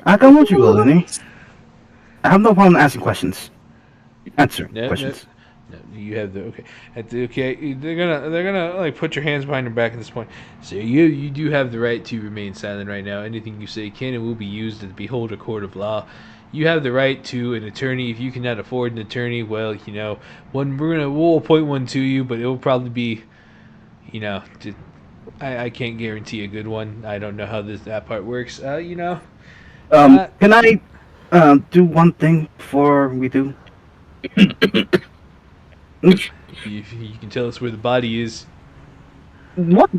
I come with you, Lenny. I have no problem asking questions. Answering questions. No, you have the okay. Okay, they're gonna like put your hands behind your back at this point. So you do have the right to remain silent right now. Anything you say can and will be used to behold a court of law. You have the right to an attorney. If you cannot afford an attorney, well, we'll appoint one to you, but it will probably be, I can't guarantee a good one. I don't know how that part works. Can I do one thing before we do? You can tell us where the body is. What?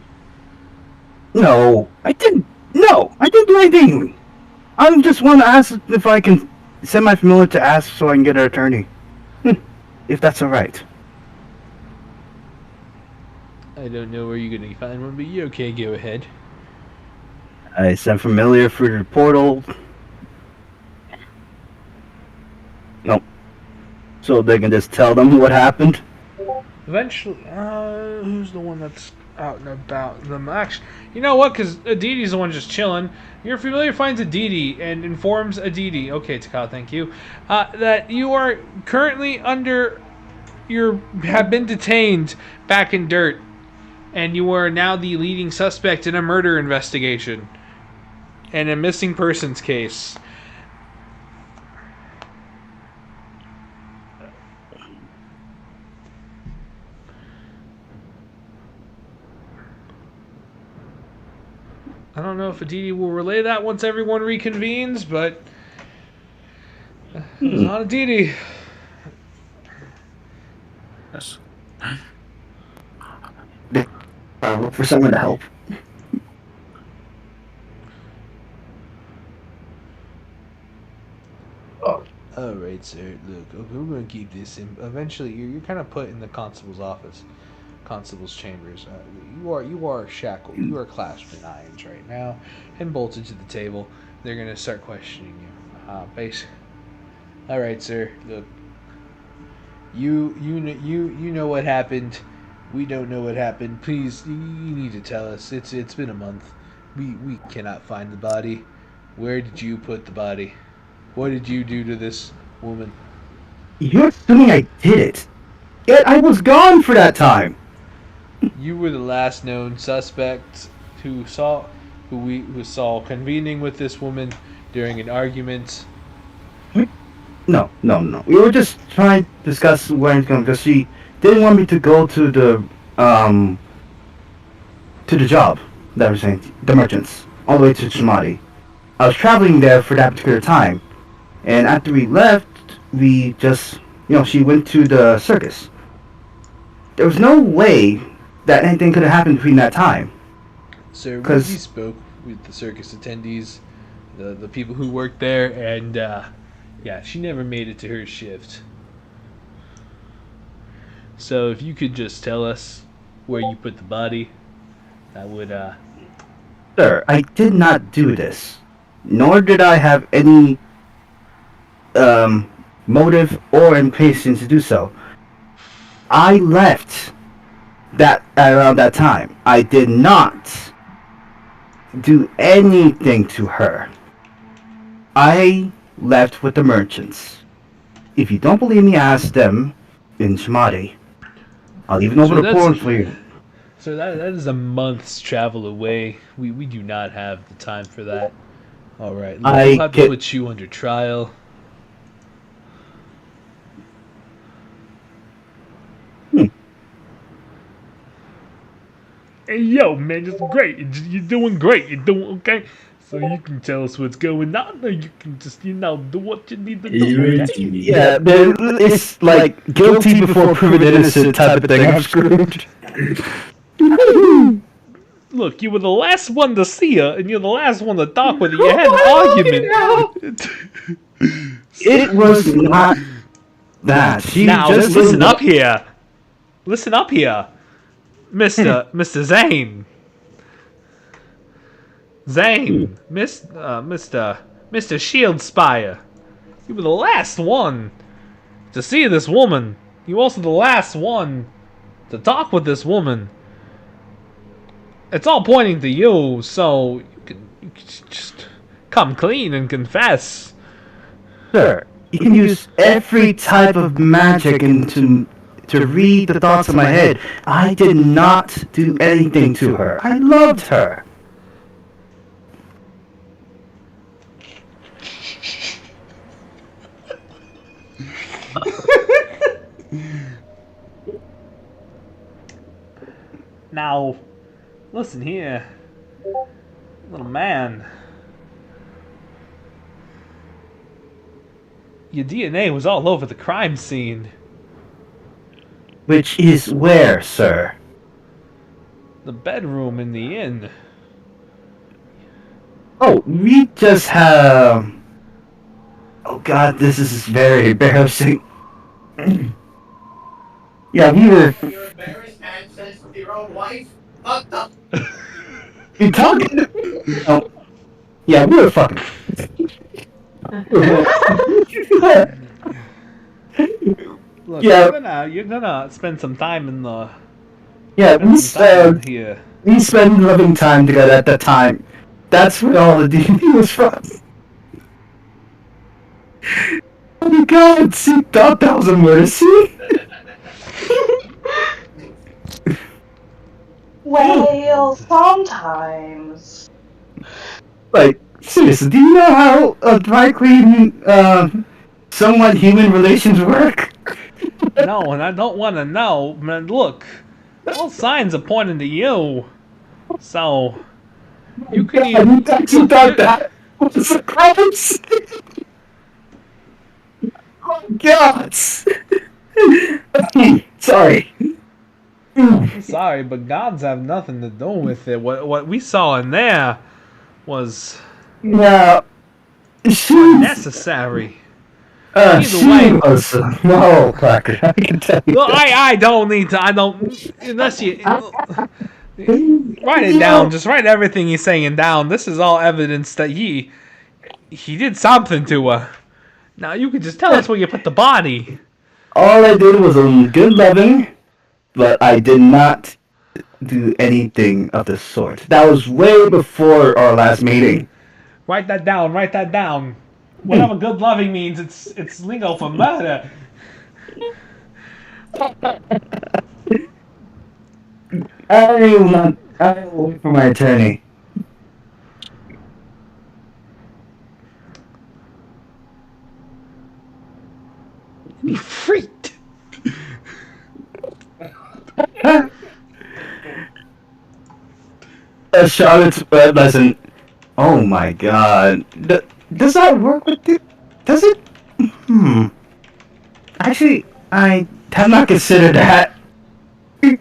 No, I didn't. No, I didn't do anything. I just want to ask if I can send my familiar to ask so I can get an attorney. If that's all right. I don't know where you're gonna find one, but you're okay. Go ahead. I sent familiar through the portal. Nope. So they can just tell them what happened. Eventually, who's the one that's out and about? Actually, you know what? Because Aditi's the one just chilling. Your familiar finds Aditi and informs Aditi. Okay, Takao, thank you. That you are currently have been detained back in dirt, and you are now the leading suspect in a murder investigation and a missing persons case. I don't know if Aditi will relay that once everyone reconvenes, but it's not Aditi. Yes. Look for someone to help. All right, sir. Look, okay, we're going to keep this in. Eventually, you're kind of put in the constable's office, constable's chambers. You are shackled. You are clasped in irons right now, and bolted to the table. They're going to start questioning you. Basically. All right, sir. Look, you know what happened. We don't know what happened. Please, you need to tell us. It's been a month. We cannot find the body. Where did you put the body? What did you do to this woman? You're assuming I did it. Yet I was gone for that time. You were the last known suspect who saw convening with this woman during an argument. No. We were just trying to discuss where it's going because she didn't want me to go to the job that was saying the merchants all the way to Shamadi. I was traveling there for that particular time, and after we left, we just she went to the circus. There was no way that anything could have happened between that time. Sir, we spoke with the circus attendees, the people who worked there, and yeah, she never made it to her shift. So if you could just tell us where you put the body, that would Sir, I did not do this. Nor did I have any motive or impatience to do so. I left around that time. I did not do anything to her. I left with the merchants. If you don't believe me, ask them in Shamadi. I'll even open the portal for you. So that is a month's travel away. We do not have the time for that. All right, we'll have to put you under trial. Hey, yo, man, it's great. You're doing great. You're doing okay. So you can tell us what's going on, or you can just, do what you need to do. Okay? Yeah, it's like guilty before proven innocent type of thing. I'm screwed. Look, you were the last one to see her, and you're the last one to talk with her. You had an argument. It was not that. She now, just listen up here. Listen up here. Mr. Zane. Mr. Shieldspire. You were the last one to see this woman. You were also the last one to talk with this woman. It's all pointing to you, so you can just come clean and confess. Sir, you can use every type of magic into to read the thoughts in my head. I did not do anything to her. I loved her. Now, listen here, little man. Your DNA was all over the crime scene. Which is where, sir? The bedroom in the inn. Oh, we just have... Oh god, this is very embarrassing. Yeah, we were... You're embarrassed having sex with your own wife? Fucked up. You talking? Oh. Yeah, we were fucking. Look, Yeah. you're gonna spend some time in the. Yeah, we here. we spent loving time together at that time. That's where all the DVD was from. Oh my god, she thought that was a murder scene? Well, sometimes. Like, seriously, do you know how a dry clean, somewhat human relations work? No, and I don't want to know. Man, look, all signs are pointing to you. So, you can You thought that was a crime scene? Oh my god! Sorry. I'm sorry, but gods have nothing to do with it. What we saw in there was Yeah. necessary. Either She way. was no cracker. I can tell you. Look, I don't need to. I don't unless you write it down. Just write everything he's saying down. This is all evidence that he did something to her. Now you can just tell us where you put the body. All I did was a good loving, but I did not do anything of the sort. That was way before our last meeting. Write that down. Write that down. Whatever good loving means, it's lingo for murder. I will wait for my attorney. Be freaked. Charlotte's lesson. Oh my god. Does that work with you? Does it? Actually, I have not considered that. You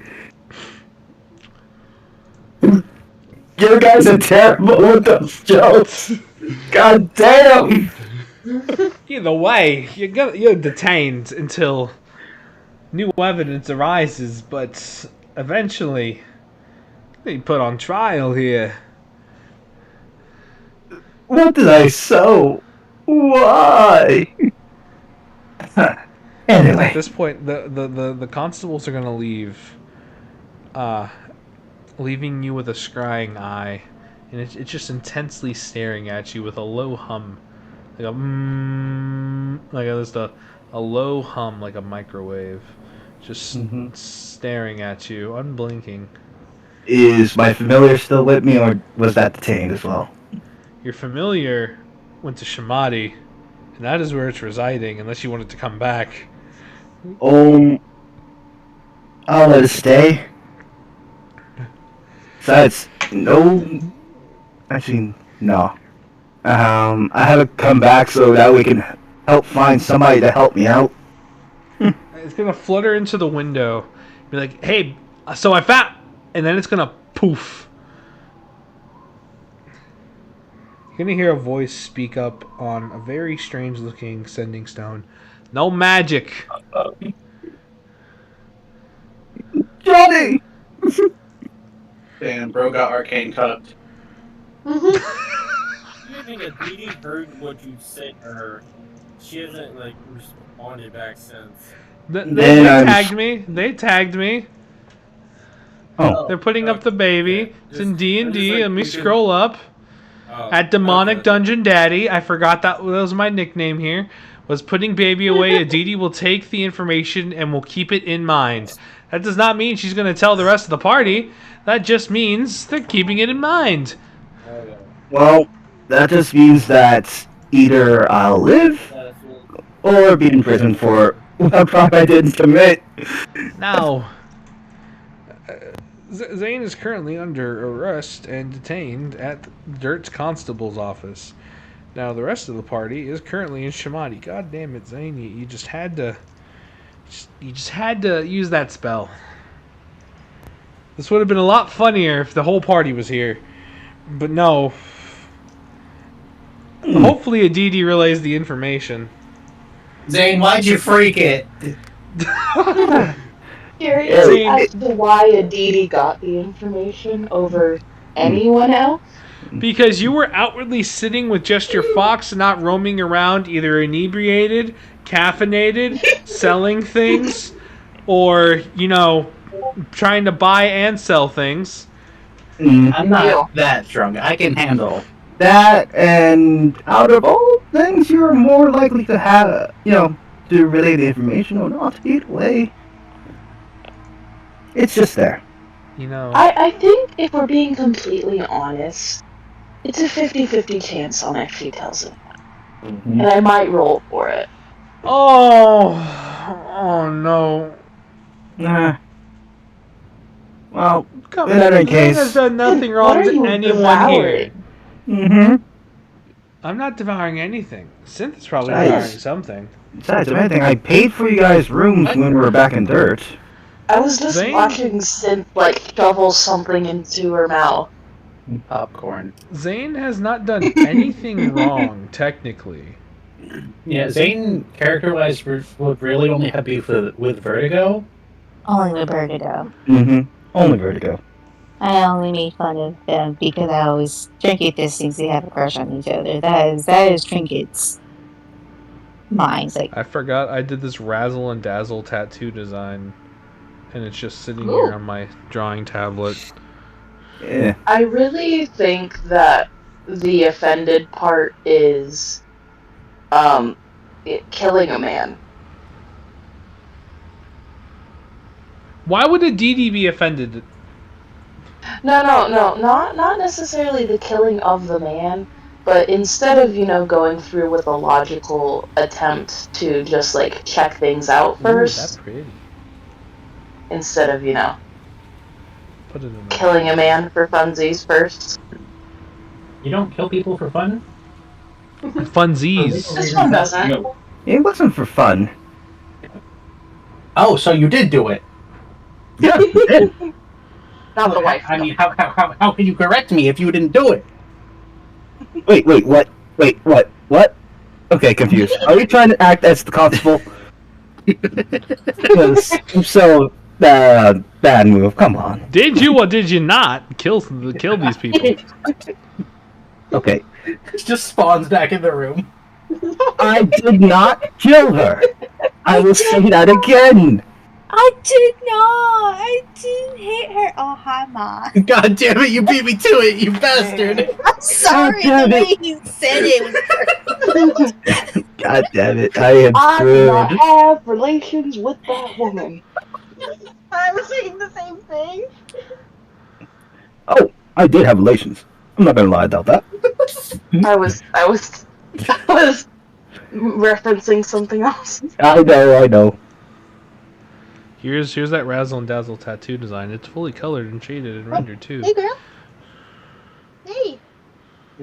guys are terrible with those jokes. God damn. Either way, you're detained until new evidence arises, but eventually they put on trial here. What did I sow? Why? Anyway. At this point, the constables are gonna leave, leaving you with a scrying eye, and it's just intensely staring at you with a low hum, like a low hum like a microwave, just staring at you, unblinking. Is my familiar still with me, or was that detained as well? Your familiar went to Shamadi, and that is where it's residing, unless you wanted to come back. I'll let it stay. Besides, actually, no. I have to come back so that we can help find somebody to help me out. It's gonna flutter into the window, be like, "Hey, so I found," and then it's gonna poof. You're gonna hear a voice speak up on a very strange-looking sending stone. No magic. Johnny! Damn, bro got arcane cucked. I think Aditi heard what you said to her. She hasn't responded back since. They tagged me. They tagged me. Oh. They're putting up the baby. It's in D&D. Let me scroll up. Oh, At Demonic Dungeon Daddy. I forgot that was my nickname here. was putting baby away. Aditi will take the information and will keep it in mind. That does not mean she's going to tell the rest of the party. That just means they're keeping it in mind. Well, that just means that either I'll live or be in prison for a crime I didn't commit. Now, Zane is currently under arrest and detained at Dirt's constable's office. Now, the rest of the party is currently in Shamadi. God damn it, Zane! You just had to, you just had to use that spell. This would have been a lot funnier if the whole party was here, but no. Hopefully, Aditi relays the information. Zane, why'd you freak it? Curious as to why Aditi got the information over anyone else? Because you were outwardly sitting with just your fox, not roaming around either inebriated, caffeinated, selling things, or, trying to buy and sell things. I'm not that drunk. I can handle that, and out of all things, you're more likely to have, to relay the information or not. Either way, it's just there. I think if we're being completely honest, it's a 50-50 chance on if she tells it. And I might roll for it. Oh no. Nah. Well, come in any case, case, has done nothing wrong to anyone here. Mm-hmm. I'm not devouring anything. Synth is probably devouring something. Besides, if anything, I paid for you guys' rooms when we were back in Dirt. I was just watching Synth shovel something into her mouth. Popcorn. Zane has not done anything wrong, technically. Yeah, Zane, character-wise, would really only have beef with Vertigo. Only with Vertigo. Mm-hmm. Only Vertigo. I only made fun of them because I always Trinket just thinks they have a crush on each other. That is Trinket's mind. I forgot I did this Razzle and Dazzle tattoo design, and it's just sitting here on my drawing tablet. Yeah. I really think that the offended part is killing a man. Why would Aditi be offended? No, not necessarily the killing of the man, but instead of, going through with a logical attempt to just, check things out first. That's pretty. Instead of, Put it in killing a man for funsies first. You don't kill people for fun? Funsies. This one doesn't. It wasn't for fun. Oh, so you did do it? Yeah, you did. Not the wife. I mean, how can you correct me if you didn't do it? Wait, what? Wait, what? Okay, confused. Are you trying to act as the constable? So, bad move. Come on. Did you or did you not kill these people? Okay. Just spawns back in the room. I did not kill her. I will say that again. I did not. I didn't hit her. Oh, hi, Ma. God damn it, you beat me to it, you bastard. I'm sorry. The way you said it was God damn it, I am I do not screwed. have relations with that woman. I was saying the same thing. Oh, I did have relations. I'm not gonna lie about that. I was referencing something else. I know. Here's that Razzle and Dazzle tattoo design. It's fully colored and shaded and rendered too. Hey, girl. Hey.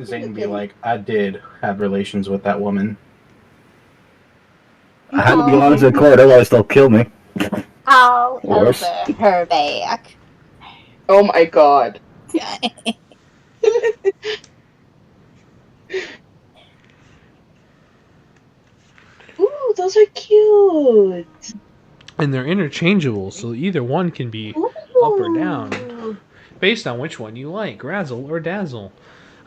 Zane be like, I did have relations with that woman. I had to be honest with the court, otherwise they'll kill me. all Worse. over her back. Oh my god. Ooh, those are cute. And they're interchangeable, so either one can be up or down, based on which one you like, Razzle or Dazzle.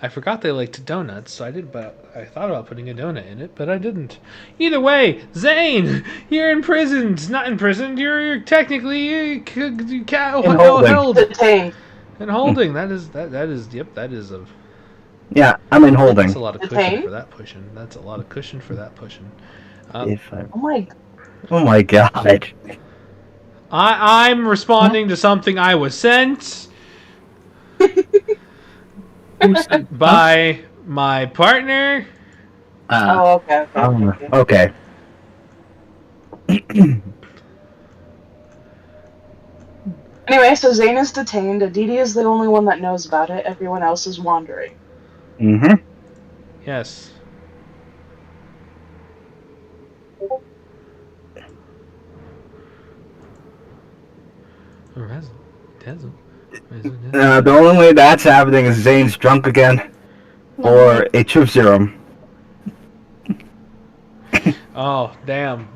I forgot they liked donuts, so I thought about putting a donut in it, but I didn't. Either way, Zane, you're imprisoned. Not imprisoned. You're technically held Detained. and holding. That is a. Yeah, I'm in holding. That's a lot of cushion Detained? for that pushing. That's a lot of cushion for that pushing. If I... Oh my. Oh my god. I'm responding to something I was sent by my partner. Oh, okay. Okay. Anyway, so Zane is detained. Aditi is the only one that knows about it. Everyone else is wandering. Mm-hmm. Yes. The only way that's happening is Zane's drunk again. Or a truth serum. Oh, damn.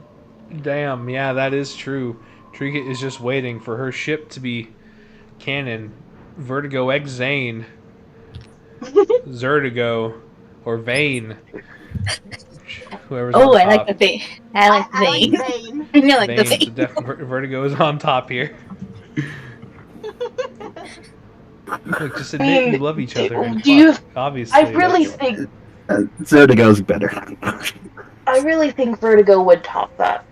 Damn, yeah, that is true. Trinket is just waiting for her ship to be canon. Vertigo X Zane. Zertigo. Or Vane. Whoever's Oh, on I like top. the thing. I like the I thing. like Zane. I like the Vane. thing. Vertigo is on top here. Look, just admit you love each other. And Do you? obviously. I really think. Zertigo's better. I really think Vertigo would top that.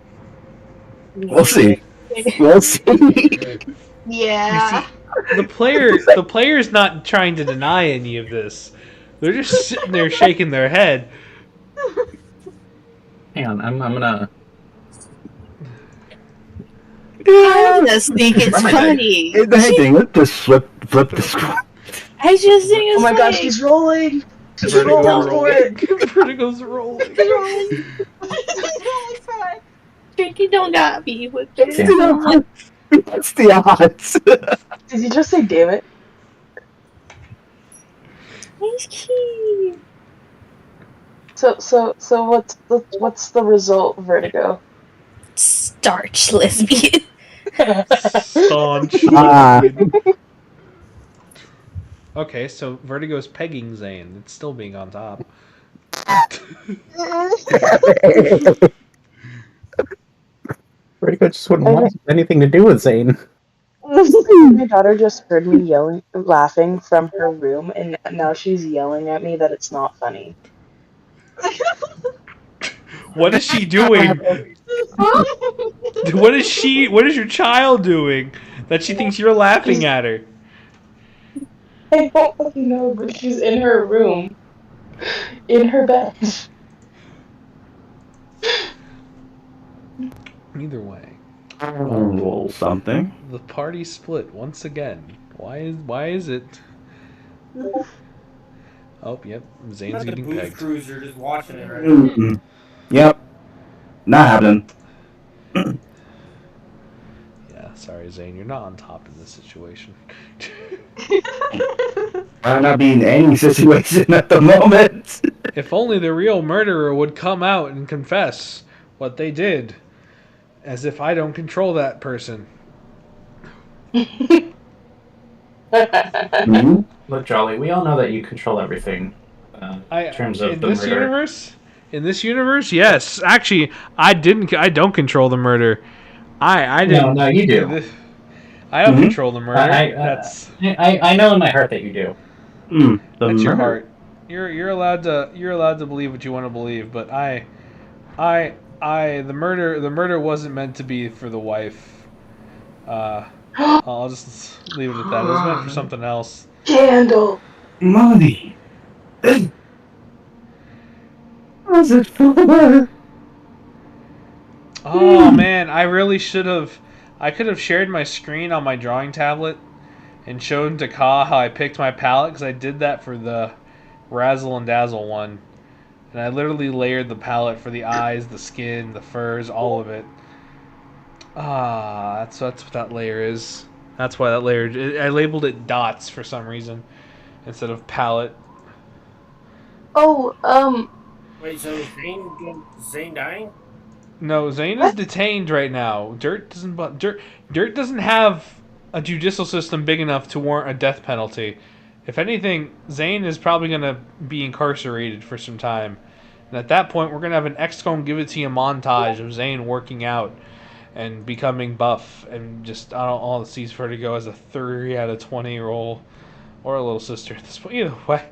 We'll see. We'll see. Yeah. The player's not trying to deny any of this. They're just sitting there shaking their head. Hang on, I'm gonna. I just think it's funny. Hey, let's just flip the script. I just think it's Oh my funny. gosh, he's rolling. He's Vertigo's rolling for it. Vertigo's rolling. He's rolling. He's rolling for it. Tricky don't got me with this. What's the odds? Did you just say damn it? He's cute. So what's the result, Vertigo? Starch lesbian. Staunch. Ah. Okay, so Vertigo's pegging Zane. It's still being on top. Vertigo just wouldn't want anything to do with Zane. My daughter just heard me laughing from her room, and now she's yelling at me that it's not funny. What is she doing? What is your child doing that she thinks you're laughing at her? I don't fucking know, but she's in her room, in her bed. Either way, Roll something. the party split once again. Why is it? Oh, yep. Zane's Not the getting booth pegged. cruiser just watching it right now. Mm-mm. Yep. Not happening. Yeah, sorry, Zane. You're not on top in this situation. I'm not being in any situation at the moment. If only the real murderer would come out and confess what they did. As if I don't control that person. Mhm. Look, Jolly, we all know that you control everything in terms of in the this murder. universe? In this universe, yes. Actually, I don't control the murder. I didn't. No, you do. I don't Mhm. control the murder. I know in my heart that you do. That's your heart. You're allowed to believe what you want to believe, but the murder wasn't meant to be for the wife. I'll just leave it at that. It was meant for something else. Candle. Money. Was it for? Oh man, I really should have. I could have shared my screen on my drawing tablet and shown to Ka how I picked my palette, because I did that for the Razzle and Dazzle one. And I literally layered the palette for the eyes, the skin, the furs, all of it. That's what that layer is. That's why that layer. I labeled it dots for some reason instead of palette. Oh, Wait, so Zane dying? No, Zane is detained right now. Dirt doesn't have a judicial system big enough to warrant a death penalty. If anything, Zane is probably going to be incarcerated for some time. And at that point, we're going to have an XCOM Give It To You montage of Zane working out and becoming buff. And just, I don't all sees Vertigo as a 30 out of 20 roll. Or a little sister at this point. Either way.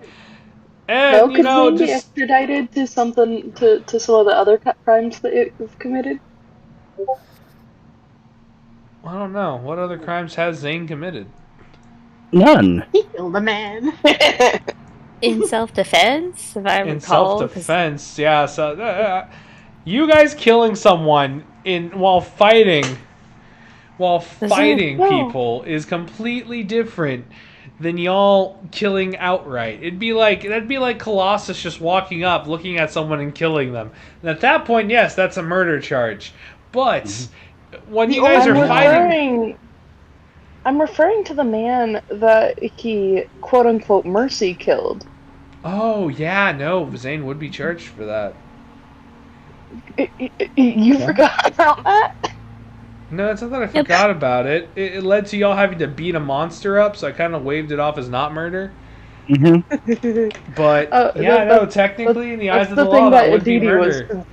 No, And, you could know, Zane be just... extradited to something to some of the other crimes that you've committed? I don't know. What other crimes has Zane committed? None. He killed a man. In self-defense, if I In recall, because self-defense, yeah. So, you guys killing someone while fighting No. people is completely different than y'all killing outright. That'd be like Colossus just walking up, looking at someone and killing them. And at that point, yes, that's a murder charge. But when you guys are fighting, I'm referring to the man that he quote unquote mercy killed. oh yeah, no, Zane would be charged for that. You forgot about that? No, it's not that I forgot about it. It led to y'all having to beat a monster up, so I kind of waved it off as not murder. But technically, in the eyes of the law, that would be murder.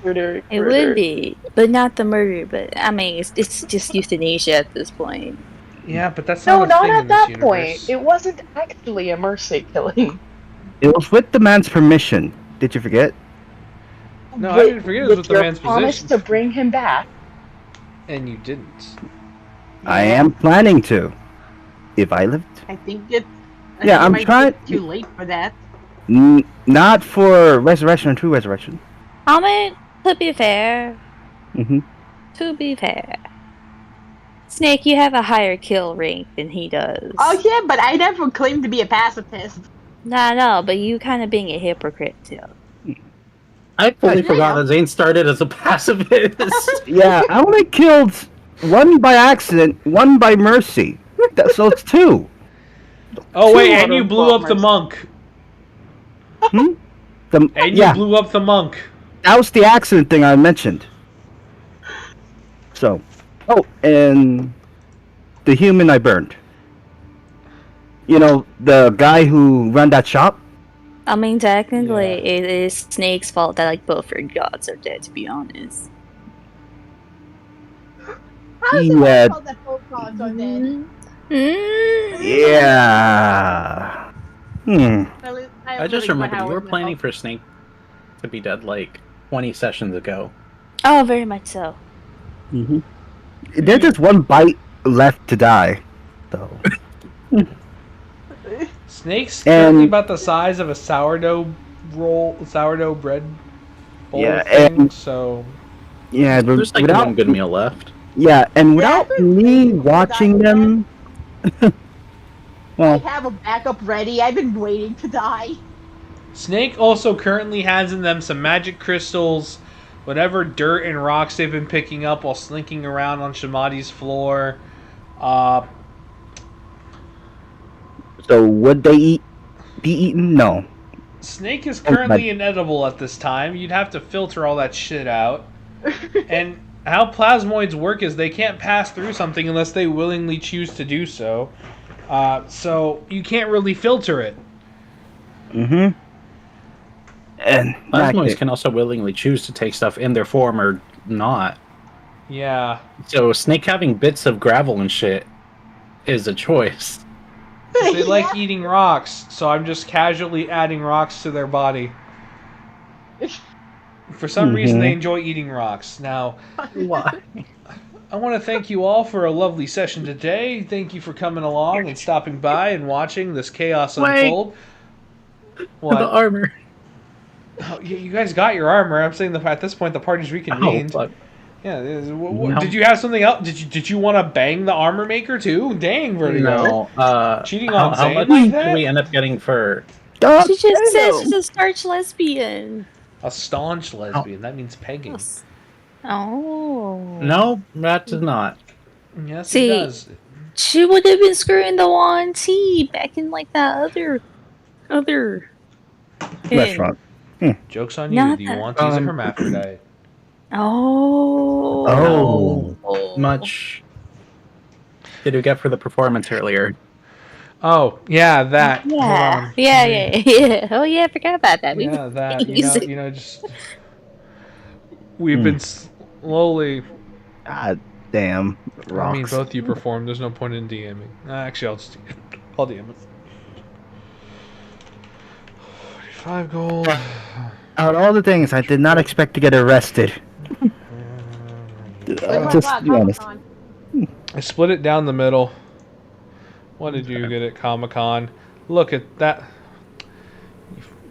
it would be, but not the murder. But I mean, it's just euthanasia at this point. Yeah, but that's No, not a not thing at in this that universe. point. It wasn't actually a mercy killing. It was with the man's permission. Did you forget? No, I didn't forget it was with the man's promise position. to bring him back. And you didn't. I am planning to. If I lived. I think it. I'm trying. Too late for that. Not for resurrection or true resurrection. I mean, to be fair, Mm-hmm. to be fair, Snake, you have a higher kill rank than he does. Oh yeah, but I never claimed to be a pacifist. No, but you kind of being a hypocrite too. I fully forgot that Zane started as a pacifist. Yeah, I only killed one by accident, one by mercy. So it's two. Oh wait, and you blew up the monk. And you blew up the monk. That was the accident thing I mentioned. So, and the human I burned. You know, the guy who ran that shop? I mean, technically, it is Snake's fault that like both your gods are dead. To be honest. Yeah. That both gods are dead? Yeah. I just remembered you were planning for Snake to be dead like 20 sessions ago. Oh, very much so. Mm-hmm. There's just one bite left to die, though. Snake's currently about the size of a sourdough bread bowl thing, so... Yeah, but there's like one good meal left. Yeah, and without me watching them... I have a backup ready. I've been waiting to die. Snake also currently has in them some magic crystals, whatever dirt and rocks they've been picking up while slinking around on Shamadi's floor. So would they be eaten? No. Snake is currently inedible at this time. You'd have to filter all that shit out. And how plasmoids work is they can't pass through something unless they willingly choose to do so. So you can't really filter it. Mm-hmm. And plasmoids can also willingly choose to take stuff in their form or not. Yeah. So Snake having bits of gravel and shit is a choice. They like eating rocks, so I'm just casually adding rocks to their body. For some reason, they enjoy eating rocks. Now, why? I want to thank you all for a lovely session today. Thank you for coming along and stopping by and watching this chaos unfold. What? The armor. Oh, you guys got your armor. I'm saying at this point the party's reconvened. Oh, yeah. Did you have something else? Did you want to bang the armor maker too? Dang, Vertigo. No. Cheating on how Zane much like do that? we end up getting for? She just says she's a starch lesbian. A staunch lesbian. That means pegging. Oh. No, that does not. Yes, See, it does. She would have been screwing the Wan T back in like that other restaurant. Joke's on you. Not Do you that- want to use a hermaphrodite? Oh. Much did we get for the performance earlier? Oh, yeah, that. Yeah. Yeah. Oh yeah, I forgot about that. Yeah, that. You know, just we've been slowly. God damn. I mean, Rocks. both you performed. There's no point in DMing. Actually, I'll DM it. 5 gold. Out of all the things, I did not expect to get arrested. Just to be honest. I split it down the middle. What did you get at Comic-Con? Look at that.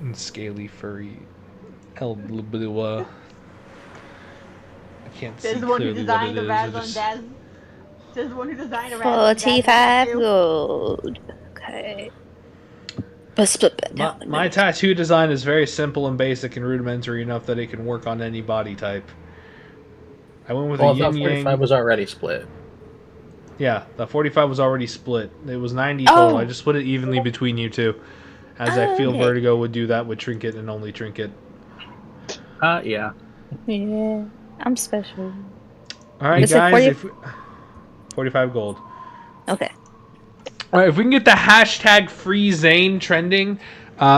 You scaly, furry. I can't see This is the one who clearly what it designed the is. Razon Daz. This is the one who designed the Razon Daz. 45 gold. Okay. Let's split that down. My tattoo design is very simple and basic and rudimentary enough that it can work on any body type. I went with Well, a I thought yin 45 yang. was already split. Yeah, the 45 was already split. It was 90 total. Oh. I just split it evenly between you two. As I feel Okay. Vertigo would do that with Trinket and only Trinket. Yeah. Yeah. I'm special. Alright, Is it guys. 40? If we, 45 gold. Okay. Alright, if we can get the hashtag free Zane trending,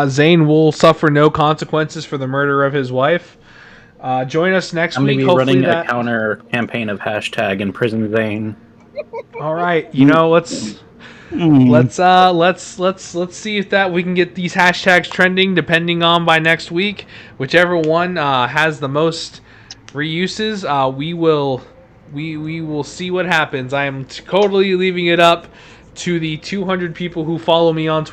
Zane will suffer no consequences for the murder of his wife. Join us next I'm going week. to be Hopefully running that. a counter campaign of hashtag Imprison Zane. All right, you know, let's see if that we can get these hashtags trending. Depending on by next week, whichever one has the most reuses, we will see what happens. I am totally leaving it up to the 200 people who follow me on Twitter.